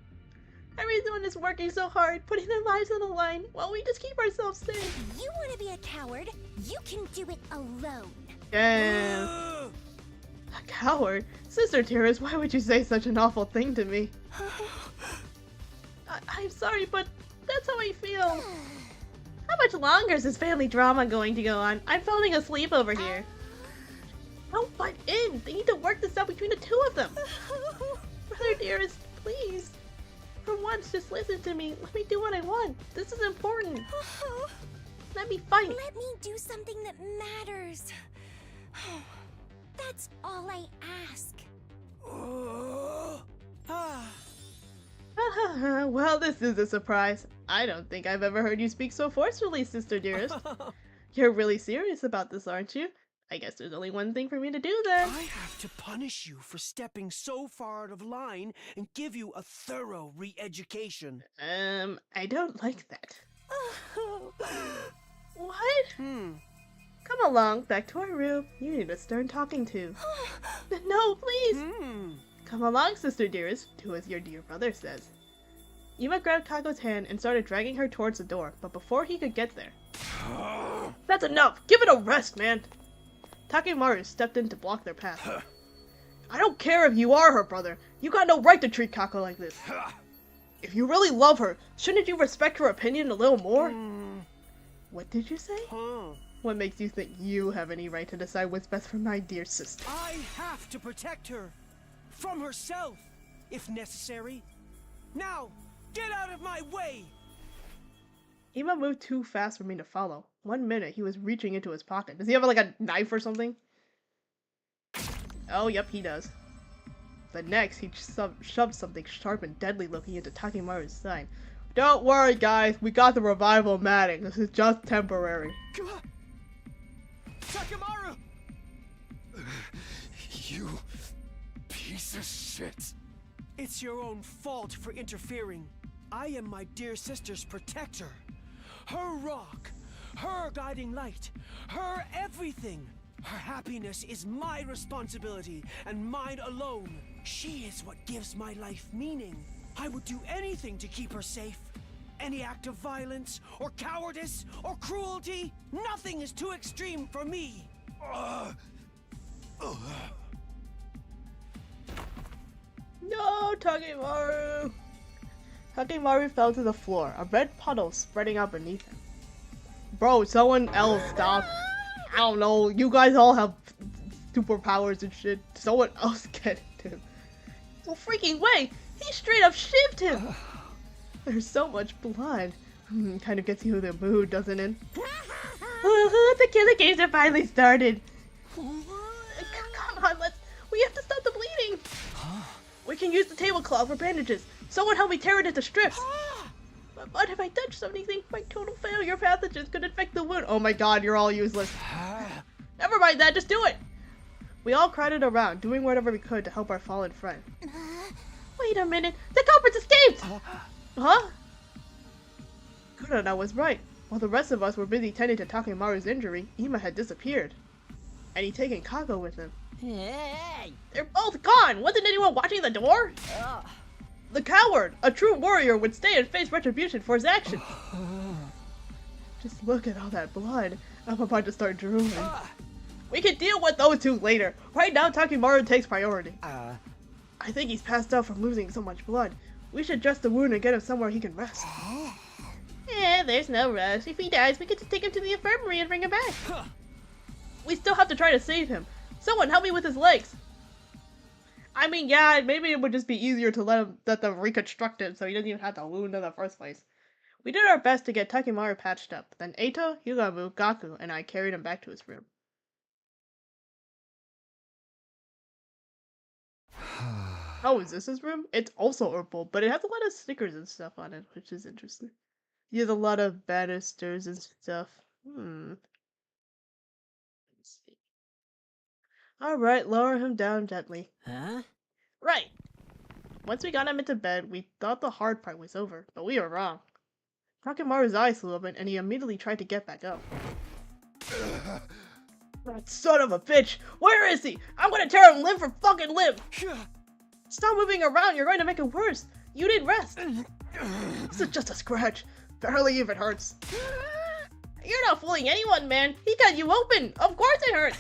Everyone is working so hard, putting their lives on the line, while we just keep ourselves safe. You want to be a coward? You can do it alone. Damn. A coward? Sister dearest, why would you say such an awful thing to me? I'm sorry, but that's how I feel. How much longer is this family drama going to go on? I'm falling asleep over here. Don't butt in! They need to work this out between the two of them! Brother dearest, please. For once, just listen to me. Let me do what I want. This is important. Let me fight. Let me do something that matters. That's all I ask. Well, this is a surprise. I don't think I've ever heard you speak so forcefully, sister dearest. You're really serious about this, aren't you? I guess there's only one thing for me to do then. I have to punish you for stepping so far out of line and give you a thorough re-education. I don't like that. What? Come along, back to our room. You need a stern talking to. No, please! Come along, sister dearest, do as your dear brother says. Ima grabbed Kako's hand and started dragging her towards the door, but before he could get there... That's enough! Give it a rest, man! Takemaru stepped in to block their path. I don't care if you are her brother. You got no right to treat Kako like this. If you really love her, shouldn't you respect her opinion a little more? What did you say? What makes you think you have any right to decide what's best for my dear sister? I have to protect her. From herself, if necessary. Now, get out of my way! Ima moved too fast for me to follow. 1 minute, he was reaching into his pocket. Does he have like a knife or something? Oh, yep, he does. The next, he shoved something sharp and deadly looking into Takemaru's side. Don't worry, guys. We got the revival matic. This is just temporary. Takemaru! You piece of shit. It's your own fault for interfering. I am my dear sister's protector. Her rock, her guiding light, her everything. Her happiness is my responsibility and mine alone. She is what gives my life meaning. I would do anything to keep her safe. Any act of violence, or cowardice, or cruelty, nothing is too extreme for me. No, Takemaru! Takemaru fell to the floor, a red puddle spreading out beneath him. Bro, someone else stop. I don't know, you guys all have superpowers and shit. Someone else get him. No freaking way! He straight up shivved him! There's so much blood. Kind of gets you in the mood, doesn't it? The killer games have finally started. Come on, we have to stop the bleeding. We can use the tablecloth for bandages. Someone help me tear it into strips. But if I touch anything, my total failure pathogens could infect the wound. Oh my god, you're all useless. Never mind that, just do it. We all crowded around, doing whatever we could to help our fallen friend. Wait a minute, the culprits escaped! Huh? Kurana was right. While the rest of us were busy tending to Takemaru's injury, Ima had disappeared. And he'd taken Kago with him. Hey! They're both gone! Wasn't anyone watching the door? The coward! A true warrior would stay and face retribution for his actions. Just look at all that blood. I'm about to start drooling. We can deal with those two later. Right now, Takemaru takes priority. I think he's passed out from losing so much blood. We should dress the wound and get him somewhere he can rest. There's no rush. If he dies, we can just take him to the infirmary and bring him back. We still have to try to save him. Someone help me with his legs. I mean, yeah, maybe it would just be easier to let them reconstruct him so he doesn't even have the wound in the first place. We did our best to get Takemaru patched up. Then Eito, Yugamu, Gaku, and I carried him back to his room. Oh, is this his room? It's also purple, but it has a lot of stickers and stuff on it, which is interesting. He has a lot of banisters and stuff. Let's see. Alright, lower him down gently. Huh? Right. Once we got him into bed, we thought the hard part was over, but we were wrong. Kakemaru's eyes flew open, and he immediately tried to get back up. That son of a bitch! Where is he? I'm gonna tear him limb from fucking limb! Stop moving around, you're going to make it worse! You need rest! This is just a scratch. Barely even hurts. You're not fooling anyone, man! He cut you open! Of course it hurts!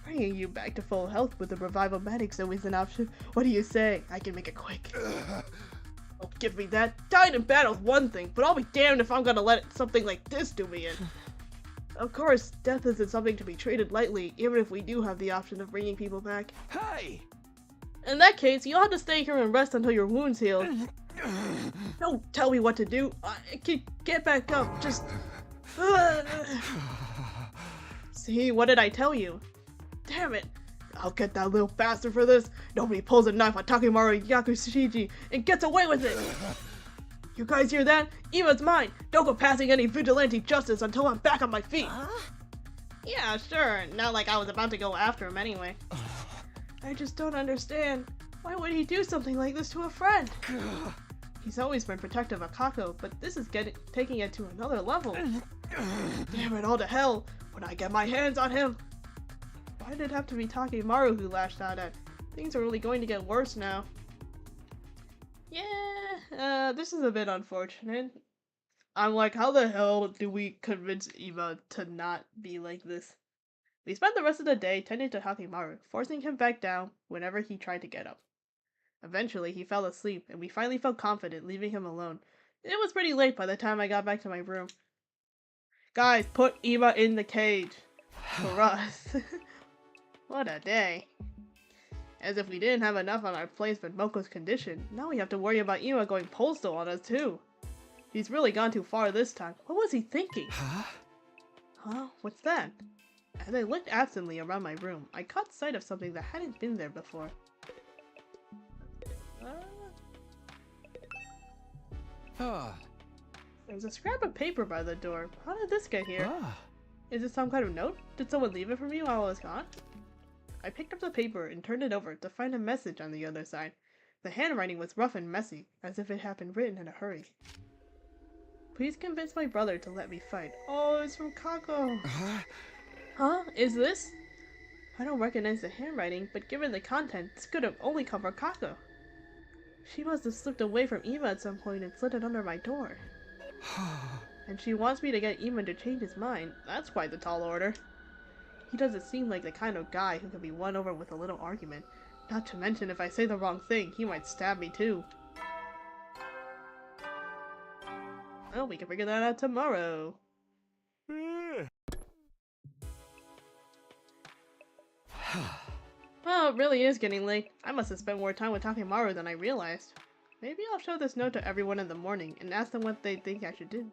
Bringing you back to full health with the Revival-Matic's always an option. What do you say? I can make it quick. Oh, give me that. Dying in battle's one thing, but I'll be damned if I'm gonna let something like this do me in. Of course, death isn't something to be treated lightly, even if we do have the option of bringing people back. Hey! In that case, you'll have to stay here and rest until your wounds heal. Don't tell me what to do. I can get back up. Just... See, what did I tell you? Damn it. I'll get that little bastard for this. Nobody pulls a knife on Takemaru Yakushiji and gets away with it. You guys hear that? Eva's mine. Don't go passing any vigilante justice until I'm back on my feet. Yeah, sure. Not like I was about to go after him anyway. I just don't understand. Why would he do something like this to a friend? He's always been protective of Kako, but this is taking it to another level. Damn it all to hell. When I get my hands on him. Why did it have to be Takemaru who lashed out at? Things are really going to get worse now. Yeah, this is a bit unfortunate. I'm like, how the hell do we convince Eva to not be like this? We spent the rest of the day tending to Takemaru, forcing him back down whenever he tried to get up. Eventually, he fell asleep, and we finally felt confident leaving him alone. It was pretty late by the time I got back to my room. Guys, put Eva in the cage. For us. What a day. As if we didn't have enough on our plates with Moko's condition, now we have to worry about Eva going postal on us too. He's really gone too far this time. What was he thinking? Huh? What's that? As I looked absently around my room, I caught sight of something that hadn't been there before. There's a scrap of paper by the door. How did this get here? Is it some kind of note? Did someone leave it for me while I was gone? I picked up the paper and turned it over to find a message on the other side. The handwriting was rough and messy, as if it had been written in a hurry. Please convince my brother to let me fight. Oh, it's from Kako. Huh? Is this? I don't recognize the handwriting, but given the content, this could have only come from Kako. She must have slipped away from Eva at some point and slid it under my door. And she wants me to get Eva to change his mind. That's quite the tall order. He doesn't seem like the kind of guy who can be won over with a little argument. Not to mention, if I say the wrong thing, he might stab me too. Well, we can figure that out tomorrow. Well, it really is getting late. I must have spent more time with Takemaru than I realized. Maybe I'll show this note to everyone in the morning and ask them what they think I should do.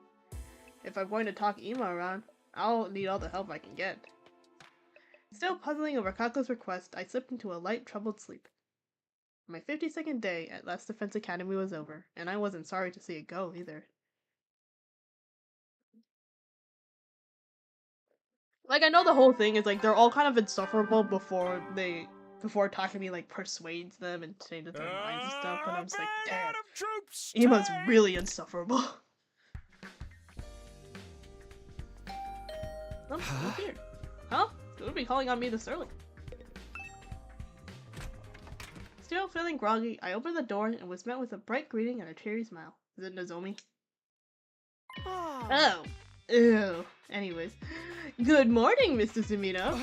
If I'm going to talk Ema around, I'll need all the help I can get. Still puzzling over Kako's request, I slipped into a light, troubled sleep. My 52nd day at Last Defense Academy was over, and I wasn't sorry to see it go, either. Like, I know the whole thing is, like, they're all kind of insufferable before Takemi, like, persuades them and changes their minds and stuff, but I'm just like, damn, Ema's really insufferable. What's here? Huh? Who would be calling on me this early? Still feeling groggy, I opened the door and was met with a bright greeting and a cheery smile. Is it Nozomi? Oh. Ew. Anyways. Good morning, Mr. Sumino.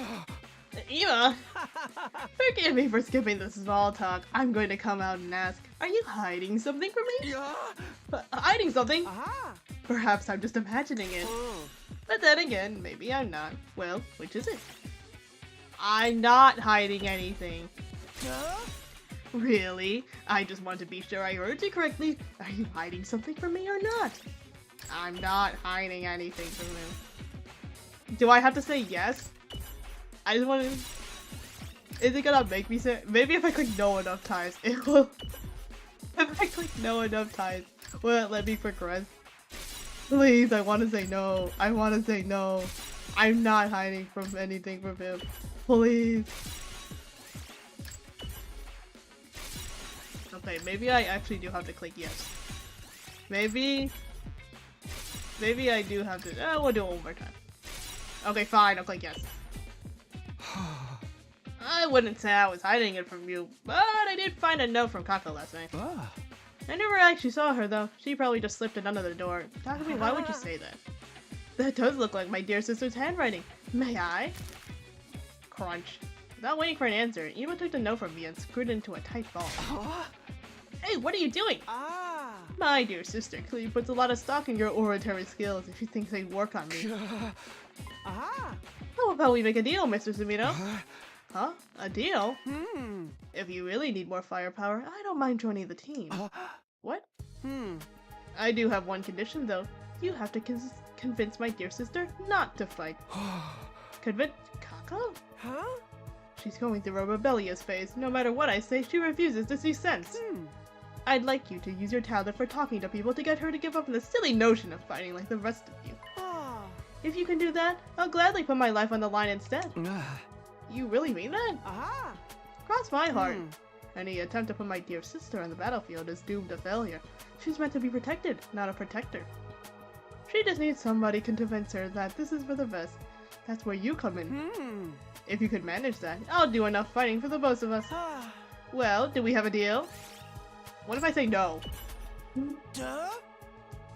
Ema! Forgive me for skipping the small talk. I'm going to come out and ask, are you hiding something from me? Hiding something? Perhaps I'm just imagining it. But then again, maybe I'm not. Well, which is it? I'm not hiding anything. Really? I just want to be sure I heard you correctly. Are you hiding something from me or not? I'm not hiding anything from you. Do I have to say yes? I just want to... Is it gonna make me say? Maybe if I click no enough times, it will. If I click no enough times, will it let me progress? Please, I want to say no. I want to say no. I'm not hiding from anything from him. Please. Okay, maybe I actually do have to click yes. Maybe I do have to. We'll do it one more time. Okay, fine. I'll click yes. I wouldn't say I was hiding it from you, but I did find a note from Kako last night. Ah. I never actually saw her though. She probably just slipped it under the door. Takumi, why would you say that? That does look like my dear sister's handwriting. May I? Crunch. Without waiting for an answer, Ema took the note from me and screwed it into a tight ball. Hey, what are you doing? My dear sister clearly puts a lot of stock in your oratory skills if she thinks they work on me. How about we make a deal, Mr. Sumino? Huh? A deal? If you really need more firepower, I don't mind joining the team. What? I do have one condition, though. You have to convince my dear sister not to fight. Convince Kako? Huh? She's going through a rebellious phase. No matter what I say, she refuses to see sense. I'd like you to use your talent for talking to people to get her to give up on the silly notion of fighting like the rest of you. If you can do that, I'll gladly put my life on the line instead. You really mean that? Cross my heart. Any attempt to put my dear sister on the battlefield is doomed to failure. She's meant to be protected, not a protector. She just needs somebody to convince her that this is for the best. That's where you come in. If you could manage that, I'll do enough fighting for the both of us. Well, do we have a deal? What if I say no? Duh?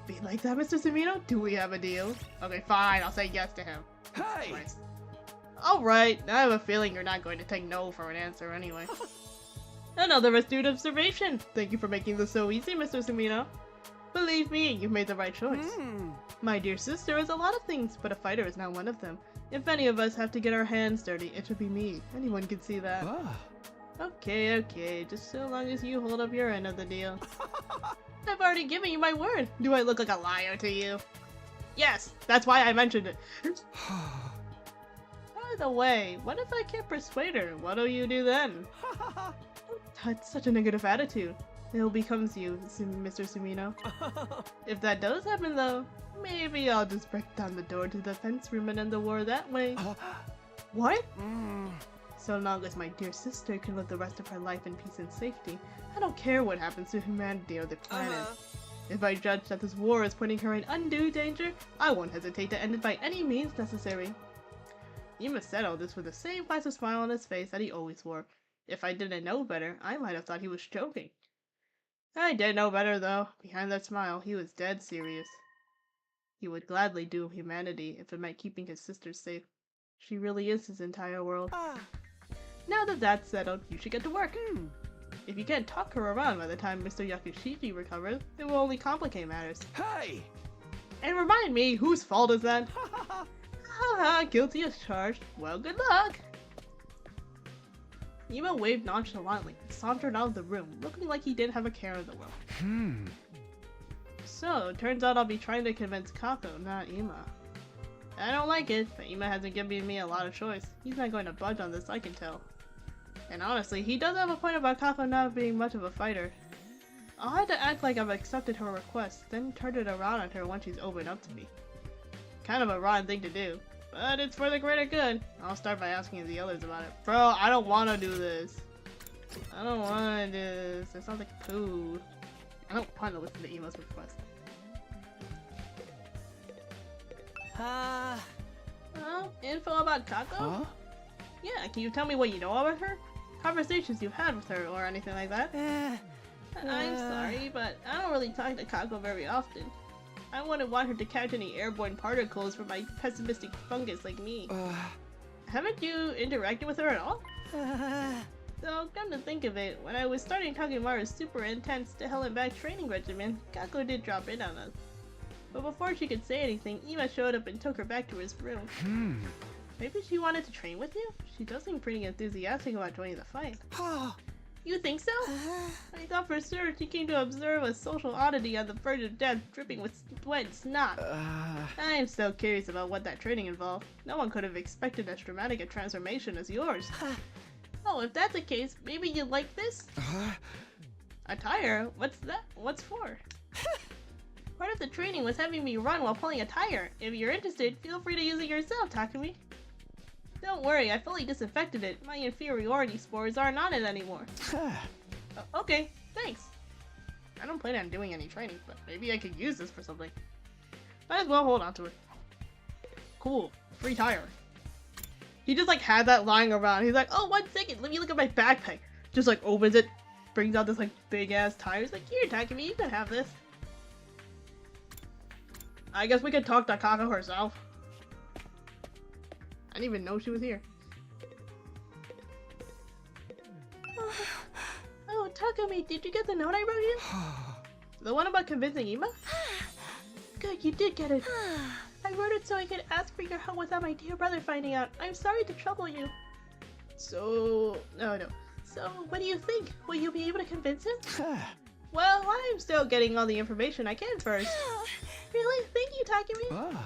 Be like that, Mr. Sumino? Do we have a deal? Okay, fine, I'll say yes to him. Hey! Nice. Alright, I have a feeling you're not going to take no for an answer anyway. Another astute observation! Thank you for making this so easy, Mr. Sumino. Believe me, you've made the right choice. My dear sister is a lot of things, but a fighter is not one of them. If any of us have to get our hands dirty, it should be me. Anyone can see that. Okay, just so long as you hold up your end of the deal. I've already given you my word. Do I look like a liar to you? Yes, that's why I mentioned it. By the way, what if I can't persuade her? What'll you do then? That's such a negative attitude. It becomes you, Mr. Sumino. If that does happen though, maybe I'll just break down the door to the fence room and end the war that way. What? So long as my dear sister can live the rest of her life in peace and safety, I don't care what happens to humanity or the planet. If I judge that this war is putting her in undue danger, I won't hesitate to end it by any means necessary. Ema said all this with the same placid smile on his face that he always wore. If I didn't know better, I might have thought he was joking. I did know better, though. Behind that smile, he was dead serious. He would gladly doom humanity if it meant keeping his sister safe. She really is his entire world. Now that that's settled, you should get to work. If you can't talk her around by the time Mr. Yakushiki recovers, it will only complicate matters. Hey! And remind me, whose fault is that? Haha, guilty as charged. Well, good luck! Ema waved nonchalantly and sauntered out of the room, looking like he didn't have a care in the world. So, turns out I'll be trying to convince Kako, not Ema. I don't like it, but Ema hasn't given me a lot of choice. He's not going to budge on this, I can tell. And honestly, he does have a point about Kako not being much of a fighter. I'll have to act like I've accepted her request, then turn it around on her once she's opened up to me. Kind of a rotten thing to do, but it's for the greater good. I'll start by asking the others about it. Bro, I don't want to do this. I don't want to do this. It sounds like poo. I don't want to listen to Ema's request. Info about Kako? Yeah, can you tell me what you know about her? Conversations you've had with her or anything like that? I'm sorry, but I don't really talk to Kako very often. I wouldn't want her to catch any airborne particles from my pessimistic fungus like me. Haven't you interacted with her at all? So, come to think of it, when I was starting Kagemaru's super intense to hell and back training regimen, Kako did drop in on us. But before she could say anything, Ema showed up and took her back to his room. Maybe she wanted to train with you? She does seem pretty enthusiastic about joining the fight. You think so? I thought for sure she came to observe a social oddity on the verge of death, dripping with sweat and snot. I am so curious about what that training involved. No one could have expected as dramatic a transformation as yours. Oh, if that's the case, maybe you'd like this? A tire? What's that? What's for? Part of the training was having me run while pulling a tire. If you're interested, feel free to use it yourself, Takumi. Don't worry, I fully disinfected it. My inferiority spores aren't on it anymore. Okay, thanks. I don't plan on doing any training, but maybe I could use this for something. Might as well hold on to it. Cool. Free tire. He just like had that lying around. He's like, oh, 1 second, let me look at my backpack. Just like opens it, brings out this like big ass tire. He's like, here, Takumi, you can have this. I guess we could talk to Kako herself. I didn't even know she was here. Oh, Takumi, did you get the note I wrote you? The one about convincing Ima? Good, you did get it. I wrote it so I could ask for your help without my dear brother finding out. I'm sorry to trouble you. So... no. So, what do you think? Will you be able to convince him? Well, I'm still getting all the information I can first. Really? Thank you, Takumi.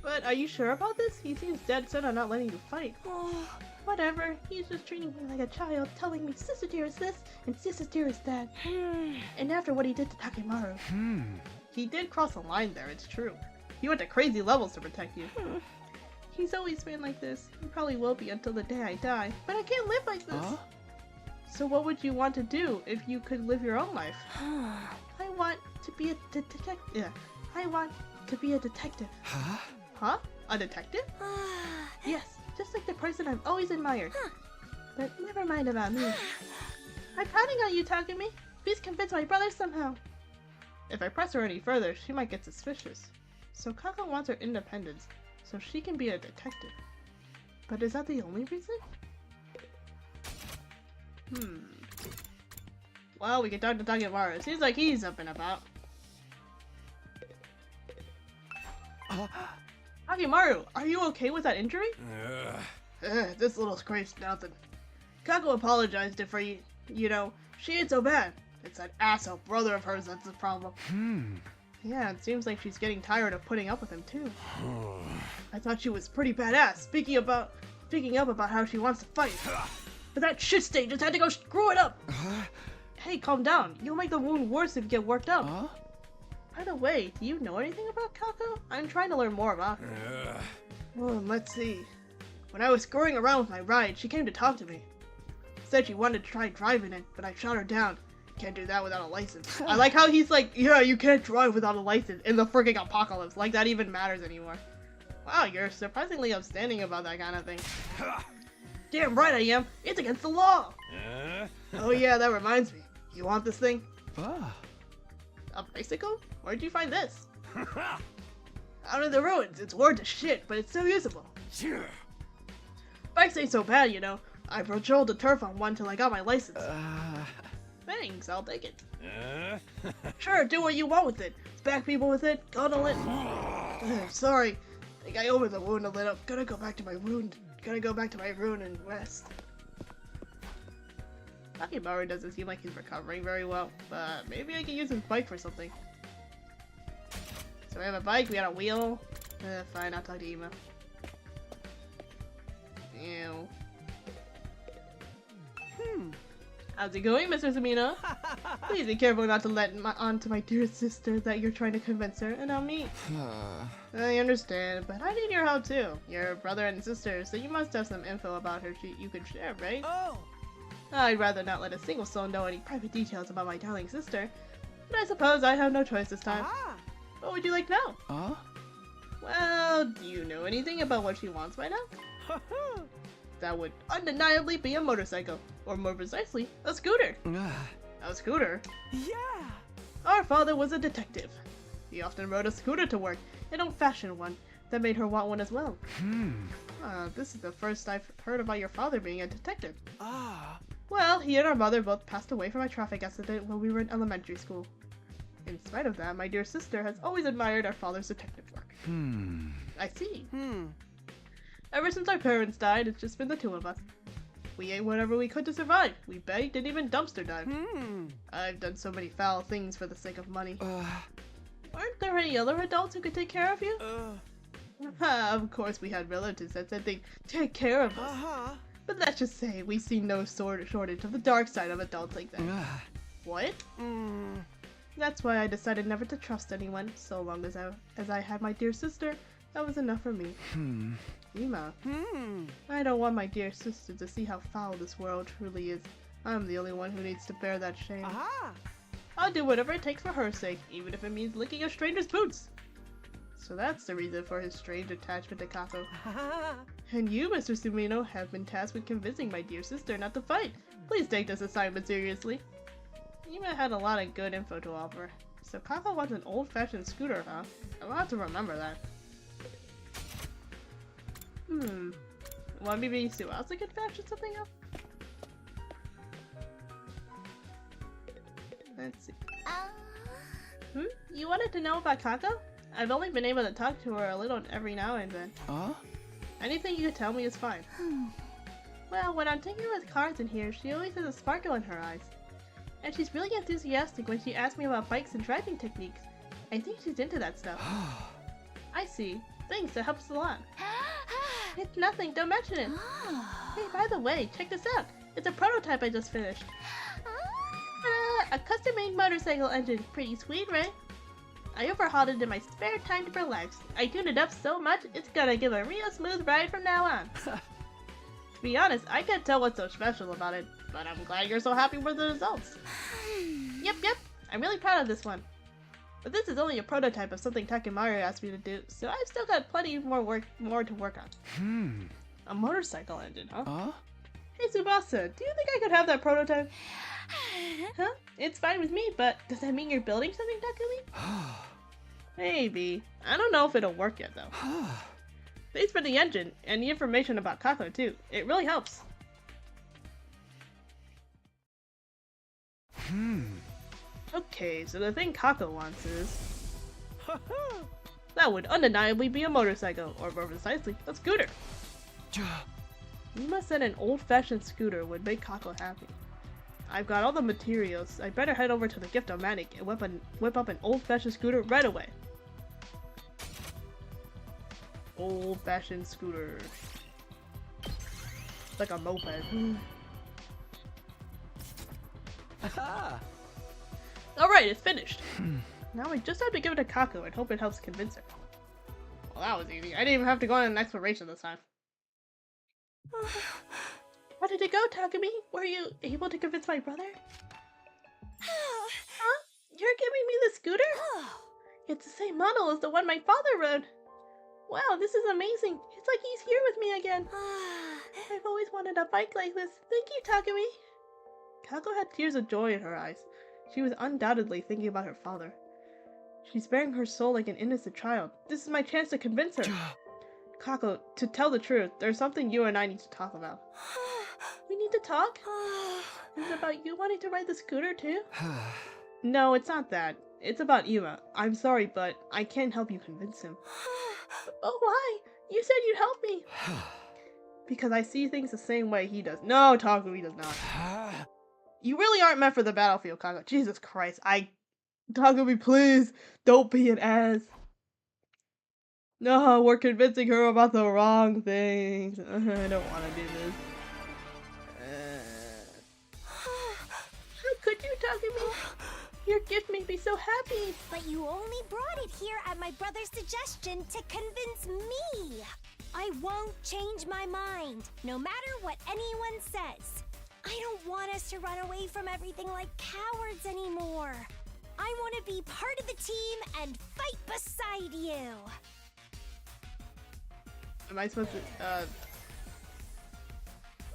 But are you sure about this? He seems dead set on not letting you fight. Whatever. He's just treating me like a child, telling me Sister Dear is this and Sister Dear is that. And after what he did to Takemaru. He did cross a line there, it's true. He went to crazy levels to protect you. He's always been like this. He probably will be until the day I die. But I can't live like this. So what would you want to do if you could live your own life? I want to be a detective. Yeah. I want to be a detective. Huh? A detective? Yes, just like the person I've always admired. But never mind about me. I'm counting on you, Takumi. Please convince my brother somehow. If I press her any further, she might get suspicious. So Kako wants her independence, so she can be a detective. But is that the only reason? Well, we can talk to Takemaru. Seems like he's up and about. Takemaru, are you okay with that injury? This little scrape's nothing. Kako apologized for you know, she ain't so bad. It's that asshole brother of hers that's the problem. Yeah, it seems like she's getting tired of putting up with him too. I thought she was pretty badass, speaking up about how she wants to fight. But that shit stain just had to go screw it up! Hey, calm down. You'll make the wound worse if you get worked up. By the way, do you know anything about Kako? I'm trying to learn more about her. Well, let's see. When I was screwing around with my ride, she came to talk to me. Said she wanted to try driving it, but I shot her down. Can't do that without a license. I like how he's like, yeah, you can't drive without a license in the freaking apocalypse. Like that even matters anymore. Wow, you're surprisingly upstanding about that kind of thing. Damn right I am. It's against the law. Oh yeah, that reminds me. You want this thing? A bicycle? Where'd you find this? Out of the ruins. It's worn to shit, but it's still usable. Bikes ain't so bad, you know. I patrolled the turf on one till I got my license. Thanks, I'll take it. Sure, do what you want with it. Smack people with it, cuddle it. Sorry. Think I over the wound a little. Gotta go back to my wound. Gotta go back to my room and rest. Takemaru doesn't seem like he's recovering very well, but maybe I can use his bike for something. So we have a bike, we got a wheel. Fine, I'll talk to Ima. Ew. How's it going, Mr. Samino? Please be careful not to let on to my dear sister that you're trying to convince her, and I'll meet. I understand, but I need your help too. You're brother and sister, so you must have some info about her you could share, right? I'd rather not let a single soul know any private details about my darling sister, but I suppose I have no choice this time. What would you like now? Well, do you know anything about what she wants by now? That would undeniably be a motorcycle, or more precisely, a scooter. A scooter? Yeah! Our father was a detective. He often rode a scooter to work, an old-fashioned one, that made her want one as well. This is the first I've heard about your father being a detective. Well, he and our mother both passed away from a traffic accident when we were in elementary school. In spite of that, my dear sister has always admired our father's detective work. I see. Ever since our parents died, it's just been the two of us. We ate whatever we could to survive. We begged and even dumpster dived. I've done so many foul things for the sake of money. Aren't there any other adults who could take care of you? Of course we had relatives that said they'd take care of us. But let's just say we see no shortage of the dark side of adults like that. What? That's why I decided never to trust anyone. So long as I had my dear sister, that was enough for me. Ima. I don't want my dear sister to see how foul this world truly is. I'm the only one who needs to bear that shame. I'll do whatever it takes for her sake, even if it means licking a stranger's boots. So that's the reason for his strange attachment to Kako. And you, Mr. Sumino, have been tasked with convincing my dear sister not to fight. Please take this assignment seriously. Ima had a lot of good info to offer. So Kako wants an old-fashioned scooter, huh? I'll have to remember that. Well, maybe Suasa can fashion something up? Let's see. You wanted to know about Kako? I've only been able to talk to her a little every now and then. Anything you could tell me is fine. Well, when I'm taking with cards in here, she always has a sparkle in her eyes. And she's really enthusiastic when she asks me about bikes and driving techniques. I think she's into that stuff. I see. Thanks, that helps a lot. It's nothing, don't mention it. Hey, by the way, check this out. It's a prototype I just finished. A custom-made motorcycle engine. Pretty sweet, right? I overhauled it in my spare time to relax. I tuned it up so much, it's gonna give a real smooth ride from now on. To be honest, I can't tell what's so special about it, but I'm glad you're so happy with the results. Yep, I'm really proud of this one. But this is only a prototype of something Takemaru asked me to do, so I've still got plenty more to work on. A motorcycle engine, huh? Hey Tsubasa, do you think I could have that prototype? Huh? It's fine with me, but does that mean you're building something, Takumi? Maybe. I don't know if it'll work yet, though. Thanks for the engine, and the information about Kako, too. It really helps. Okay, so the thing Kako wants is... that would undeniably be a motorcycle, or more precisely, a scooter. Ima said an old-fashioned scooter would make Kako happy. I've got all the materials. I better head over to the Gift-O-Matic and whip up an old-fashioned scooter right away. Old-fashioned scooter. It's like a moped. Alright, it's finished. Now we just have to give it to Kako and hope it helps convince her. Well, that was easy. I didn't even have to go on an exploration this time. How did it go, Takumi? Were you able to convince my brother? Huh? You're giving me the scooter? It's the same model as the one my father rode. Wow, this is amazing. It's like he's here with me again. I've always wanted a bike like this. Thank you, Takumi. Kako had tears of joy in her eyes. She was undoubtedly thinking about her father. She's bearing her soul like an innocent child. This is my chance to convince her. Kako, to tell the truth, there's something you and I need to talk about. We need to talk? Is it about you wanting to ride the scooter too? No, it's not that. It's about Ima. I'm sorry, but I can't help you convince him. Oh, why? You said you'd help me. Because I see things the same way he does. No, Takumi does not. You really aren't meant for the battlefield, Kako. Jesus Christ. Takumi, please, don't be an ass. No, we're convincing her about the wrong things. I don't want to do this. How could you, Takumi? Your gift made me so happy. But you only brought it here at my brother's suggestion to convince me. I won't change my mind, no matter what anyone says. I don't want us to run away from everything like cowards anymore. I want to be part of the team and fight beside you. Am I supposed to,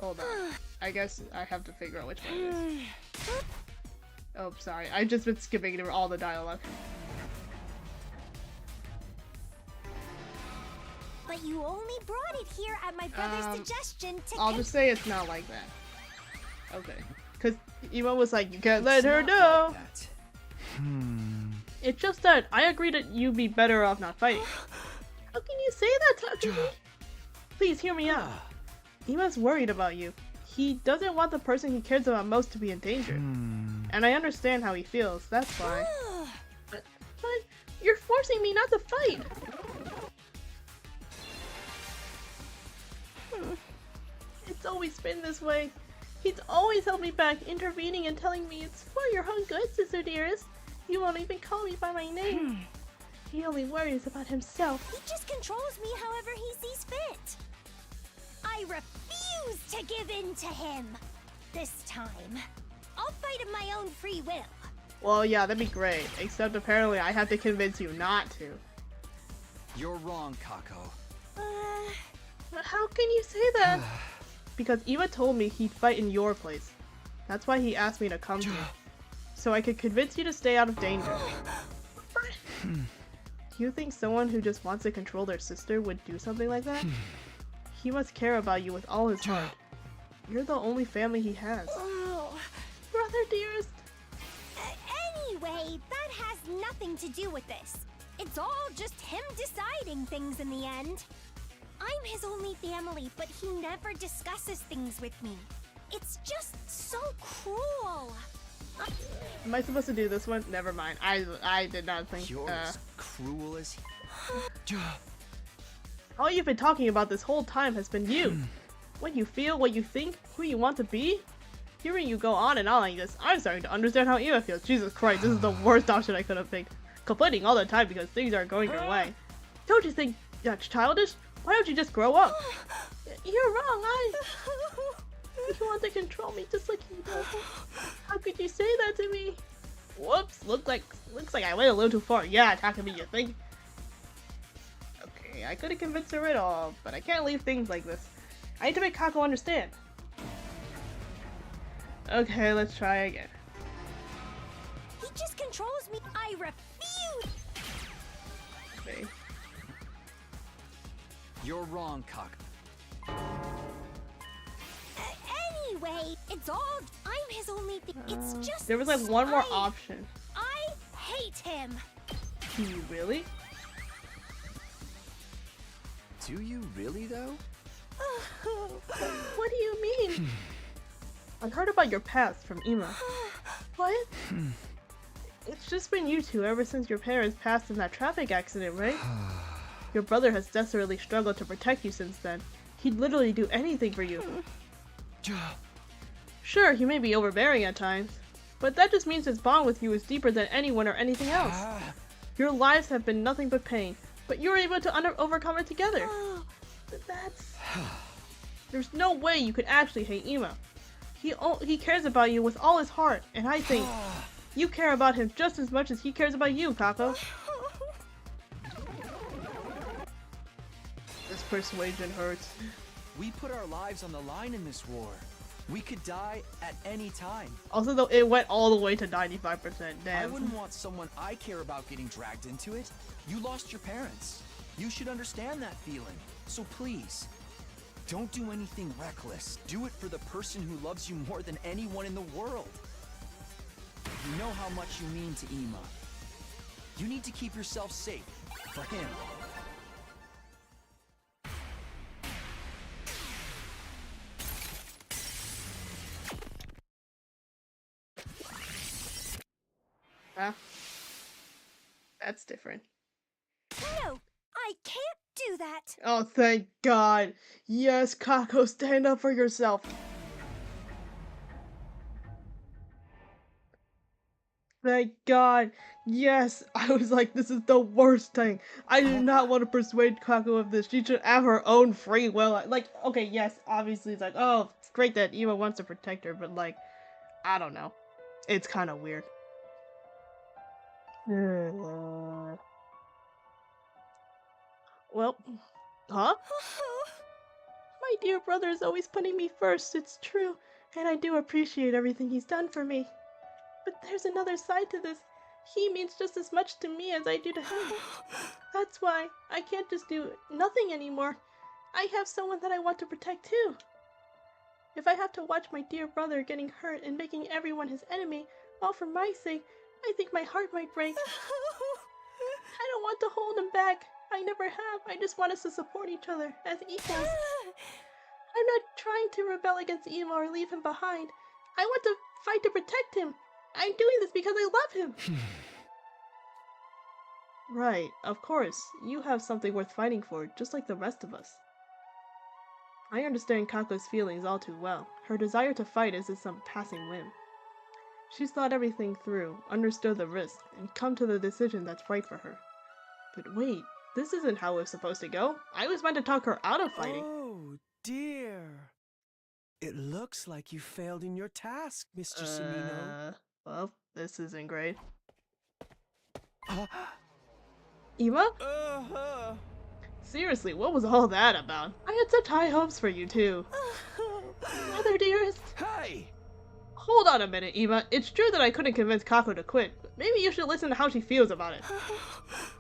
hold on. I guess I have to figure out which one it is. Oh, sorry. I've just been skipping through all the dialogue. But you only brought it here at my brother's suggestion to I'll just say it's not like that. Okay. Because Ima was like, you can't let her know. Like It's just that I agree that you'd be better off not fighting. How can you say that, Takumi? Please hear me out. Ima's worried about you. He doesn't want the person he cares about most to be in danger. And I understand how he feels, that's why. But you're forcing me not to fight! It's so always been this way. He's always held me back, intervening and telling me it's for your own good, sister dearest. You won't even call me by my name. He only worries about himself. He just controls me however he sees fit. I refuse to give in to him. This time, I'll fight of my own free will. Well, yeah, that'd be great. Except apparently I have to convince you not to. You're wrong, Kako. But how can you say that? Because Eva told me he'd fight in your place. That's why he asked me to come here. So I could convince you to stay out of danger. Do you think someone who just wants to control their sister would do something like that? He must care about you with all his heart. You're the only family he has. Oh, brother dearest. Anyway, that has nothing to do with this. It's all just him deciding things in the end. I'm his only family, but he never discusses things with me. It's just so cruel. Am I supposed to do this one? Never mind. I did not think. You're as cruel as he. All you've been talking about this whole time has been you. What you feel, what you think, who you want to be. Hearing you go on and on like this, I'm starting to understand how Eva feels. Jesus Christ, this is the worst option I could have picked. Complaining all the time because things aren't going your way. Don't you think that's childish? Why don't you just grow up? You're wrong, You want to control me just like he does. How could you say that to me? Whoops, looks like I went a little too far. Yeah, Takumi, you think? Okay, I could have convinced her at all, but I can't leave things like this. I need to make Kako understand. Okay, let's try again. He just controls me. I refuse. Okay. You're wrong, Kako. Anyway, it's all. I'm his only thing. It's just. There was like one more option. I hate him. Do you really? Do you really, though? What do you mean? I've heard about your past from Ima. What? It's just been you two ever since your parents passed in that traffic accident, right? Your brother has desperately struggled to protect you since then. He'd literally do anything for you. Sure, he may be overbearing at times, but that just means his bond with you is deeper than anyone or anything else. Your lives have been nothing but pain, but you were able to overcome it together. That's... There's no way you could actually hate Ima. He cares about you with all his heart, and I think you care about him just as much as he cares about you, Kako. This persuasion hurts. We put our lives on the line in this war. We could die at any time. Also, though, it went all the way to 95%. Damn. I wouldn't want someone I care about getting dragged into it. You lost your parents. You should understand that feeling. So please, don't do anything reckless. Do it for the person who loves you more than anyone in the world. You know how much you mean to Ima. You need to keep yourself safe for him. Huh? That's different. No, I can't do that. Oh, thank God. Yes, Kako, stand up for yourself. Thank God. Yes, I was like, this is the worst thing. I do not want to persuade Kako of this. She should have her own free will. Like, okay, yes, obviously it's like, oh, it's great that Eva wants to protect her, but like, I don't know. It's kind of weird. Well, huh? My dear brother is always putting me first, it's true, and I do appreciate everything he's done for me. But there's another side to this. He means just as much to me as I do to him. That's why I can't just do nothing anymore. I have someone that I want to protect too. If I have to watch my dear brother getting hurt and making everyone his enemy, all for my sake, I think my heart might break. I don't want to hold him back. I never have. I just want us to support each other as equals. I'm not trying to rebel against Eva or leave him behind. I want to fight to protect him. I'm doing this because I love him. Right, of course. You have something worth fighting for, just like the rest of us. I understand Kako's feelings all too well. Her desire to fight isn't some passing whim. She's thought everything through, understood the risks, and come to the decision that's right for her. But wait, this isn't how it was supposed to go. I was meant to talk her out of fighting. Oh, dear. It looks like you failed in your task, Mr. Sumino. Well, this isn't great. Eva? Seriously, what was all that about? I had such high hopes for you, too. Mother dearest? Hey! Hold on a minute, Eva. It's true that I couldn't convince Kako to quit, but maybe you should listen to how she feels about it.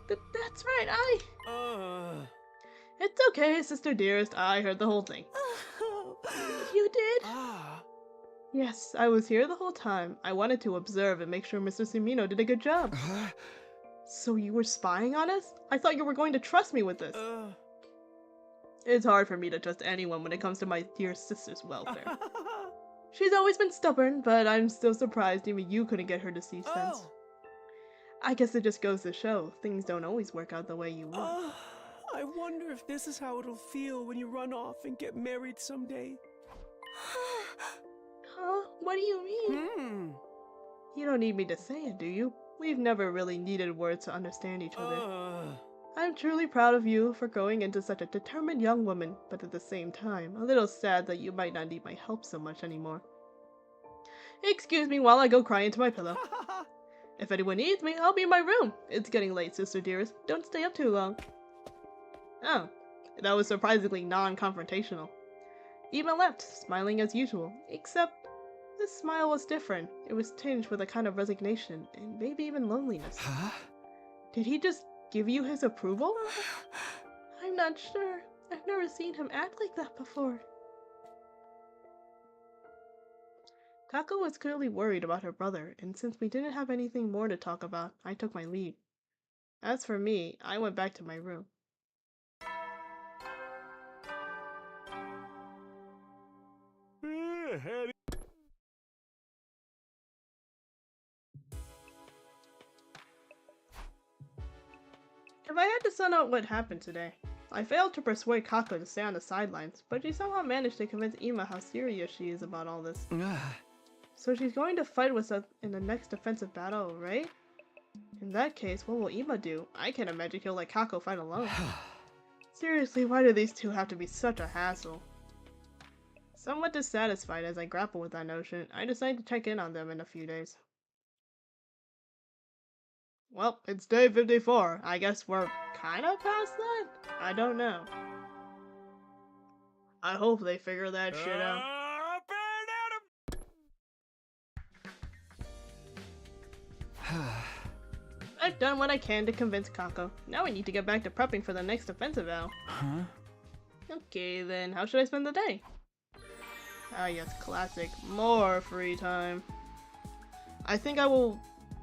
That's right, It's okay, sister dearest. I heard the whole thing. You did? Yes, I was here the whole time. I wanted to observe and make sure Mr. Sumino did a good job. So you were spying on us? I thought you were going to trust me with this. It's hard for me to trust anyone when it comes to my dear sister's welfare. She's always been stubborn, but I'm still surprised even you couldn't get her to see sense. I guess it just goes to show, things don't always work out the way you want. I wonder if this is how it'll feel when you run off and get married someday. Huh? What do you mean? You don't need me to say it, do you? We've never really needed words to understand each other. I'm truly proud of you for going into such a determined young woman, but at the same time, a little sad that you might not need my help so much anymore. Excuse me while I go cry into my pillow. If anyone needs me, I'll be in my room. It's getting late, sister dearest. Don't stay up too long. Oh, that was surprisingly non-confrontational. Eva left, smiling as usual, except this smile was different. It was tinged with a kind of resignation, and maybe even loneliness. Did he just give you his approval? I'm not sure. I've never seen him act like that before. Kako was clearly worried about her brother, and since we didn't have anything more to talk about, I took my leave. As for me, I went back to my room. If I had to sum up what happened today, I failed to persuade Kako to stay on the sidelines, but she somehow managed to convince Ima how serious she is about all this. So she's going to fight with us in the next defensive battle, right? In that case, what will Ima do? I can't imagine he'll let Kako fight alone. Seriously, why do these two have to be such a hassle? Somewhat dissatisfied as I grapple with that notion, I decided to check in on them in a few days. Well, it's day 54. I guess we're kind of past that? I don't know. I hope they figure that shit out. I've done what I can to convince Kako. Now I need to get back to prepping for the next offensive vow. Okay then, how should I spend the day? Ah yes, classic. More free time. I think I will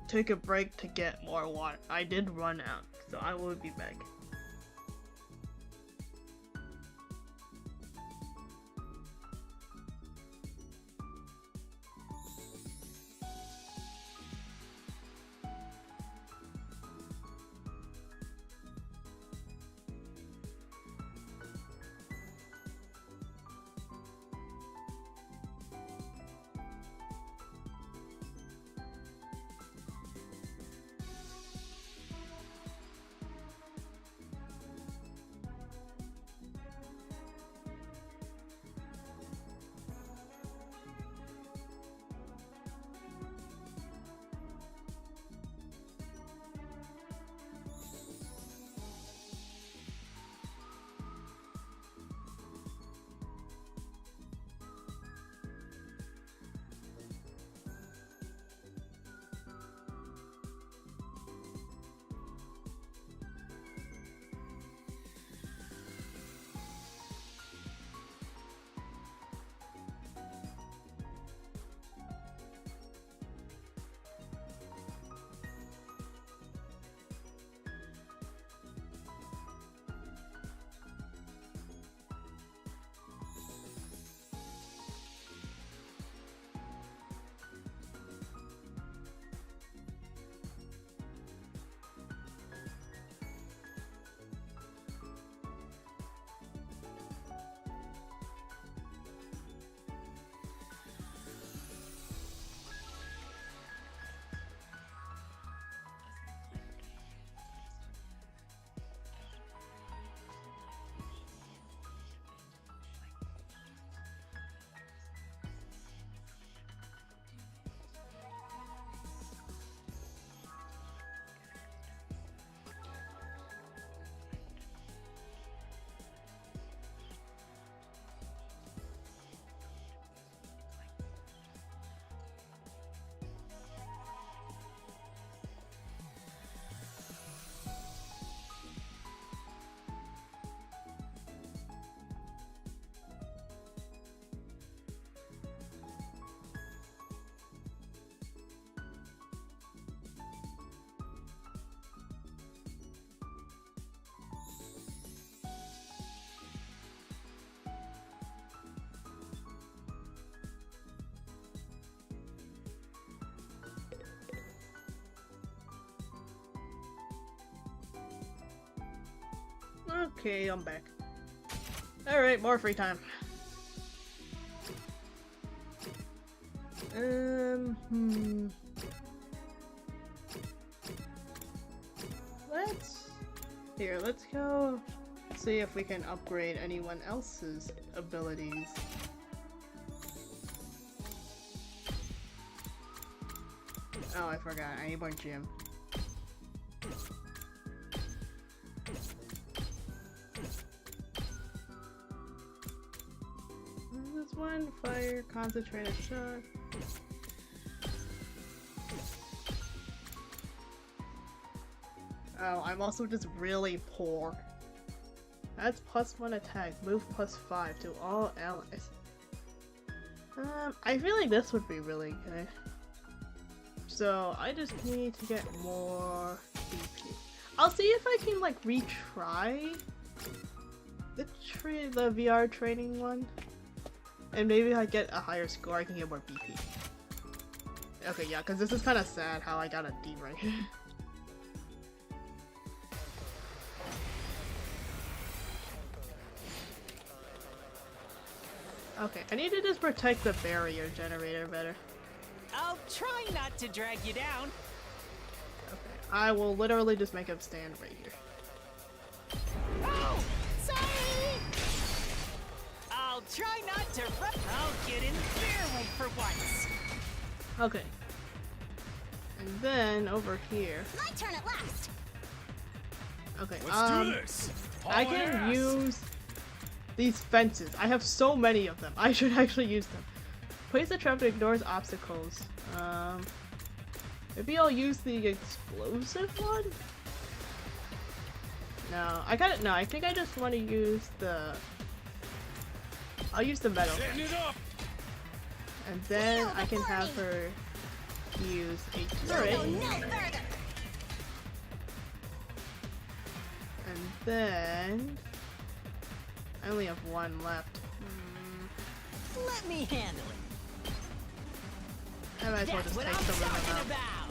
take a break to get more water. I did run out, so I will be back. Okay, I'm back. Alright, more free time. Let's go see if we can upgrade anyone else's abilities. Oh, I forgot. I need more gym. This one, fire, concentrated shot. Oh, I'm also just really poor. That's +1 attack, move +5 to all allies. I feel like this would be really good. So I just need to get more BP. I'll see if I can like retry the VR training one. And maybe if I get a higher score, I can get more BP. Okay, yeah, because this is kind of sad how I got a D right here. Okay, I need to just protect the barrier generator better. I'll try not to drag you down. Okay, I will literally just make him stand right here. Oh, sorry! I'll try not to run. I'll get in their way for once. Okay. And then over here. My turn at last. Okay, Let's do this. I can use these fences. I have so many of them. I should actually use them. Place the trap that ignores obstacles. Maybe I'll use the explosive one? No, I got it. No, I think I just want to use the... I'll use the metal. And then I can have her use a turret. And then... I only have one left. Let me handle it. I might as well just take some of them about. out.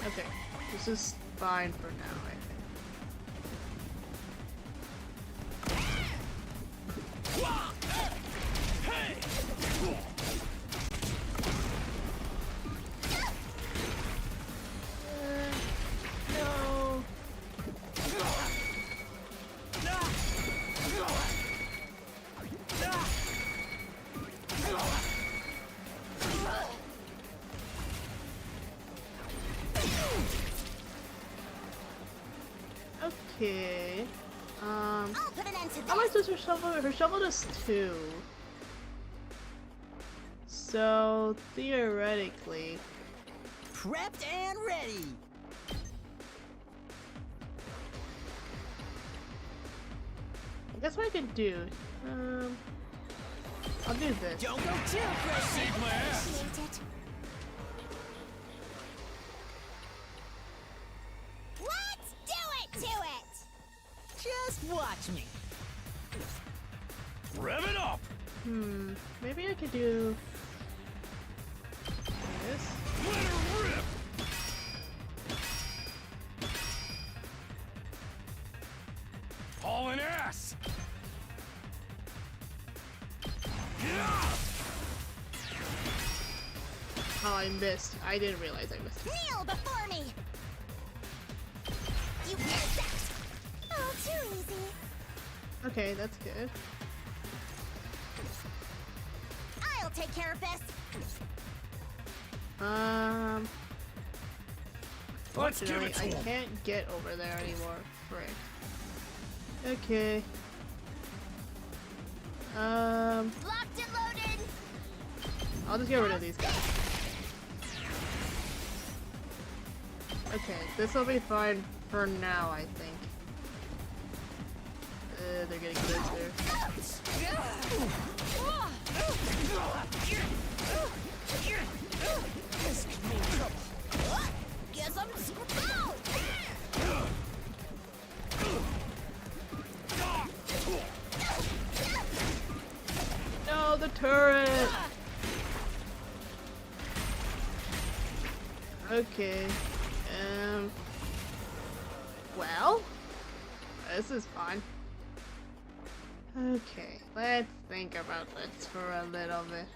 Okay, this is fine for now, I no. Okay. I'll put an end to How much this. does her shovel? Her shovel does 2. So theoretically, Prepped and ready. I guess what I can do. I'll do this. Don't go too crazy. Save my ass. Appreciate it. Let's do it to it. Just watch me. Rev it up. Maybe I could do this. Let her rip. Hauling ass. Yeah. Oh, I missed. I didn't realize I missed. Kneel before me. You insect. Oh, too easy. Okay, that's good. I'll take care of this. Let's give Fortunately, it to I him. can't get over there anymore. Frick. Okay. Locked and loaded. I'll just get rid of these guys. Okay, this will be fine for now, I think. They're getting closer. This could mean trouble. Guess I'm screwed out. No, the turret! Okay. Well? this is fun. Okay, let's think about this for a little bit.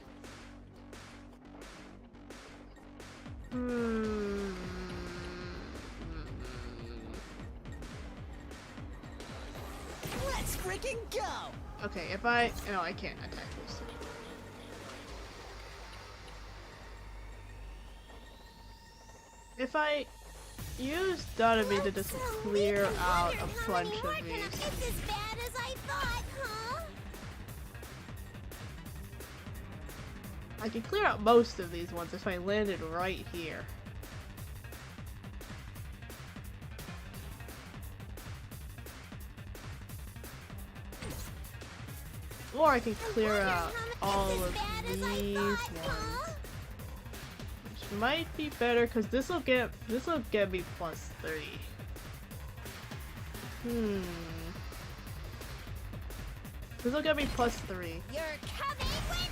Let's freaking go! Okay, if I... No, I can't attack this. If I use Dotami to just clear out a bunch of these. It's as bad as I thought, huh? I can clear out most of these ones if I landed right here. Or I can clear out all of these ones. Which might be better because this'll get me +3. This'll get me +3. You're coming with me!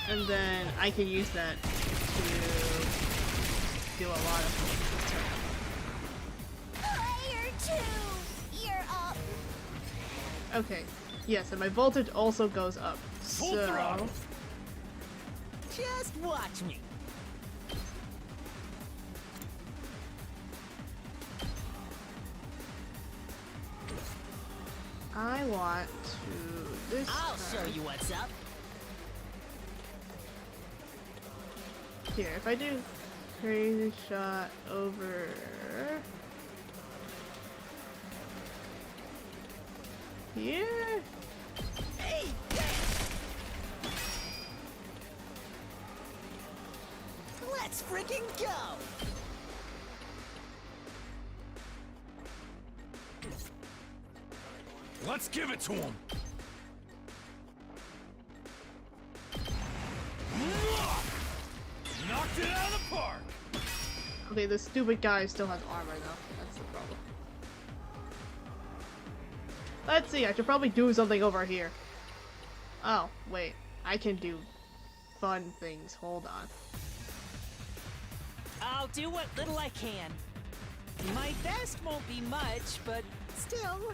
And then I can use that to do a lot of things. Player 2, you're up. Okay. Yes, and my voltage also goes up. Full throttle. Just watch me. I want to I'll show you what's up. Here, if I do crazy shot over here. Hey, let's freaking go. Let's give it to him. Knocked it out of the park. Okay, this stupid guy still has armor though. That's the problem. Let's see, I should probably do something over here. Oh, wait. I can do fun things. Hold on. I'll do what little I can. My best won't be much, but still.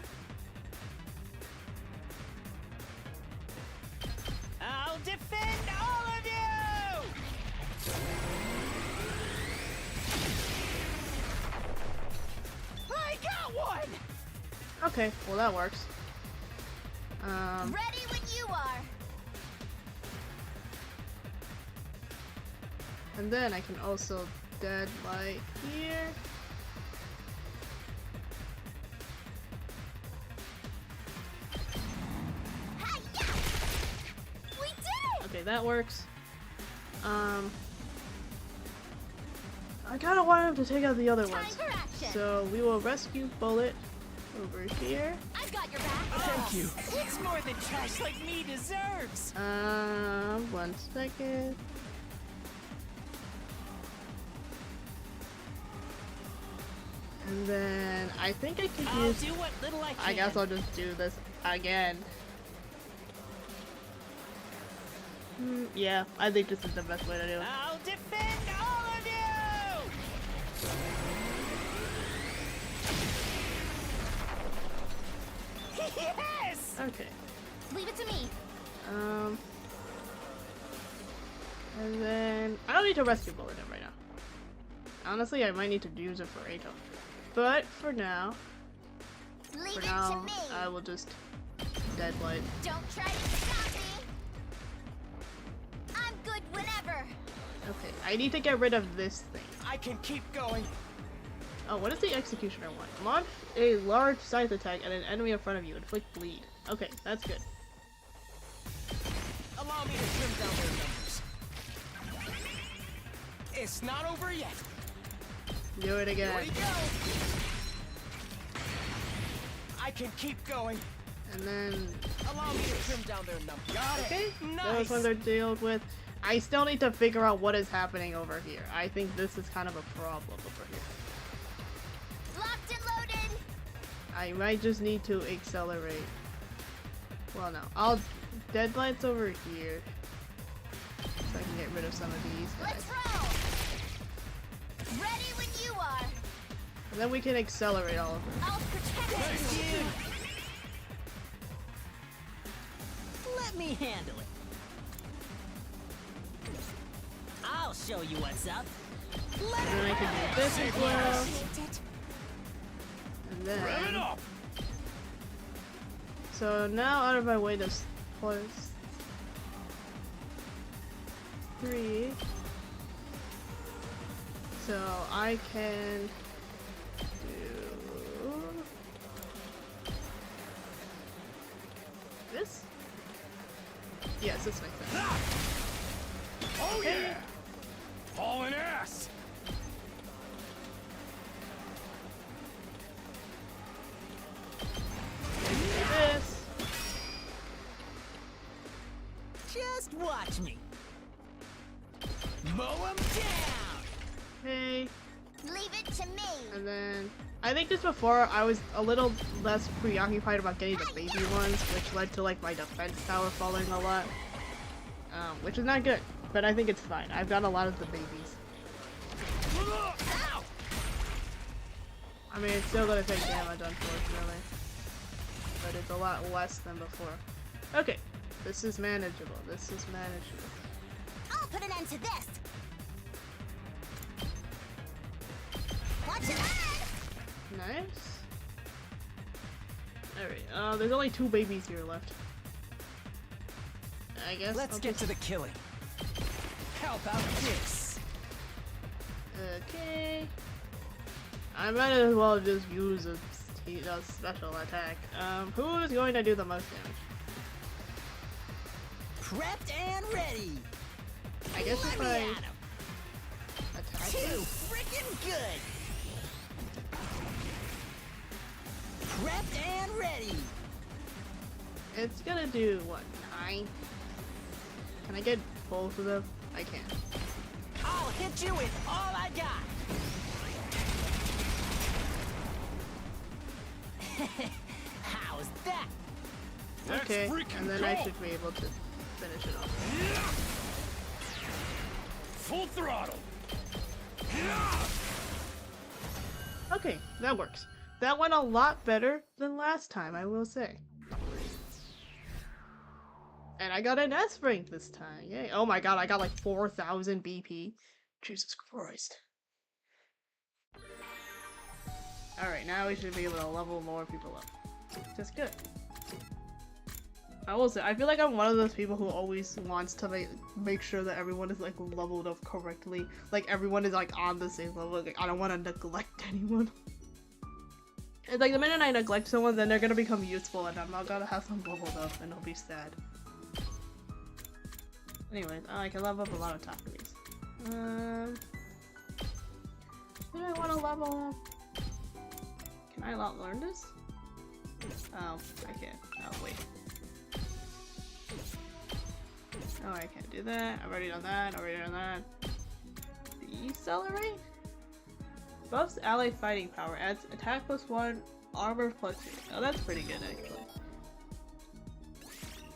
I'll defend all of you! I got one! Okay, well that works. Ready when you are. And then I can also deadlight here. We did it! Okay, that works. I kinda want him to take out the other Time ones. for action. So we will rescue Bullet over here. I've got your back. Thank you. It's more than trash like me deserves. 1 second. And then I think I could I'll use. do what little I can. I guess I'll just do this again. Yeah, I think this is the best way to do it. I'll defend all of you! Yes! Okay. Leave it to me. And then I don't need to rescue Bullet right now. Honestly, I might need to use it for Ato. But for now, Leave it to me. I will just deadlight. Don't try to stop me. I'm good whenever. Okay, I need to get rid of this thing. I can keep going. Oh, what does the Executioner want? Launch a large scythe attack at an enemy in front of you. Inflict bleed. Okay, that's good. Allow me to trim down their numbers. It's not over yet. Do it again. Here we go. I can keep going. And then... Allow me to trim down their numbers. Got Okay, it. those Nice. ones are dealt with. I still need to figure out what is happening over here. I think this is kind of a problem over here. Locked and loaded. I might just need to accelerate. Well, no. I'll... Deadlight's over here. So I can get rid of some of these guys. Let's roll. Ready when you are. And then we can accelerate all of them. I'll protect you. Let me handle it. I'll show you what's up. And then I can do this as well. And then... Rev it up! So now out of my way this plus 3. So I can do this? Yes, this makes sense. Oh yeah! Hauling ass! This. Just watch me. Mow 'em down! Okay. Leave it to me. And then I think just before I was a little less preoccupied about getting the baby ones, which led to like my defense tower falling a lot. Which is not good, but I think it's fine. I've got a lot of the babies. I mean, it's still gonna take damage, unfortunately, but it's a lot less than before. Okay, this is manageable. This is manageable. I'll put an end to this. Watch your back. Nice. Alright, there's only 2 babies here left. I guess Let's get to the killing. How about this? Okay. I might as well just use a special attack. Who is going to do the most damage? Prepped and ready. I guess if Let I me at 'em. attack Too it. freaking good. Prepped and ready. It's gonna do what, 9? Can I get both of them? I can. I'll hit you with all I got. How's that? Okay, freaking and then I cool. should be able to finish it off. Full throttle! Okay, that works. That went a lot better than last time, I will say. And I got an S rank this time. Yay. Oh my god, I got like 4,000 BP. Jesus Christ. Alright, now we should be able to level more people up. Just good. I will say, I feel like I'm one of those people who always wants to make sure that everyone is like leveled up correctly. Like everyone is like on the same level. Like I don't want to neglect anyone. It's like the minute I neglect someone, then they're gonna become useful and I'm not gonna have them leveled up and I'll be sad. Anyways, I can level up a lot of Takuris. Do I want to level up? Can I not learn this? Oh, I can't. Oh, wait. Oh, I can't do that. I've already done that. I've already done that. Decelerate? Buffs ally fighting power. Adds attack +1, armor +2. Oh, that's pretty good, actually.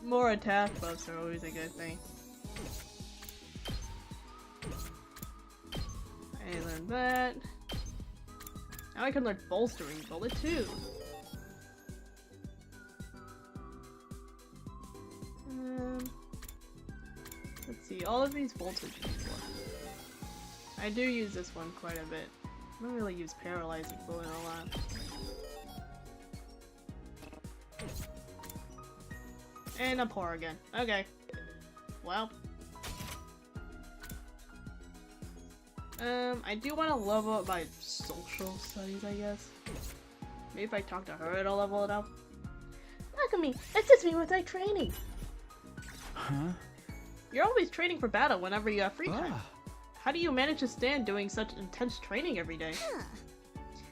More attack buffs are always a good thing. I learned that. Now I can learn bolstering bullet too. Let's see, all of these voltage before. I do use this one quite a bit. I don't really use paralyzing bullet a lot. And a pour again. Okay. Well. I do want to level up my social studies, I guess. Maybe if I talk to her, it'll level it up. Look at me! Assist me with my training! Huh? You're always training for battle whenever you have free time. How do you manage to stand doing such intense training every day?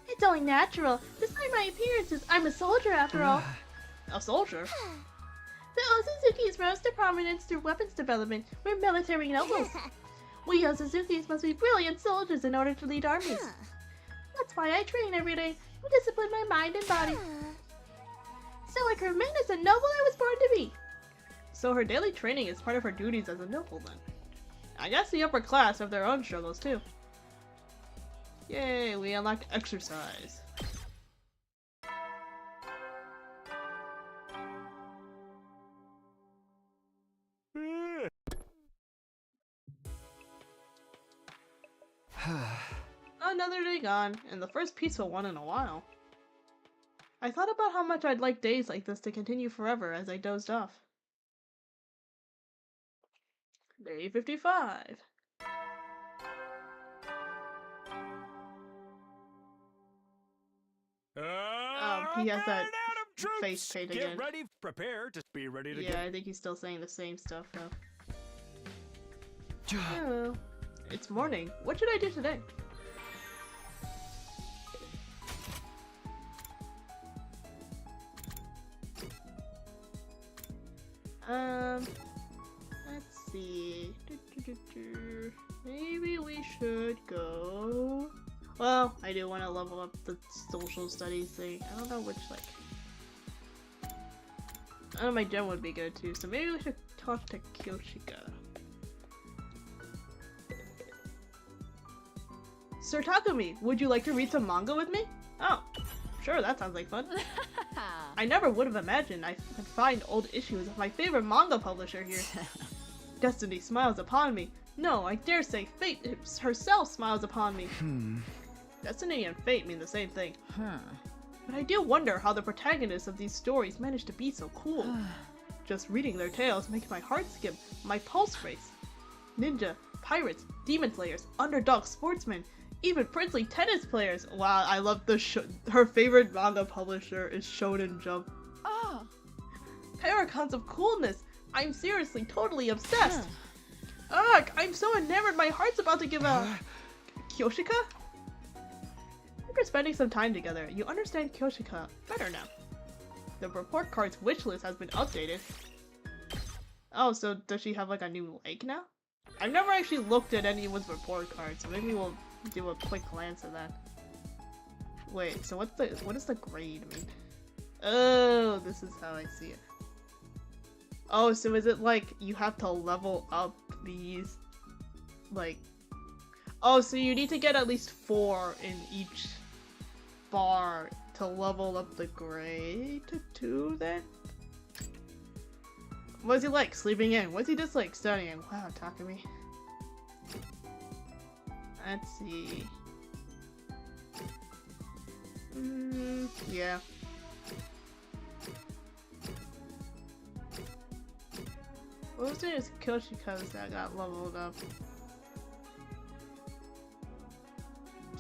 It's only natural. Despite my appearances, I'm a soldier after all. A soldier? The Osuzukis rose to prominence through weapons development. We're military nobles. We Osuzukis must be brilliant soldiers in order to lead armies. That's why I train every day, to discipline my mind and body. So like her man is a noble I was born to be. So her daily training is part of her duties as a noble then. I guess the upper class have their own struggles too. Yay, we unlocked exercise. another day gone, and the first peaceful one in a while. I thought about how much I'd like days like this to continue forever as I dozed off. Day 55. He has that face paint again. Get ready, prepare to be ready to Yeah, I think he's still saying the same stuff though. Hello. It's morning. What should I do today? Let's see. Maybe we should go. Well, I do want to level up the social studies thing. I don't know which, like. I know my gem would be good too, so maybe we should talk to Kyoshika. Sir Takumi, would you like to read some manga with me? Oh, sure, that sounds like fun. I never would have imagined I could find old issues of my favorite manga publisher here. Destiny smiles upon me. No, I dare say fate herself smiles upon me. Destiny and fate mean the same thing. But I do wonder how the protagonists of these stories manage to be so cool. Just reading their tales makes my heart skip, my pulse race. Ninja, pirates, demon slayers, underdog sportsmen, even princely tennis players. Wow, I love her favorite manga publisher is Shonen Jump. Oh. Paragons of coolness. I'm seriously totally obsessed. Ugh, I'm so enamored my heart's about to give out. Kyoshika? After spending some time together, you understand Kyoshika better now. The report card's wish list has been updated. Oh, so does she have like a new lake now? I've never actually looked at anyone's report card, so maybe we'll do a quick glance at that. Wait, so what does the grade mean? Oh, this is how I see it. Oh, so is it like you have to level up these, like, oh, so you need to get at least 4 in each bar to level up the grade to 2 then? What's he like, sleeping in? What's he just like studying? Wow, Takumi. Let's see. Yeah. What was this Kyoshika's that got leveled up?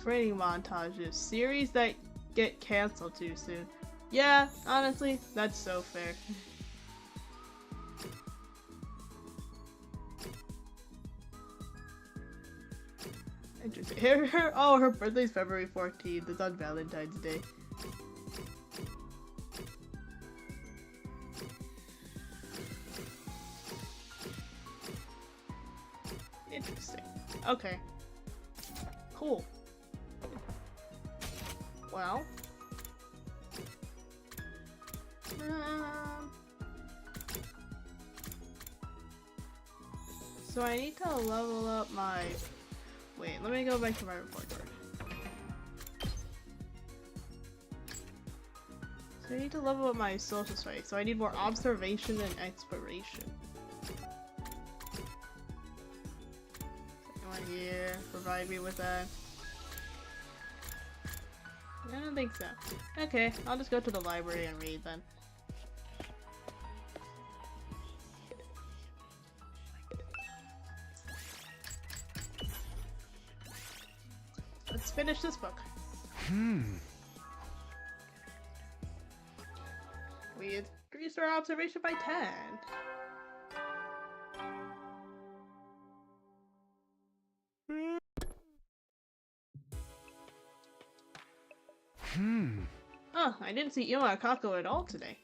Training montages. Series that get canceled too soon. Yeah, honestly, that's so fair. Interesting. Her birthday's February 14th. It's on Valentine's Day. Interesting. Okay. Cool. Well. So I need to level up my... Wait, let me go back to my report card. So I need to level up my social studies, so I need more observation and exploration. Anyone here provide me with that? I don't think so. Okay, I'll just go to the library and read then. Let's finish this book. We increased our observation by 10. Oh, I didn't see Ima and Kako at all today.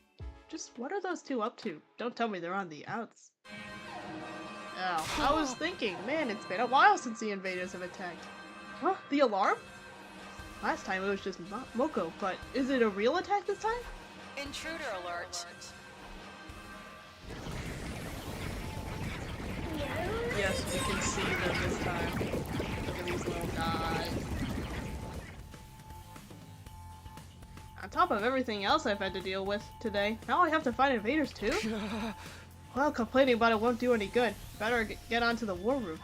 Just what are those two up to? Don't tell me they're on the outs. Oh, I was thinking, man, it's been a while since the invaders have attacked. Huh? The alarm? Last time it was just Moko, but is it a real attack this time? Intruder alert. Yes, we can see them this time. Look at these little guys. On top of everything else I've had to deal with today, now I have to fight invaders too? Well, complaining about it won't do any good. Better get onto the war room.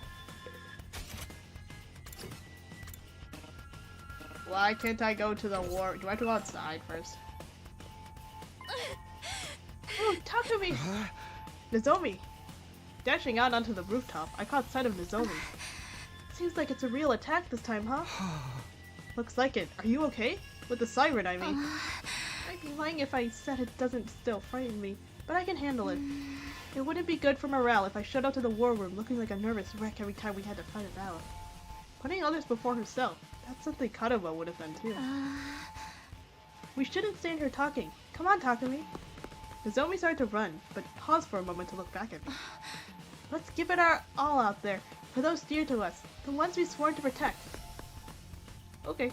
Why can't I go to the war? Do I have to go outside first? Oh, Takumi! Nozomi! Dashing out onto the rooftop, I caught sight of Nozomi. Seems like it's a real attack this time, huh? Looks like it. Are you okay? With the siren, I mean. I'd be lying if I said it doesn't still frighten me, but I can handle it. It wouldn't be good for morale if I showed up to the war room looking like a nervous wreck every time we had to fight a battle. Putting others before herself, that's something Kadoba would have done too. We shouldn't stand here talking. Come on, Takumi. Nozomi started to run, but paused for a moment to look back at me. Let's give it our all out there, for those dear to us, the ones we sworn to protect. Okay.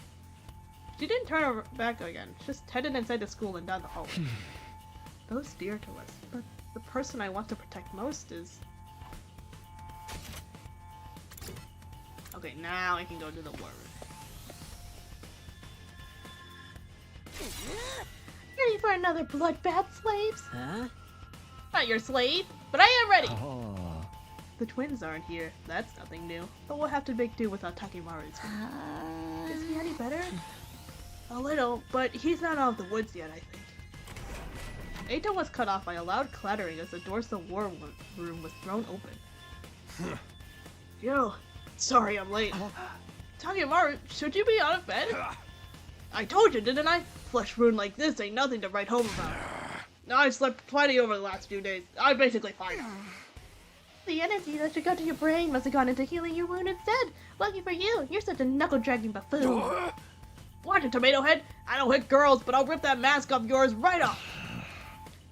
She didn't turn her back again, just headed inside the school and down the hallway. Those dear to us, but the person I want to protect most is... Okay, now I can go to the war room. Ready for another bloodbath, slaves? Huh? Not your slave, but I am ready! Oh. The twins aren't here. That's nothing new. But we'll have to make do without Takemaru's. Is he any better? A little, but he's not out of the woods yet, I think. Eito was cut off by a loud clattering as the doors to the war room was thrown open. Yo, sorry I'm late. Takemaru, should you be out of bed? I told you, didn't I? Flesh wound like this ain't nothing to write home about. I've slept plenty over the last few days. I'm basically fine. The energy that should go to your brain must have gone into healing your wound instead. Lucky for you, you're such a knuckle-dragging buffoon. Watch it, Tomato Head. I don't hit girls, but I'll rip that mask off yours right off.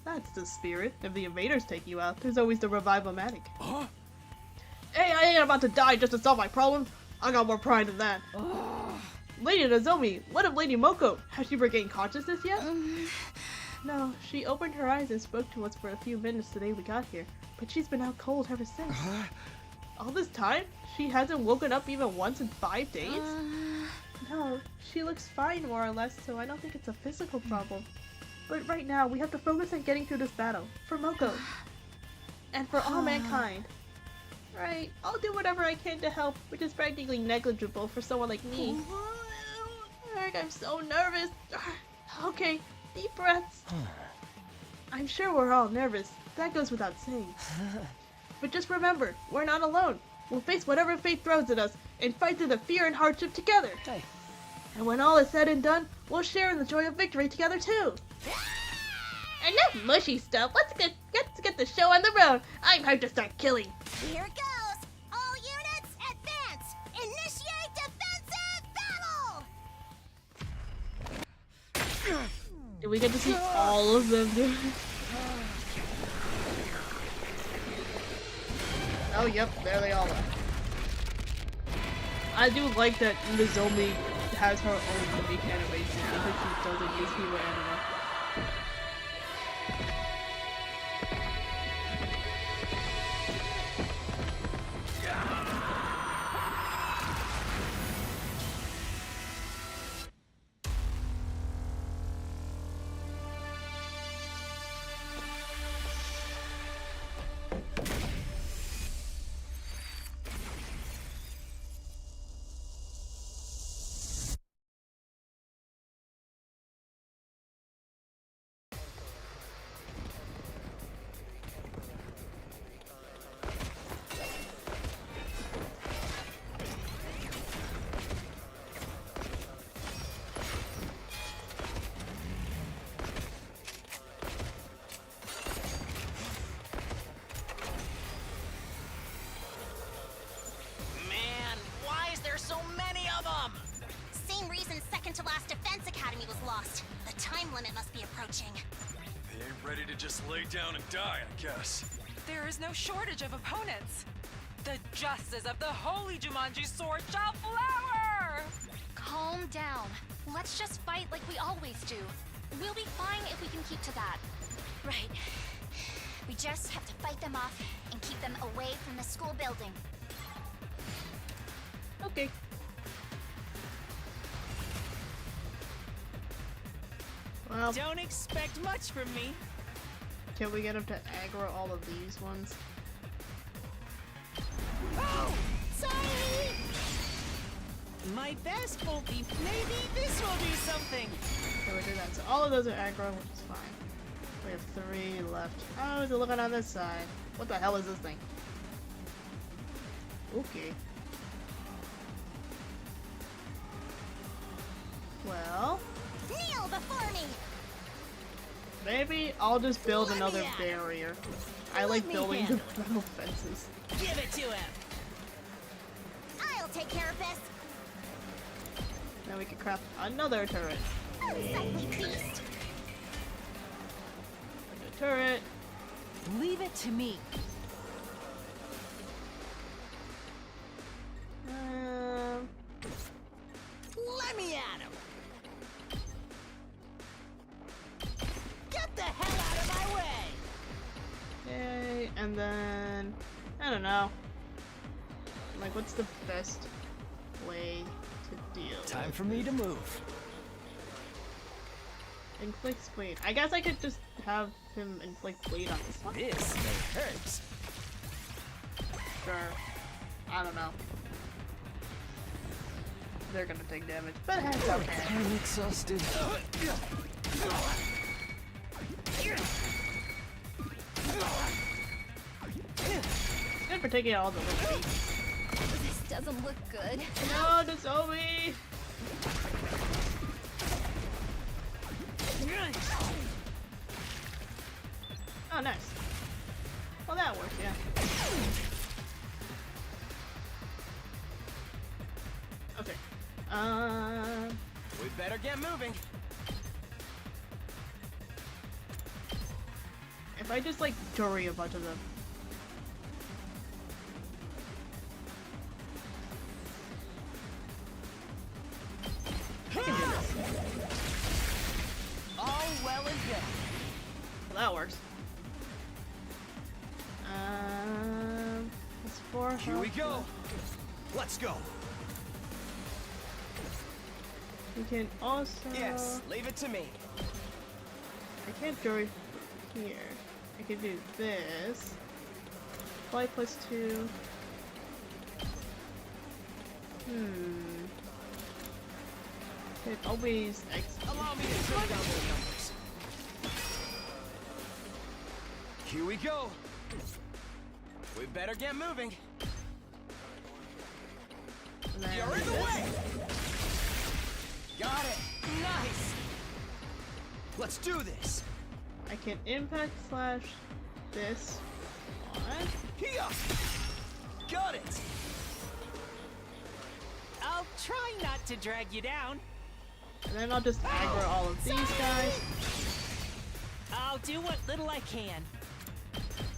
That's the spirit. If the invaders take you out, there's always the Revive-O-Matic. Hey, I ain't about to die just to solve my problem. I got more pride than that. Lady Nozomi, what of Lady Moko? Has she regained consciousness yet? No, she opened her eyes and spoke to us for a few minutes the day we got here, but she's been out cold ever since. All this time? She hasn't woken up even once in 5 days? No, she looks fine more or less, so I don't think it's a physical problem. But right now, we have to focus on getting through this battle. For Moko. And for all mankind. Right, I'll do whatever I can to help, which is practically negligible for someone like me. I'm so nervous. Okay, deep breaths. I'm sure we're all nervous. That goes without saying. But just remember, we're not alone. We'll face whatever fate throws at us and fight through the fear and hardship together. Hey. And when all is said and done, we'll share in the joy of victory together too. Enough mushy stuff. Let's get the show on the road. I'm hyped to start killing. Here it goes! All units, advance! Initiate defensive battle! Did we get to see all of them do it? Oh, yep, there they all are. I do like that Nozomi has her own unique animation because she doesn't use Hero anime. To last Defense Academy was lost. The time limit must be approaching. They ain't ready to just lay down and die, I guess. There is no shortage of opponents. The justice of the Holy Jumanji Sword shall flower! Calm down. Let's just fight like we always do. We'll be fine if we can keep to that. Right. We just have to fight them off and keep them away from the school building. Okay. Well, don't expect much from me. Can we get him to aggro all of these ones? Oh! Sorry! My best won't be. Maybe this will do something. Okay, we'll do that. So all of those are aggro, which is fine. We have 3 left. How is it looking on this side? What the hell is this thing? Okay. Well, Kneel before me! maybe I'll just build Let another me at barrier. I like me building the handle metal fences. Give it to him. I'll take care of this. Then we can craft another turret. Unsightly beast. Another turret. Leave it to me. Let me at him. Get the hell out of my way. Okay, and then I don't know. Like, what's the best way to deal? Time for me to move. Inflicts bleed. I guess I could just have him inflict bleed on this one. This may hurt. Sure. I don't know. They're gonna take damage, but it's okay. I'm exhausted. Good for taking out all the little This doesn't look good. No, Nozomi! Oh, nice. Well, that works, yeah. Okay. We better get moving. If I just like Dory a bunch of them. I can do this. All well and good. Well, that works. It's 4 health. Here we go. Let's go. We can also. Yes, leave it to me. I can't go here. I can do this. Fly +2. It always Allow me to take down their numbers. Here we go. We better get moving. You're in the way. Got it. Nice. Let's do this. I can impact slash this one. Here. Got it. I'll try not to drag you down. And then I'll just aggro all of these guys. I'll do what little I can.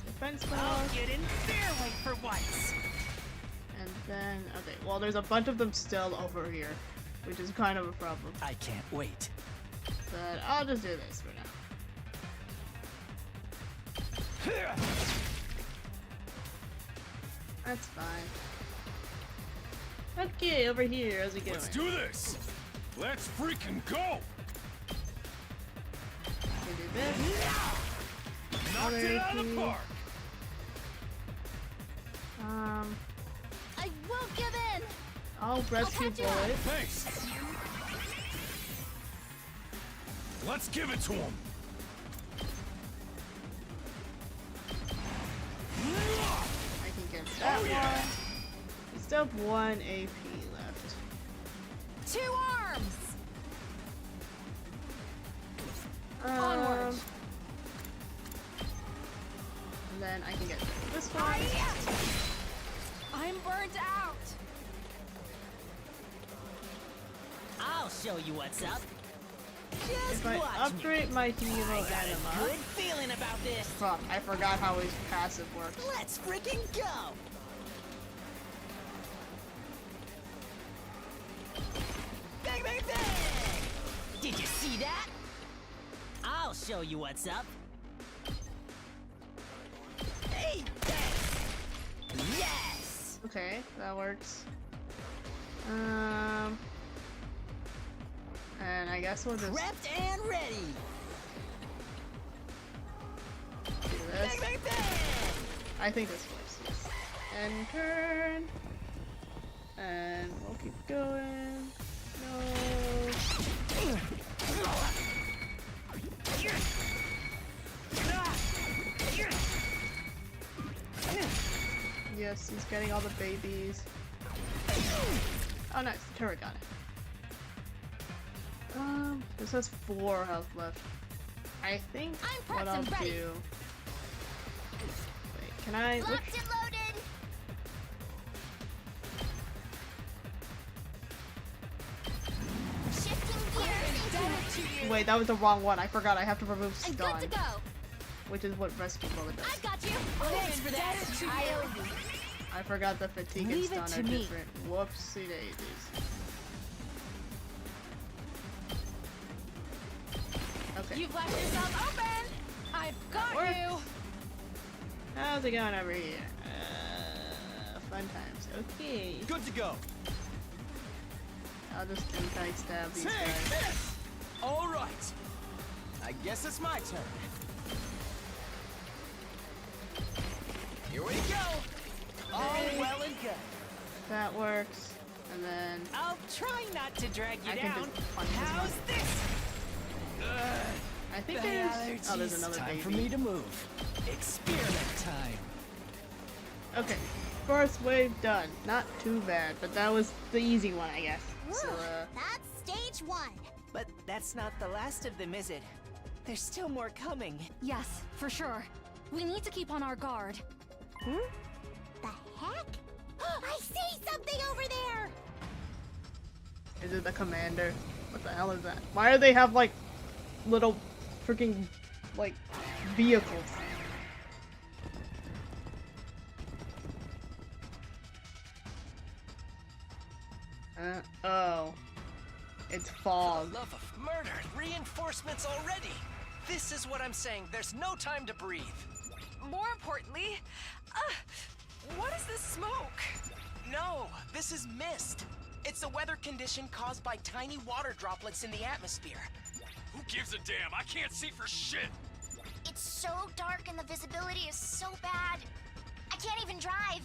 Defense I'll spells. get in their way for once. And then, okay, well, there's a bunch of them still over here, which is kind of a problem. I can't wait. But I'll just do this for now. That's fine. Okay, over here, how's it going? Let's do this! Let's freaking go! Can do this. Knocked it out of the park! I won't give in. I'll rescue catch you up. Bullet. Thanks! Let's give it to him! I can get that one. We still have 1 AP left. 2 arms! Onward. And then I can get this one. I'm burnt out! I'll show you what's up. Just If I watch upgrade me. my hero I got a anima. good feeling about this. Fuck, I forgot how his passive works. Let's freaking go! Bang, bang, bang! Did you see that? I'll show you what's up. Hey, bang! Yes! Okay, that works. And I guess we'll just Prepped and ready! do this. Bang, bang, bang! I think this works. Yes. And turn. And we'll keep going. No. Yes, he's getting all the babies. Oh, nice. The turret got it. This has 4 health left. I think what I'll do. Wait, can I? Locked and loaded. Shifting gears. Wait, that was the wrong one. I forgot. I have to remove I'm stun, good to go. which is what rescue bullet does. I've got you. Thanks for that. I owe you. I forgot the fatigue and Leave it stun to are me. different. Whoopsie daisies. Okay. You've left yourself open! I've got you! How's it going over here? Fun times. Okay. Good to go. I'll just impact stab these guys. All right. I guess it's my turn. Here we go. All well and good. That works. And then I'll try not to drag you I can down. just punch his How's mouth. this? I think there's another time baby. for me to move. Experiment time. Okay. First wave done. Not too bad, but that was the easy one, I guess. So That's stage 1. But that's not the last of them, is it? There's still more coming. Yes, for sure. We need to keep on our guard. The heck? I see something over there. is it the commander? What the hell is that? Why do they have like little freaking like vehicles? Oh. It's fog. Love of murder, reinforcements already. This is what I'm saying. There's no time to breathe. More importantly, what is this smoke? No, this is mist. It's a weather condition caused by tiny water droplets in the atmosphere. Who gives a damn? I can't see for shit. It's so dark and the visibility is so bad. I can't even drive.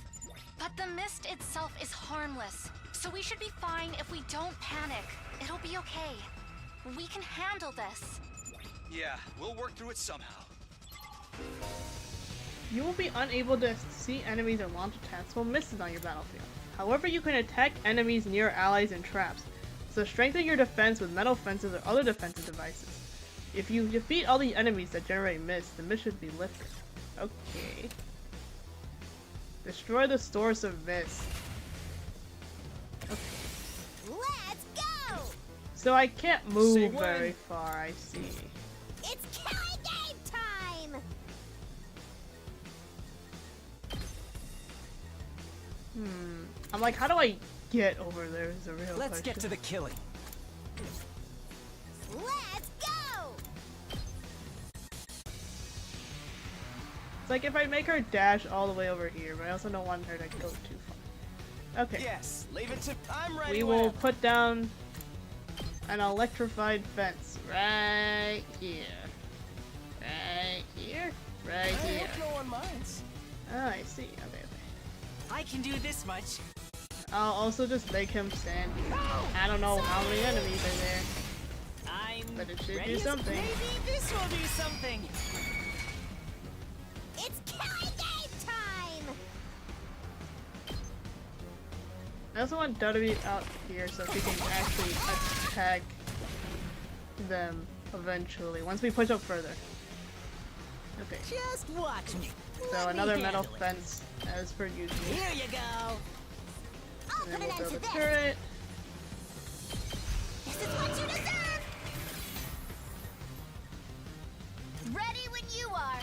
But the mist itself is harmless, so we should be fine if we don't panic. It'll be okay. We can handle this. Yeah, we'll work through it somehow. You will be unable to see enemies or launch attacks while mist is on your battlefield. However, you can attack enemies near allies and traps, so strengthen your defense with metal fences or other defensive devices. If you defeat all the enemies that generate mist, the mist should be lifted. Okay. Destroy the source of mist. Okay. Let's go! So I can't Say move when. very far, I see. It's killing game time! I'm like, how do I get over there is a real Let's get to question. the killing. Let's go! It's like if I make her dash all the way over here, but I also don't want her to go too far. Okay. Yes, leave it to. I'm ready. We will put down an electrified fence right here. Right here. Right I here. hope no one minds. Oh, I see. Okay, okay. I can do this much. I'll also just make him stand here. I don't know how many enemies are there. I'm But it should ready do as- something. Maybe this will do something. It's killing game time! I also want W out here so she can actually attack them eventually, once we push up further. Okay, Just watch me. so Let me another metal handle it. fence as per usual. Here you go. I'll And put then an we'll end build to a this! turret. This is what you deserve! Ready when you are!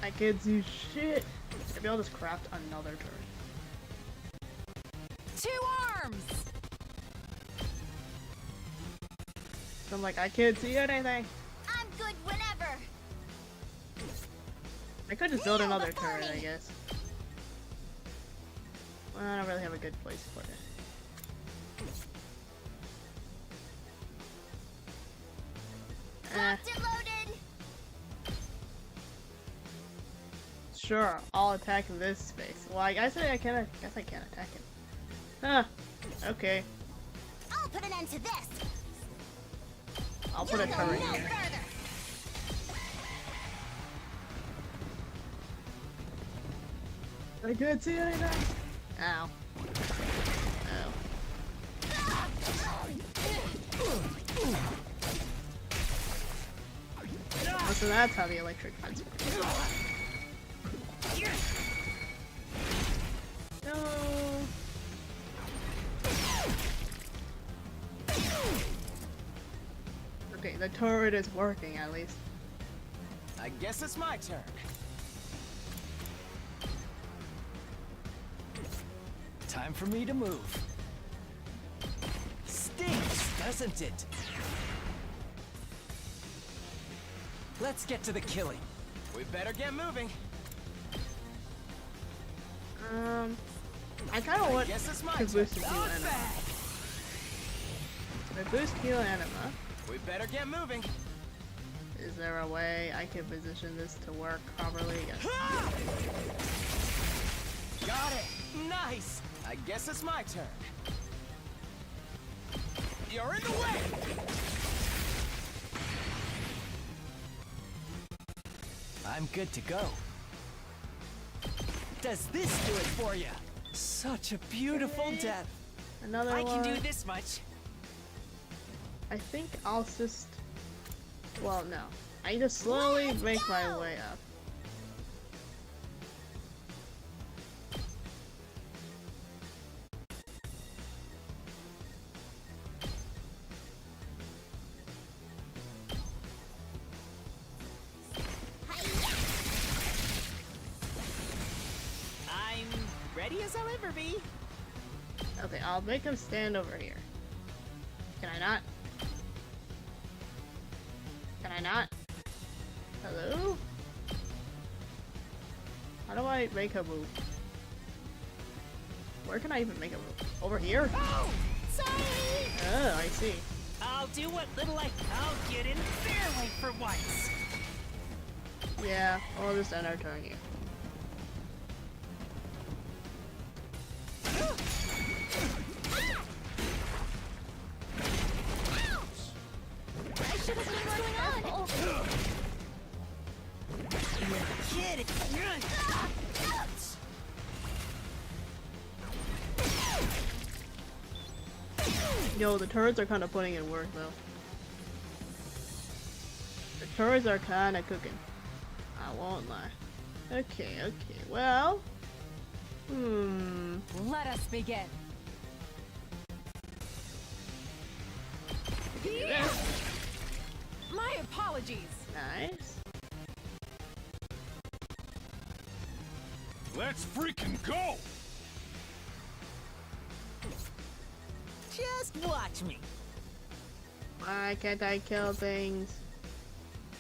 I can't do shit. Maybe I'll just craft another turret. 2 arms! So I'm like, I can't see anything. I'm good whenever! I could just build Kneel another before turret, I me. guess. Well, I don't really have a good place for it. Locked and loaded! Sure, I'll attack this space. Well, I guess I can't attack it. Huh. Okay. I'll put an end to this. I'll put a turret No here. further. I can't see anything. Ow. Ow. Oh, so that's how the electric fence works. No. Okay, the turret is working at least. I guess it's my turn. Time for me to move. Stinks, doesn't it? Let's get to the killing. We better get moving. I kind of want guess it's my to turn. boost the heal anima. So I boost heal anima. We better get moving. Is there a way I can position this to work properly? Yes. Got it. Nice. I guess it's my turn. You're in the way. I'm good to go. Does this do it for you? Such a beautiful death. Another I one. can do this much. I think I'll just... Well, no. I need to slowly make my way up. I'm ready as I'll ever be. Okay, I'll make him stand over here. Can I not? Can I not? Hello? How do I make him move? Where can I even make him move? Over here? Oh, sorry. Oh, I see. I'll do what little I'll get in fair way for once. Yeah, I'll just end our turn here. I should have been running on. Get it. Yo, the turrets are kind of putting in work though. The turrets are kind of cooking. I won't lie. Okay, okay. Well. Let us begin. My apologies. Nice. Let's freaking go! Just watch me. Why can't I kill things?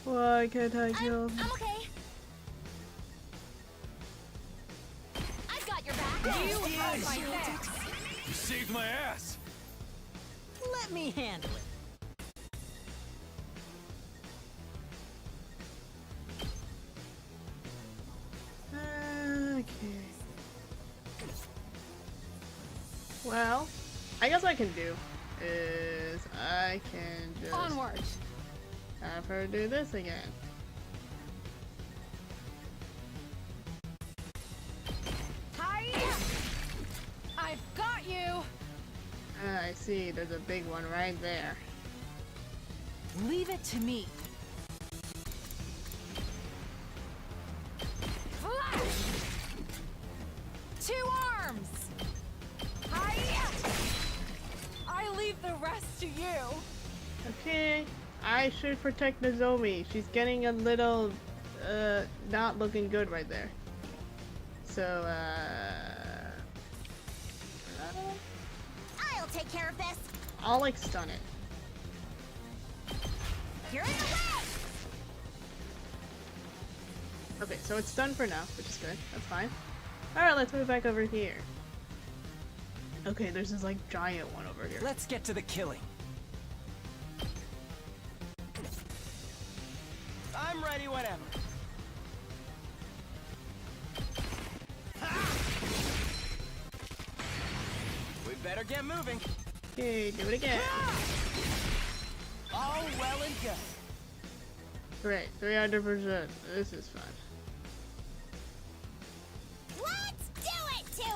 Why can't I kill I'm okay. I've got your back. You heard my thanks. You saved my ass! Let me handle it. Okay. Well, I guess what I can do is I can just Onward. have her do this again. Hi. I've got you. Ah, I see. There's a big one right there. Leave it to me. Flash. 2 arms. Hi. I leave the rest to you. Okay, I should protect Nozomi. She's getting a little, not looking good right there. So, I'll take care of this. I'll like stun it. You're in the way. Okay, so it's done for now, which is good. That's fine. Alright, let's move back over here. Okay, there's this like giant one over here. Let's get to the killing. I'm ready whenever. get moving. Okay, do it again. All well and good. Great, 300%. This is fun. Let's do it to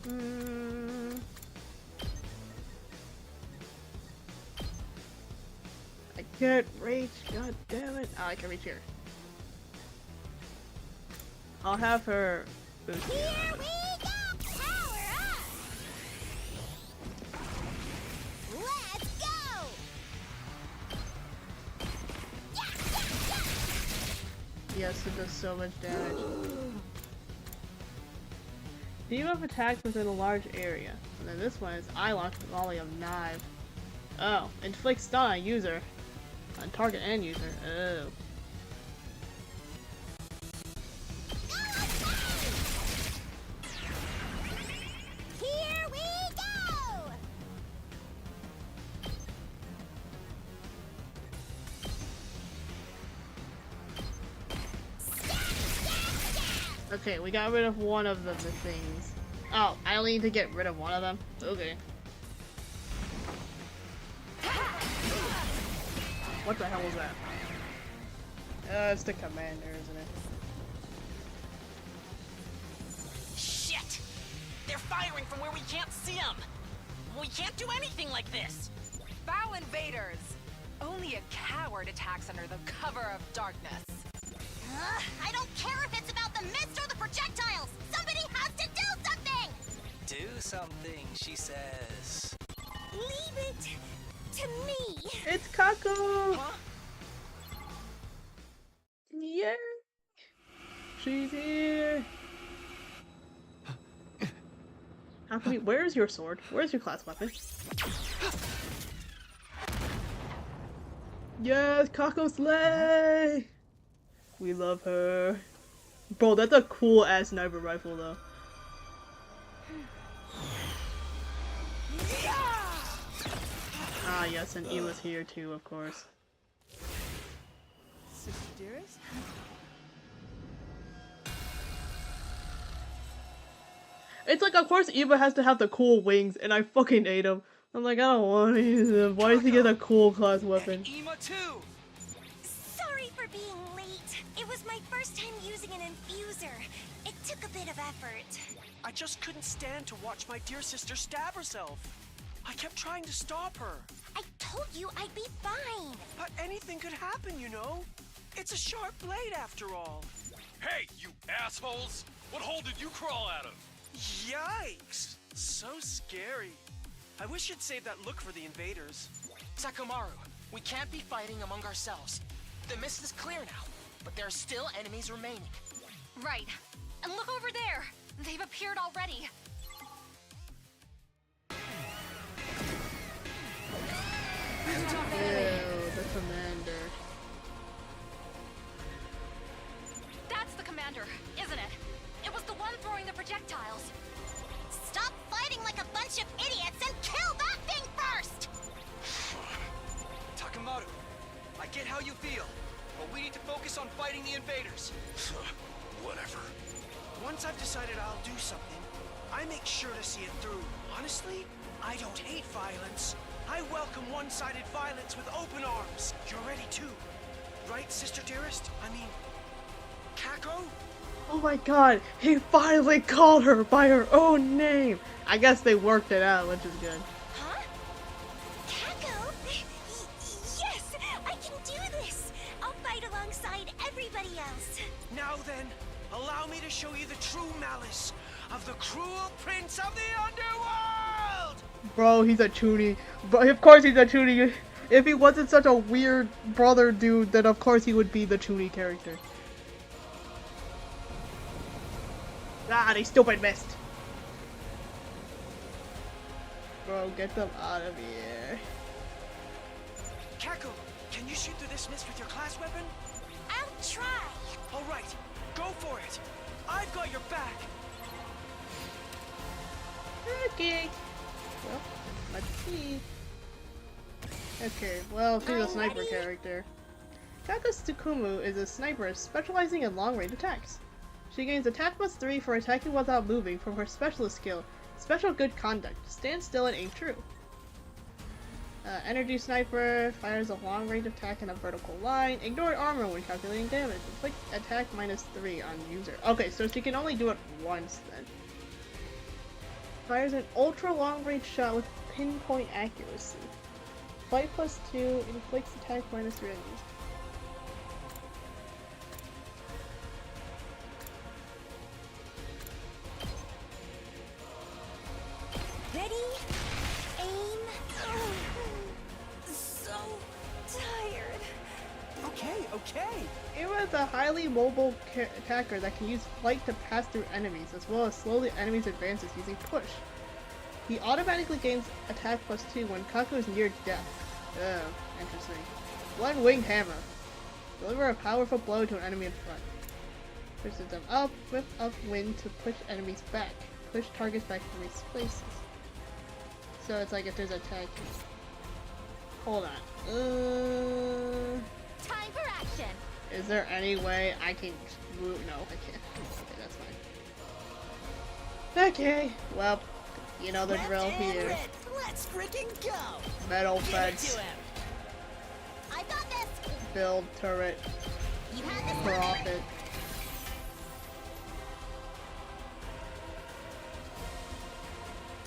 it! I can't reach, god damn it. Oh, I can reach here. I'll have her boost me. Here we go! Power up! Let's go! Yes, it does so much damage. Debuff attacks within a large area. And then this one is Eye Lock with Volley of Knife. Oh, inflict stun on user. On target and user. Oh. Here we go! Okay, we got rid of one of the things. Oh, I only need to get rid of one of them? Okay. What the hell was that? It's the commander, isn't it? Shit! They're firing from where we can't see them. We can't do anything like this. Bow invaders! Only a coward attacks under the cover of darkness. I don't care if it's about the mist or the projectiles! Somebody has to do something! Do something, she says. Leave it to me! It's Kako! Huh? Yeah! She's here! How can we- where's your sword? Where's your class weapon? Yes! Kako Slay! We love her. Bro, that's a cool ass sniper rifle though. Ah yes, and Ewa's here too, of course. Sister Dearest? It's like, of course Eva has to have the cool wings, and I fucking hate them. I'm like, I don't want to use them. Why does he get a cool class weapon? Ema too! Sorry for being late. It was my first time using an infuser. It took a bit of effort. I just couldn't stand to watch my dear sister stab herself. I kept trying to stop her. I told you I'd be fine. But anything could happen, you know? It's a sharp blade after all. Hey, you assholes! What hole did you crawl out of? Yikes! So scary. I wish you'd save that look for the invaders. Takomaru, we can't be fighting among ourselves. The mist is clear now, but there are still enemies remaining. Right. And look over there! They've appeared already. Ew, the commander. That's the commander, isn't it? It was the one throwing the projectiles. Stop fighting like a bunch of idiots and kill that thing first! Takomaru, I get how you feel, but we need to focus on fighting the invaders. Whatever. Once I've decided I'll do something, I make sure to see it through. Honestly, I don't hate violence. I welcome one-sided violence with open arms. You're ready too, right, Sister Dearest? I mean, Kako? Oh my god, he finally called her by her own name! I guess they worked it out, which is good. Huh? Kako? Yes, I can do this! I'll fight alongside everybody else. Now then, allow me to show you the true malice of the cruel prince of the underworld! Bro, he's a Chuny. But of course he's a Chuny. If he wasn't such a weird brother dude, then of course he would be the Chuny character. Ah, they stupid missed. Bro, get them out of here. Kako, can you shoot through this mist with your class weapon? I'll try. All right, go for it. I've got your back. Okay. Well, let's see. Okay, well, she's a sniper character. Kako Tsukumu is a sniper specializing in long-range attacks. She gains attack +3 for attacking without moving from her specialist skill, Special good conduct. Stand still and aim true. Energy sniper fires a long range attack in a vertical line. Ignore armor when calculating damage. Inflict attack -3 on user. Okay, so she can only do it once then. Fires an ultra long range shot with pinpoint accuracy. Fight +2 inflicts attack -3 on user. Ready? Aim. So tired. Okay. Ira is a highly mobile attacker that can use flight to pass through enemies, as well as slow the enemy's advances using push. He automatically gains attack +2 when Kaku is near death. Oh, interesting. One winged hammer. Deliver a powerful blow to an enemy in front. Pushes them up, whip upwind to push enemies back. Push targets back 3 spaces. So it's like if there's a attack. Hold on. Time for action. Is there any way I can move? No, I can't. Okay, that's fine. Okay, well, you know the drill here. Let's freaking go. Metal fence. I got this. Build turret. You have this. Profit.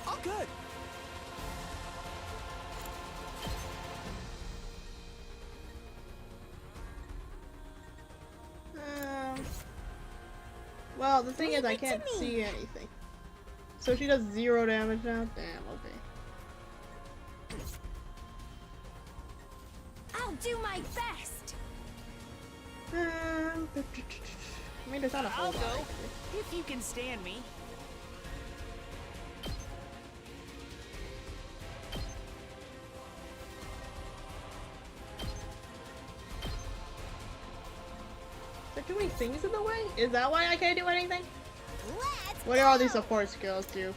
All good. Well, the thing is, I can't see anything. So she does 0 damage now? Damn, okay. I'll do my best. I mean, there's not a whole I'll lot. go, if you can stand me. They're doing things in the way? Is that why I can't do anything? Let's What do all these support skills do?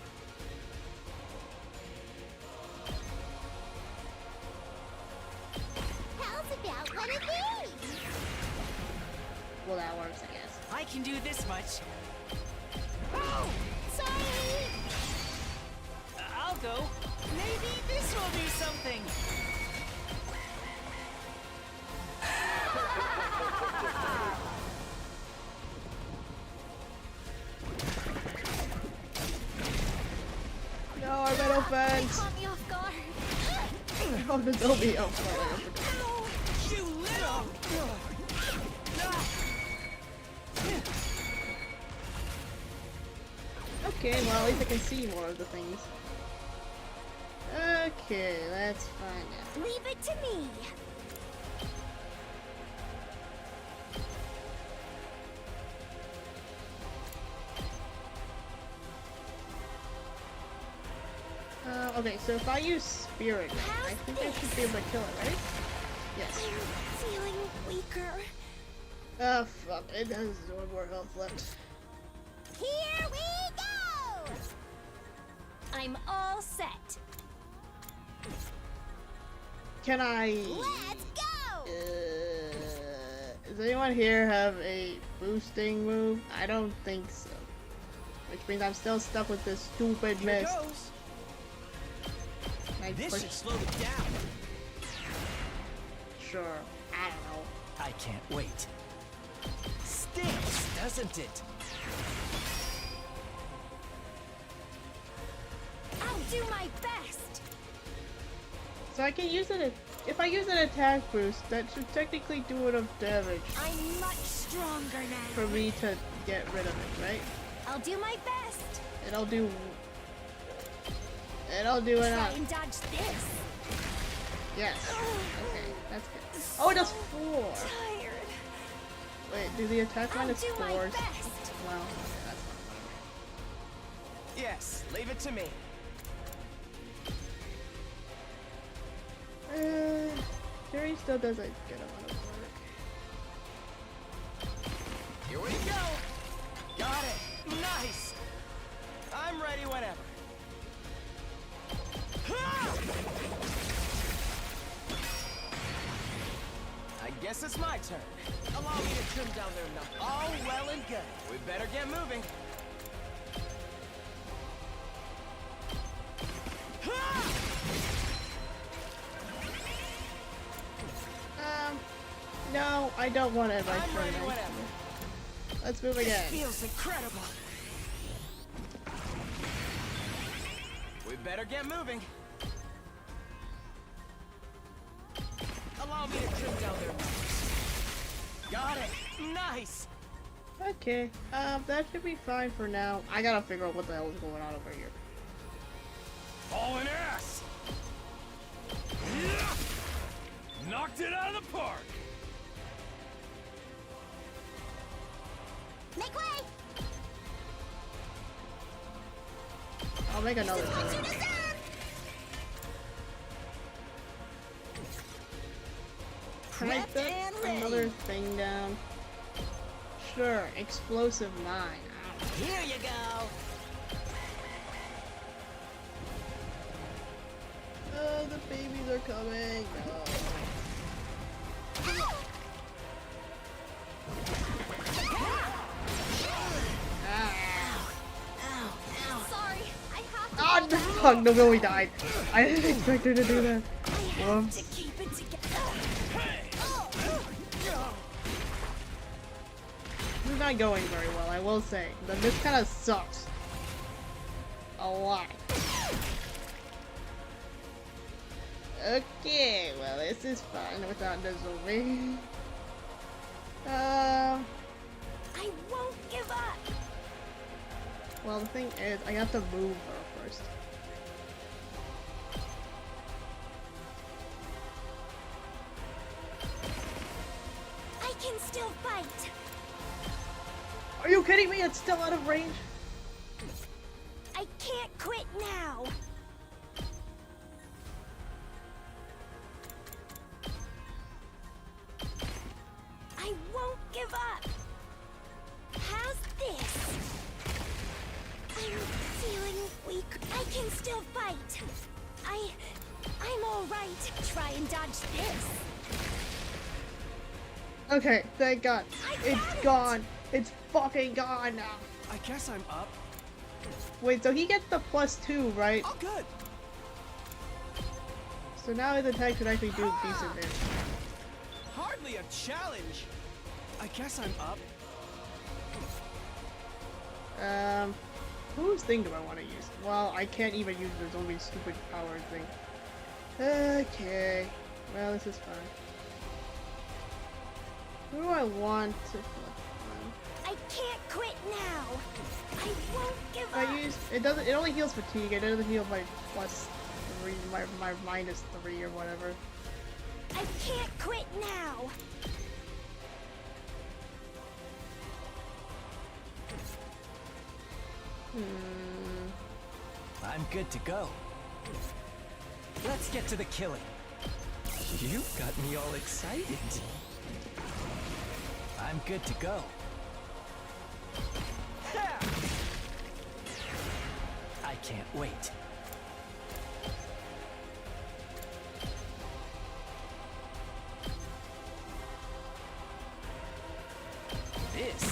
How's about one of these? Well, that works, I guess. I can do this much. Oh, sorry. I'll go. Maybe this will do something. No, our metal fence! Caught me off guard. Oh, the Dolby. Oh, You little. okay, well, at least I can see more of the things. Okay, let's find out. Leave it to me. Okay, so if I use Spirit, I think I should be able to kill it, right? Yes. I'm feeling weaker. Fuck, it has one more health left. Here we go! I'm all set. Can I... Let's go! Does anyone here have a boosting move? I don't think so. Which means I'm still stuck with this stupid Here mist. goes. Like, This push- should slow it down. Sure. I don't know. I can't wait. Stinks, doesn't it? I'll do my best. So I can use it if I use an attack boost, that should technically do enough damage I'm much stronger now. for me to get rid of it, right? I'll do my best. It'll do Try enough. and dodge this. Yes. Okay, that's good. Oh, it does 4. Tired. Wait, do the attack I'll minus do my 4s? best. Well, okay, that's fine. Yes, leave it to me. Jerry still does a good amount of work. Here we go. Got it. Nice. I'm ready whenever. I guess it's my turn. Allow me to trim down their numbers. All well and good. We better get moving. No, I don't want it. I'm ready whenever. Let's move again. Feels incredible. We better get moving. Allow me to trim down their numbers. Got it. Nice. Okay, that should be fine for now. I gotta figure out what the hell is going on over here. Hauling ass! Yeah! Knocked it out of the park! Make way! I'll make another What you thing. deserve! Can I Prepped put and ready. another thing down? Sure, explosive mine. Here you go. Oh, the babies are coming. No. Sorry, I have to. Ah, no, fuck, no, we died. I didn't expect her to do that. Whoops. To keep it together. This is not going very well, I will say. This kind of sucks. A lot. Okay, well, this is fine without dissolving. I won't give up. Well, the thing is, I have to move her first. I can still fight. Are you kidding me? It's still out of range? I can't quit now. I won't give up. How's this? I'm feeling weak. I can still fight. I'm all right. Try and dodge this. Okay, thank God. It's gone. It's fucking gone now. I guess I'm up. Wait, so he gets the +2, right? Oh, good. So now his attack should actually do decent damage. Hardly a challenge. I guess I'm up. Whose thing do I want to use? Well, I can't even use the zombie stupid power thing. Okay. Well, this is fine. Who do I want to flip I can't quit now. I won't give on? up. I use it doesn't. It only heals fatigue. It doesn't heal my +3, my -3 or whatever. I can't quit now. I'm good to go. Let's get to the killing. You got me all excited. I'm good to go. I can't wait. This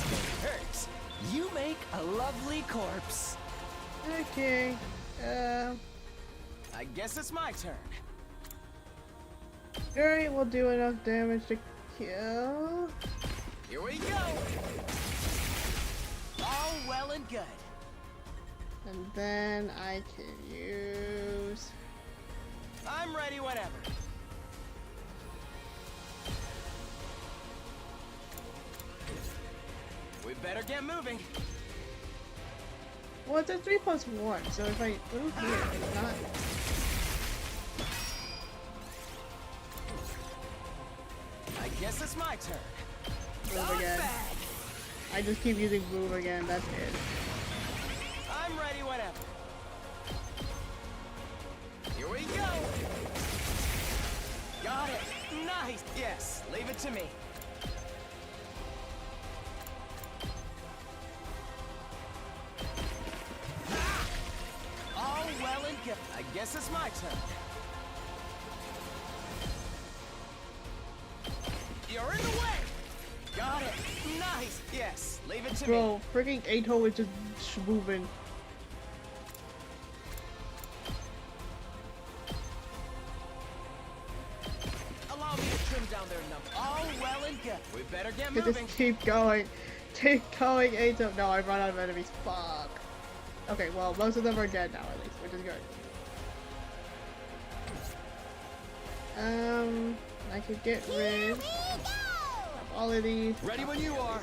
hurts. You make a lovely corpse. Okay. I guess it's my turn. Alright, we'll do enough damage to kill. Here we go. All well and good. And then I can use... I'm ready whenever. We better get moving. Well, it's a 3+1, so if I move here, it's not... I guess it's my turn. Move again. I just keep using move again, that's it. I'm ready whenever. Here we go. Got it. Nice. Yes, leave it to me. All well and good. I guess it's my turn. You're in the way. Got it. Nice. Yes, leave it to me. Bro, freaking Ato is just moving. Allow me to trim down there enough. All well and good. We better get Could moving. just keep going. Keep going, Ato. No, I run out of enemies. Fuck. Okay, well, most of them are dead now, at least, which is good. I could get rid of all of these. Ready when you are.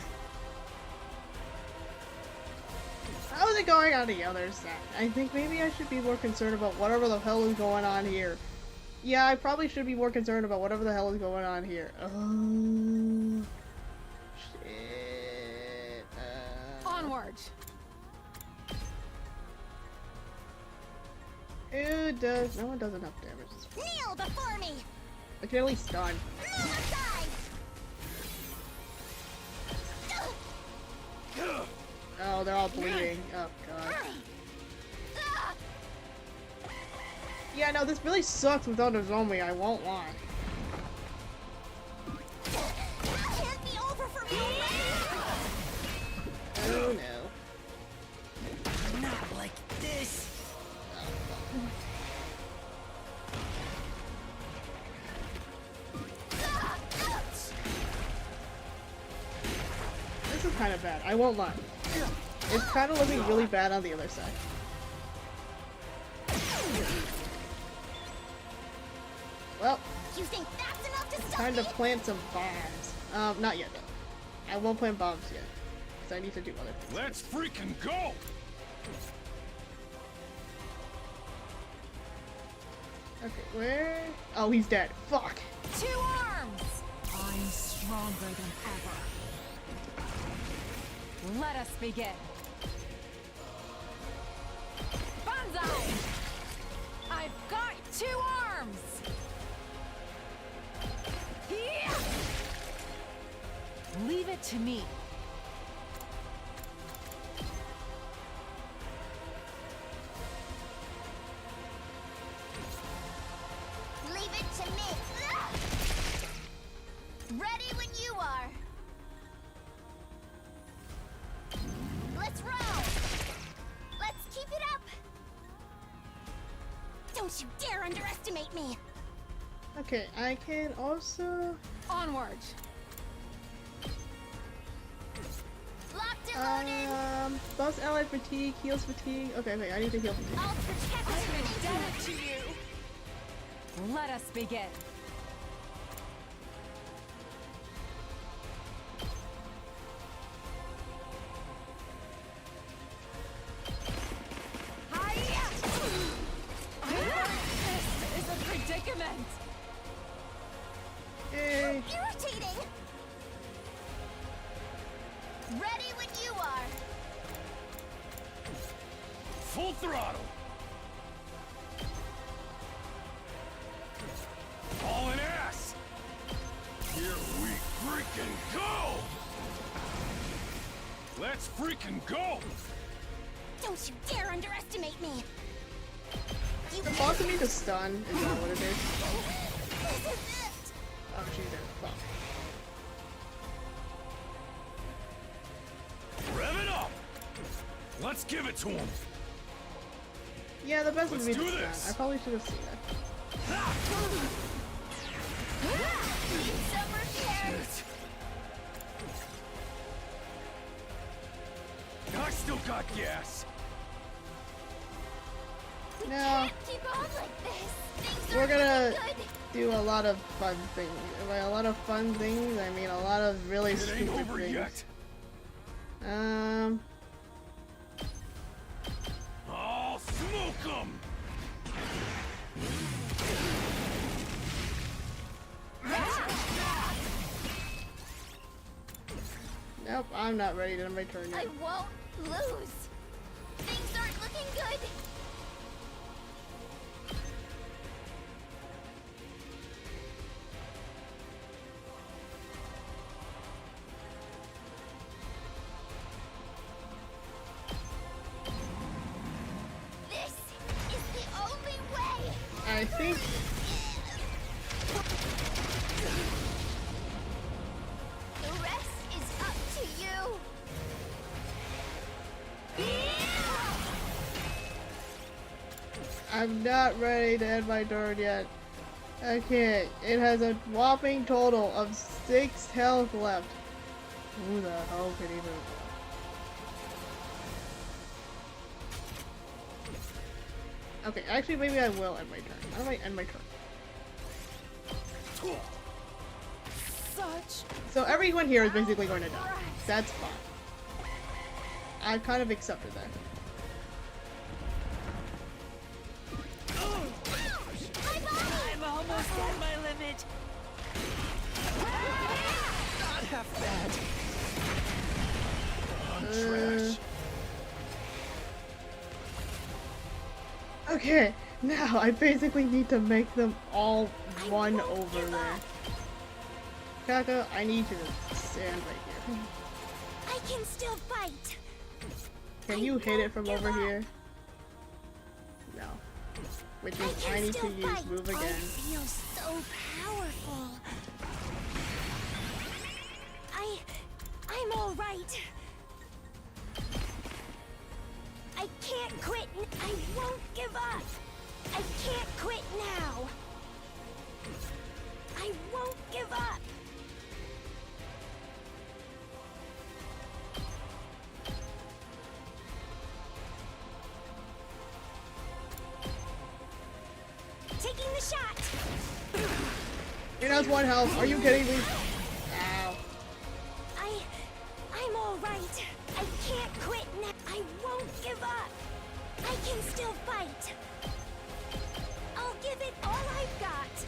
How's it going on the other side? I think maybe I should be more concerned about whatever the hell is going on here. Yeah, I probably should be more concerned about whatever the hell is going on here. Oh, shit. Onward. Who does? No one does enough damage. Kneel before me. I can at least stun. Move aside. Oh, they're all bleeding. Oh god. Yeah, no, this really sucks without a zombie. I won't lie. Can't be over for me already. Oh no. Not like this. This is kind of bad. I won't lie. It's kind of looking really bad on the other side. Well, You think that's enough to stop time to me? plant some bombs. Not yet though. I won't plant bombs yet. Because I need to do other things. Let's freaking go! Okay, where? Oh, he's dead. Fuck! 2 arms! I'm stronger than ever. Let us begin. Banzai! I've got 2 arms! Yeah! Leave it to me. Leave it to me. Ready when you are. Let's roll. Let's keep it up. Don't you dare underestimate me. Okay, I can also... Onward. Locked and loaded. Buffs allied fatigue, heals fatigue. Okay, okay, I need to heal fatigue. I'll protect I'm you. indebted to you. Let us begin. This is a predicament. Yay. Irritating. Ready when you are. Full throttle! Hauling ass! Here we freaking go! Let's freaking go! Don't you dare underestimate me. You The boss will need to stun, is that what it is? This is it. Oh, she's dead. Fuck. Rev it up! Let's give it to him! Yeah, the best would be Let's to do stun. this. I probably should have seen that. Some repairs. I still got gas! We No. can't keep on like this. Things We're aren't gonna looking good. do a lot of fun things. By a lot of fun things, I mean a lot of really It ain't stupid over things. yet! I'll smoke them! Nope, I'm not ready to my turn I yet. won't lose. Things aren't looking good. This is the only way. I think The rest is up to you. I'm not ready to end my turn yet. Okay, it has a whopping total of 6 health left. Who the hell can even... Okay, actually maybe I will end my turn. How do I end my turn? So everyone here is basically going to die. That's fine. I kind of accepted that. I'm almost at my limit. Not half bad. Okay, now I basically need to make them all run over there. Kaka, I need you to stand right here. I can still fight. Can you hit it from over here? No. Which means I need to use move again. I feel so powerful. I'm all right. I can't quit. I won't give up. I can't quit now. I won't give up. Taking the shot. He has 1 health. Are you kidding me? Ow. I'm all right. I can't quit now. I won't give up. I can still fight. I'll give it all I've got.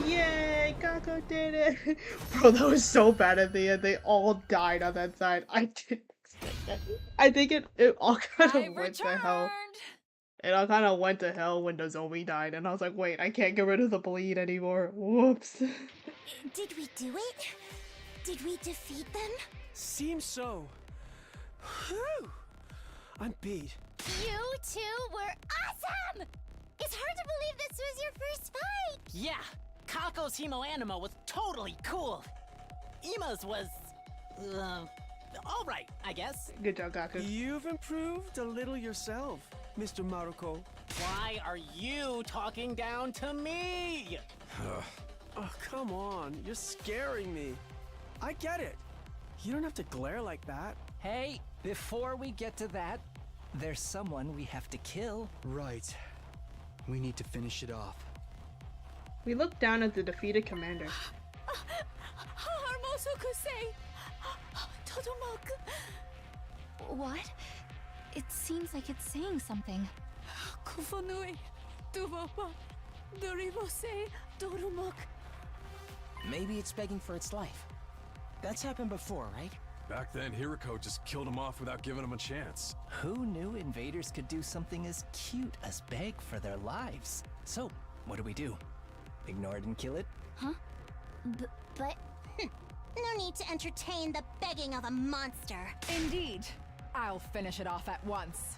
Yay! Kako did it! Bro, that was so bad at the end. They all died on that side. I didn't expect that. I think it all kind of went to hell. It all kind of went to hell when Nozomi died, and I was like, wait, I can't get rid of the bleed anymore. Whoops. Did we do it? Did we defeat them? Seems so. Whew. I'm beat. You two were awesome! It's hard to believe this was your first fight! Yeah, Kako's Hemo Anima was totally cool. Ima's was, alright, I guess. Good job, Kaku. You've improved a little yourself, Mr. Maruko. Why are you talking down to me? Oh, come on. You're scaring me. I get it. You don't have to glare like that. Hey, before we get to that, there's someone we have to kill. Right. We need to finish it off. We look down at the defeated commander. What? It seems like it's saying something. Maybe it's begging for its life. That's happened before, right? Back then, Hiriko just killed him off without giving him a chance. Who knew invaders could do something as cute as beg for their lives? So, what do? Ignore it and kill it? Huh? But... no need to entertain the begging of a monster. Indeed. I'll finish it off at once.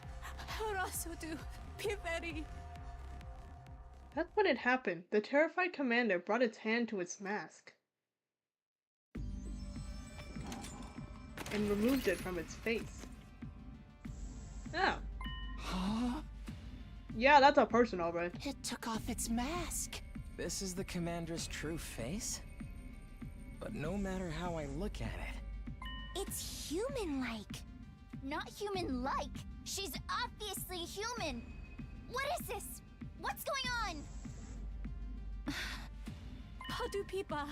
That's when it happened. The terrified commander brought its hand to its mask and removed it from its face. Oh. Huh? Yeah, that's a person, alright. It took off its mask. This is the commander's true face? But no matter how I look at it... It's human-like. Not human-like. She's obviously human. What is this? What's going on? Padupipa,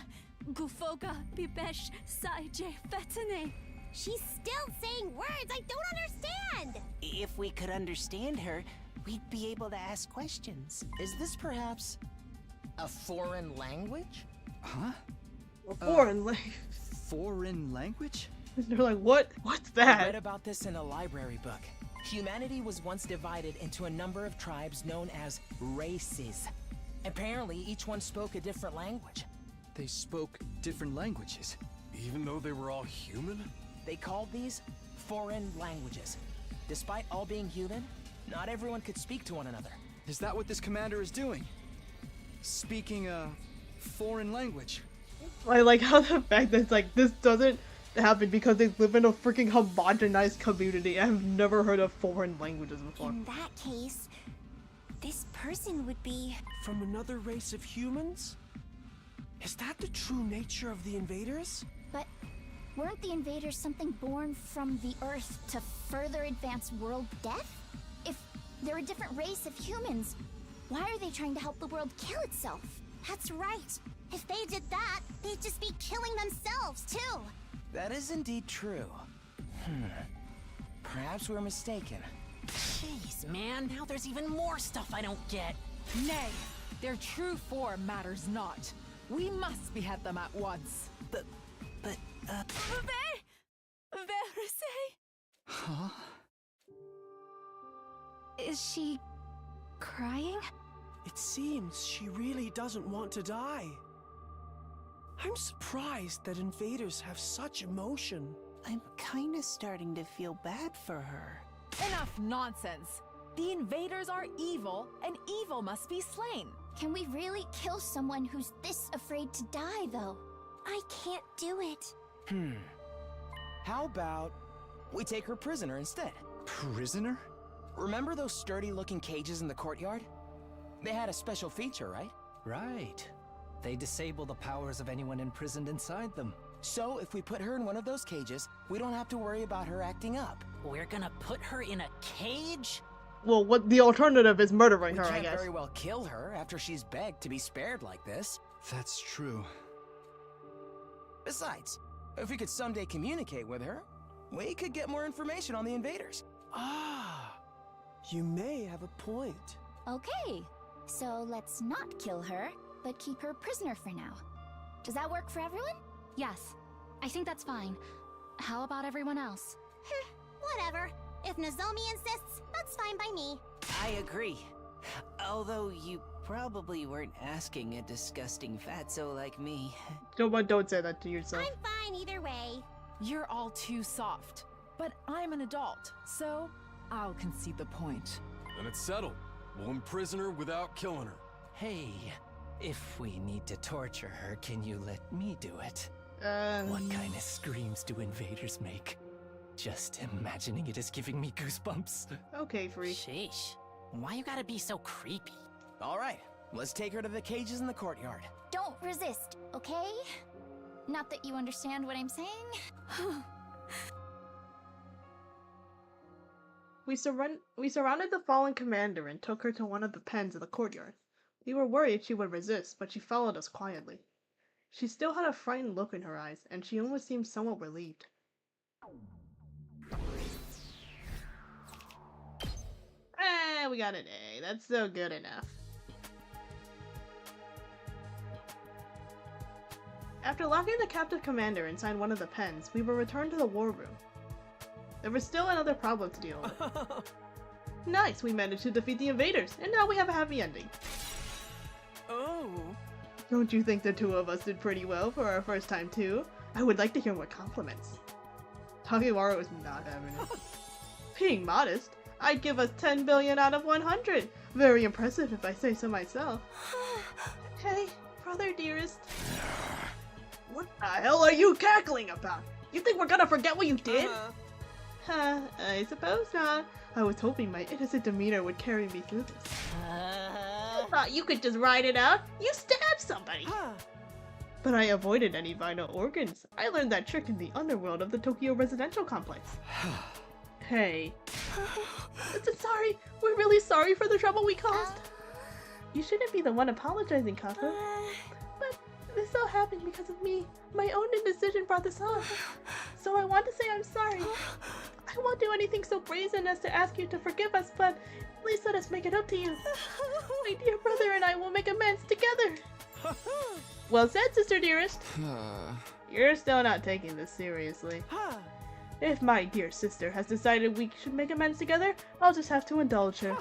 Gufoga, Pipesh, Saije, Fetane. She's still saying words I don't understand! If we could understand her, we'd be able to ask questions. Is this perhaps a foreign language? Huh? A foreign language? Foreign language? They're like, what? What's I that? read about this in a library book. Humanity was once divided into a number of tribes known as races. Apparently, each one spoke a different language. They spoke different languages? Even though they were all human? They called these foreign languages. Despite all being human, not everyone could speak to one another. Is that what this commander is doing? Speaking a foreign language? I like how the fact that it's like, this doesn't happened because they live in a freaking homogenized community. I've never heard of foreign languages before. In that case, this person would be... From another race of humans? Is that the true nature of the invaders? But weren't the invaders something born from the Earth to further advance world death? If they're a different race of humans, why are they trying to help the world kill itself? That's right. If they did that, they'd just be killing themselves, too. That is indeed true. Perhaps we're mistaken. Jeez, man, now there's even more stuff I don't get. Nay, their true form matters not. We must behead them at once. Huh? Is she crying? It seems she really doesn't want to die. I'm surprised that invaders have such emotion. I'm kinda starting to feel bad for her. Enough nonsense. The invaders are evil, and evil must be slain. Can we really kill someone who's this afraid to die, though? I can't do it. How about we take her prisoner instead? Prisoner? Remember those sturdy-looking cages in the courtyard? They had a special feature, right? Right. They disable the powers of anyone imprisoned inside them. So, if we put her in one of those cages, we don't have to worry about her acting up. We're gonna put her in a cage? Well, what the alternative is murdering We her, I can't guess. very well kill her after she's begged to be spared like this. That's true. Besides, if we could someday communicate with her, we could get more information on the invaders. Ah, you may have a point. Okay, so let's not kill her, but keep her prisoner for now. Does that work for everyone? Yes, I think that's fine. How about everyone else? Whatever. If Nozomi insists, that's fine by me. I agree. Although you probably weren't asking a disgusting fatso like me. Don't say that to yourself. I'm fine either way. You're all too soft. But I'm an adult, so I'll concede the point. Then it's settled. One prisoner without killing her. Hey, if we need to torture her, can you let me do it? What kind of screams do invaders make? Just imagining it is giving me goosebumps. Okay, freak. Sheesh. Why you gotta be so creepy? All right, let's take her to the cages in the courtyard. Don't resist, okay? Not that you understand what I'm saying. We surrounded the fallen commander and took her to one of the pens in the courtyard. We were worried she would resist, but she followed us quietly. She still had a frightened look in her eyes, and she almost seemed somewhat relieved. We got an A. That's so good enough. After locking the captive commander inside one of the pens, we were returned to the war room. There was still another problem to deal with. Nice, we managed to defeat the invaders, and now we have a happy ending. Oh. Don't you think the two of us did pretty well for our first time too? I would like to hear more compliments. Takiwara was not having it. Being modest, I'd give us 10 billion out of 100. Very impressive if I say so myself. Hey, brother dearest. What the hell are you cackling about? You think we're gonna forget what you did? I suppose not. I was hoping my innocent demeanor would carry me through this. I thought you could just ride it out. You stabbed somebody. But I avoided any vital organs. I learned that trick in the underworld of the Tokyo residential complex. Hey. Listen, sorry. We're really sorry for the trouble we caused. You shouldn't be the one apologizing, Kafa. But this all happened because of me. My own indecision brought this on. So I want to say I'm sorry. I won't do anything so brazen as to ask you to forgive us, but please let us make it up to you. My dear brother and I will make amends together. Well said, sister dearest. You're still not taking this seriously. If my dear sister has decided we should make amends together, I'll just have to indulge her.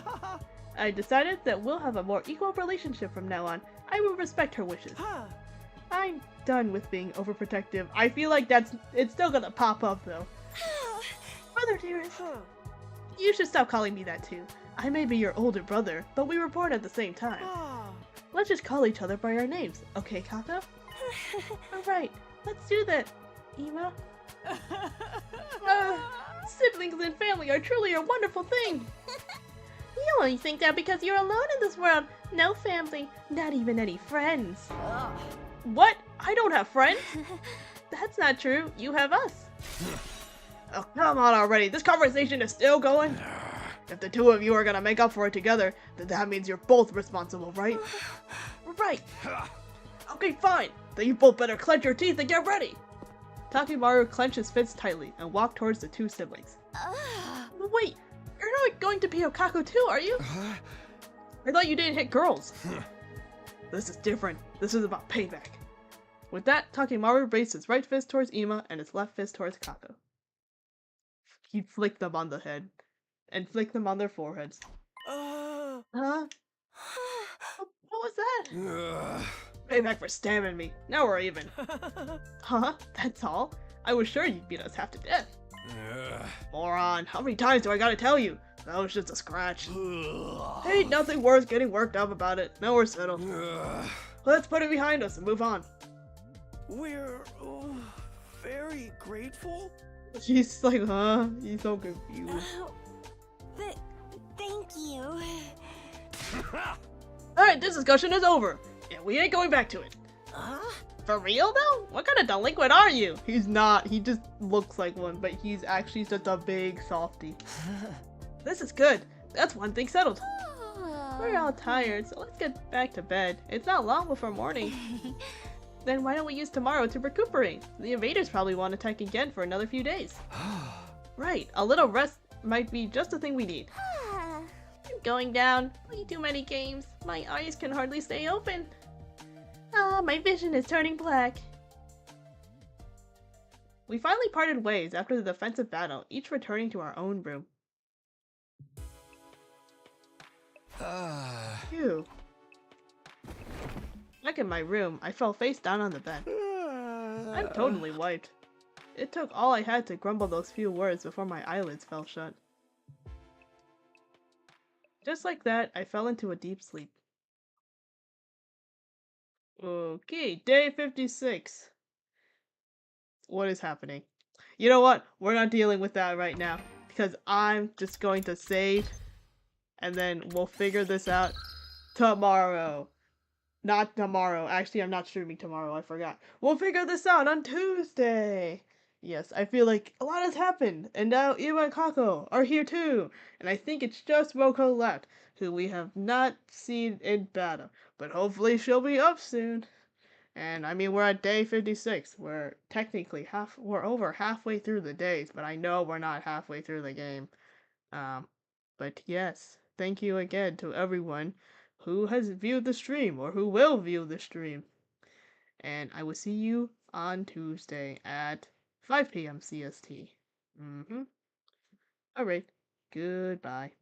I decided that we'll have a more equal relationship from now on. I will respect her wishes. I'm done with being overprotective. I feel like it's still gonna pop up though. Brother dearest, you should stop calling me that too. I may be your older brother, but we were born at the same time. Let's just call each other by our names, okay, Kato? Alright, let's do that. Ema, Siblings and family are truly a wonderful thing. You only think that because you're alone in this world. No family, not even any friends. What? I don't have friends? That's not true. You have us. Oh, come on already. This conversation is still going. If the two of you are gonna make up for it together, then that means you're both responsible, right? Right. Okay, fine. Then you both better clench your teeth and get ready. Takimaru clenched his fists tightly and walked towards the two siblings. Wait, you're not going to be Okaku too, are you? I thought you didn't hit girls. This is different. This is about payback. With that, Takimaru raised his right fist towards Ima and his left fist towards Kako. He flicked them on the head and flicked them on their foreheads. Huh? What was that? Payback for stabbing me. Now we're even. Huh? That's all? I was sure you'd beat us half to death. Moron, how many times do I gotta tell you? That was just a scratch. Ain't nothing worth getting worked up about it. Now we're settled. Let's put it behind us and move on. We're very grateful. She's like, huh? He's so confused. Thank you. Alright, this discussion is over. Yeah, we ain't going back to it. For real though? What kind of delinquent are you? He's not. He just looks like one, but he's actually just a big softie. This is good. That's one thing settled. We're all tired, so let's get back to bed. It's not long before morning. Then why don't we use tomorrow to recuperate? The invaders probably won't attack again for another few days. Right, a little rest might be just the thing we need. I'm going down. Way too many games. My eyes can hardly stay open. My vision is turning black. We finally parted ways after the defensive battle, each returning to our own room. Phew. Back in my room, I fell face down on the bed. I'm totally wiped. It took all I had to grumble those few words before my eyelids fell shut. Just like that, I fell into a deep sleep. Okay, day 56. What is happening? You know what? We're not dealing with that right now, because I'm just going to save, and then we'll figure this out tomorrow. Not tomorrow. Actually, I'm not streaming tomorrow. I forgot. We'll figure this out on Tuesday. Yes, I feel like a lot has happened, and now Ima and Kako are here too. And I think it's just Roko left, who we have not seen in battle. But hopefully she'll be up soon. And I mean, we're at day 56. We're technically we're over halfway through the days, but I know we're not halfway through the game. But yes, thank you again to everyone who has viewed the stream or who will view the stream. And I will see you on Tuesday at 5 p.m. CST. Alright, goodbye.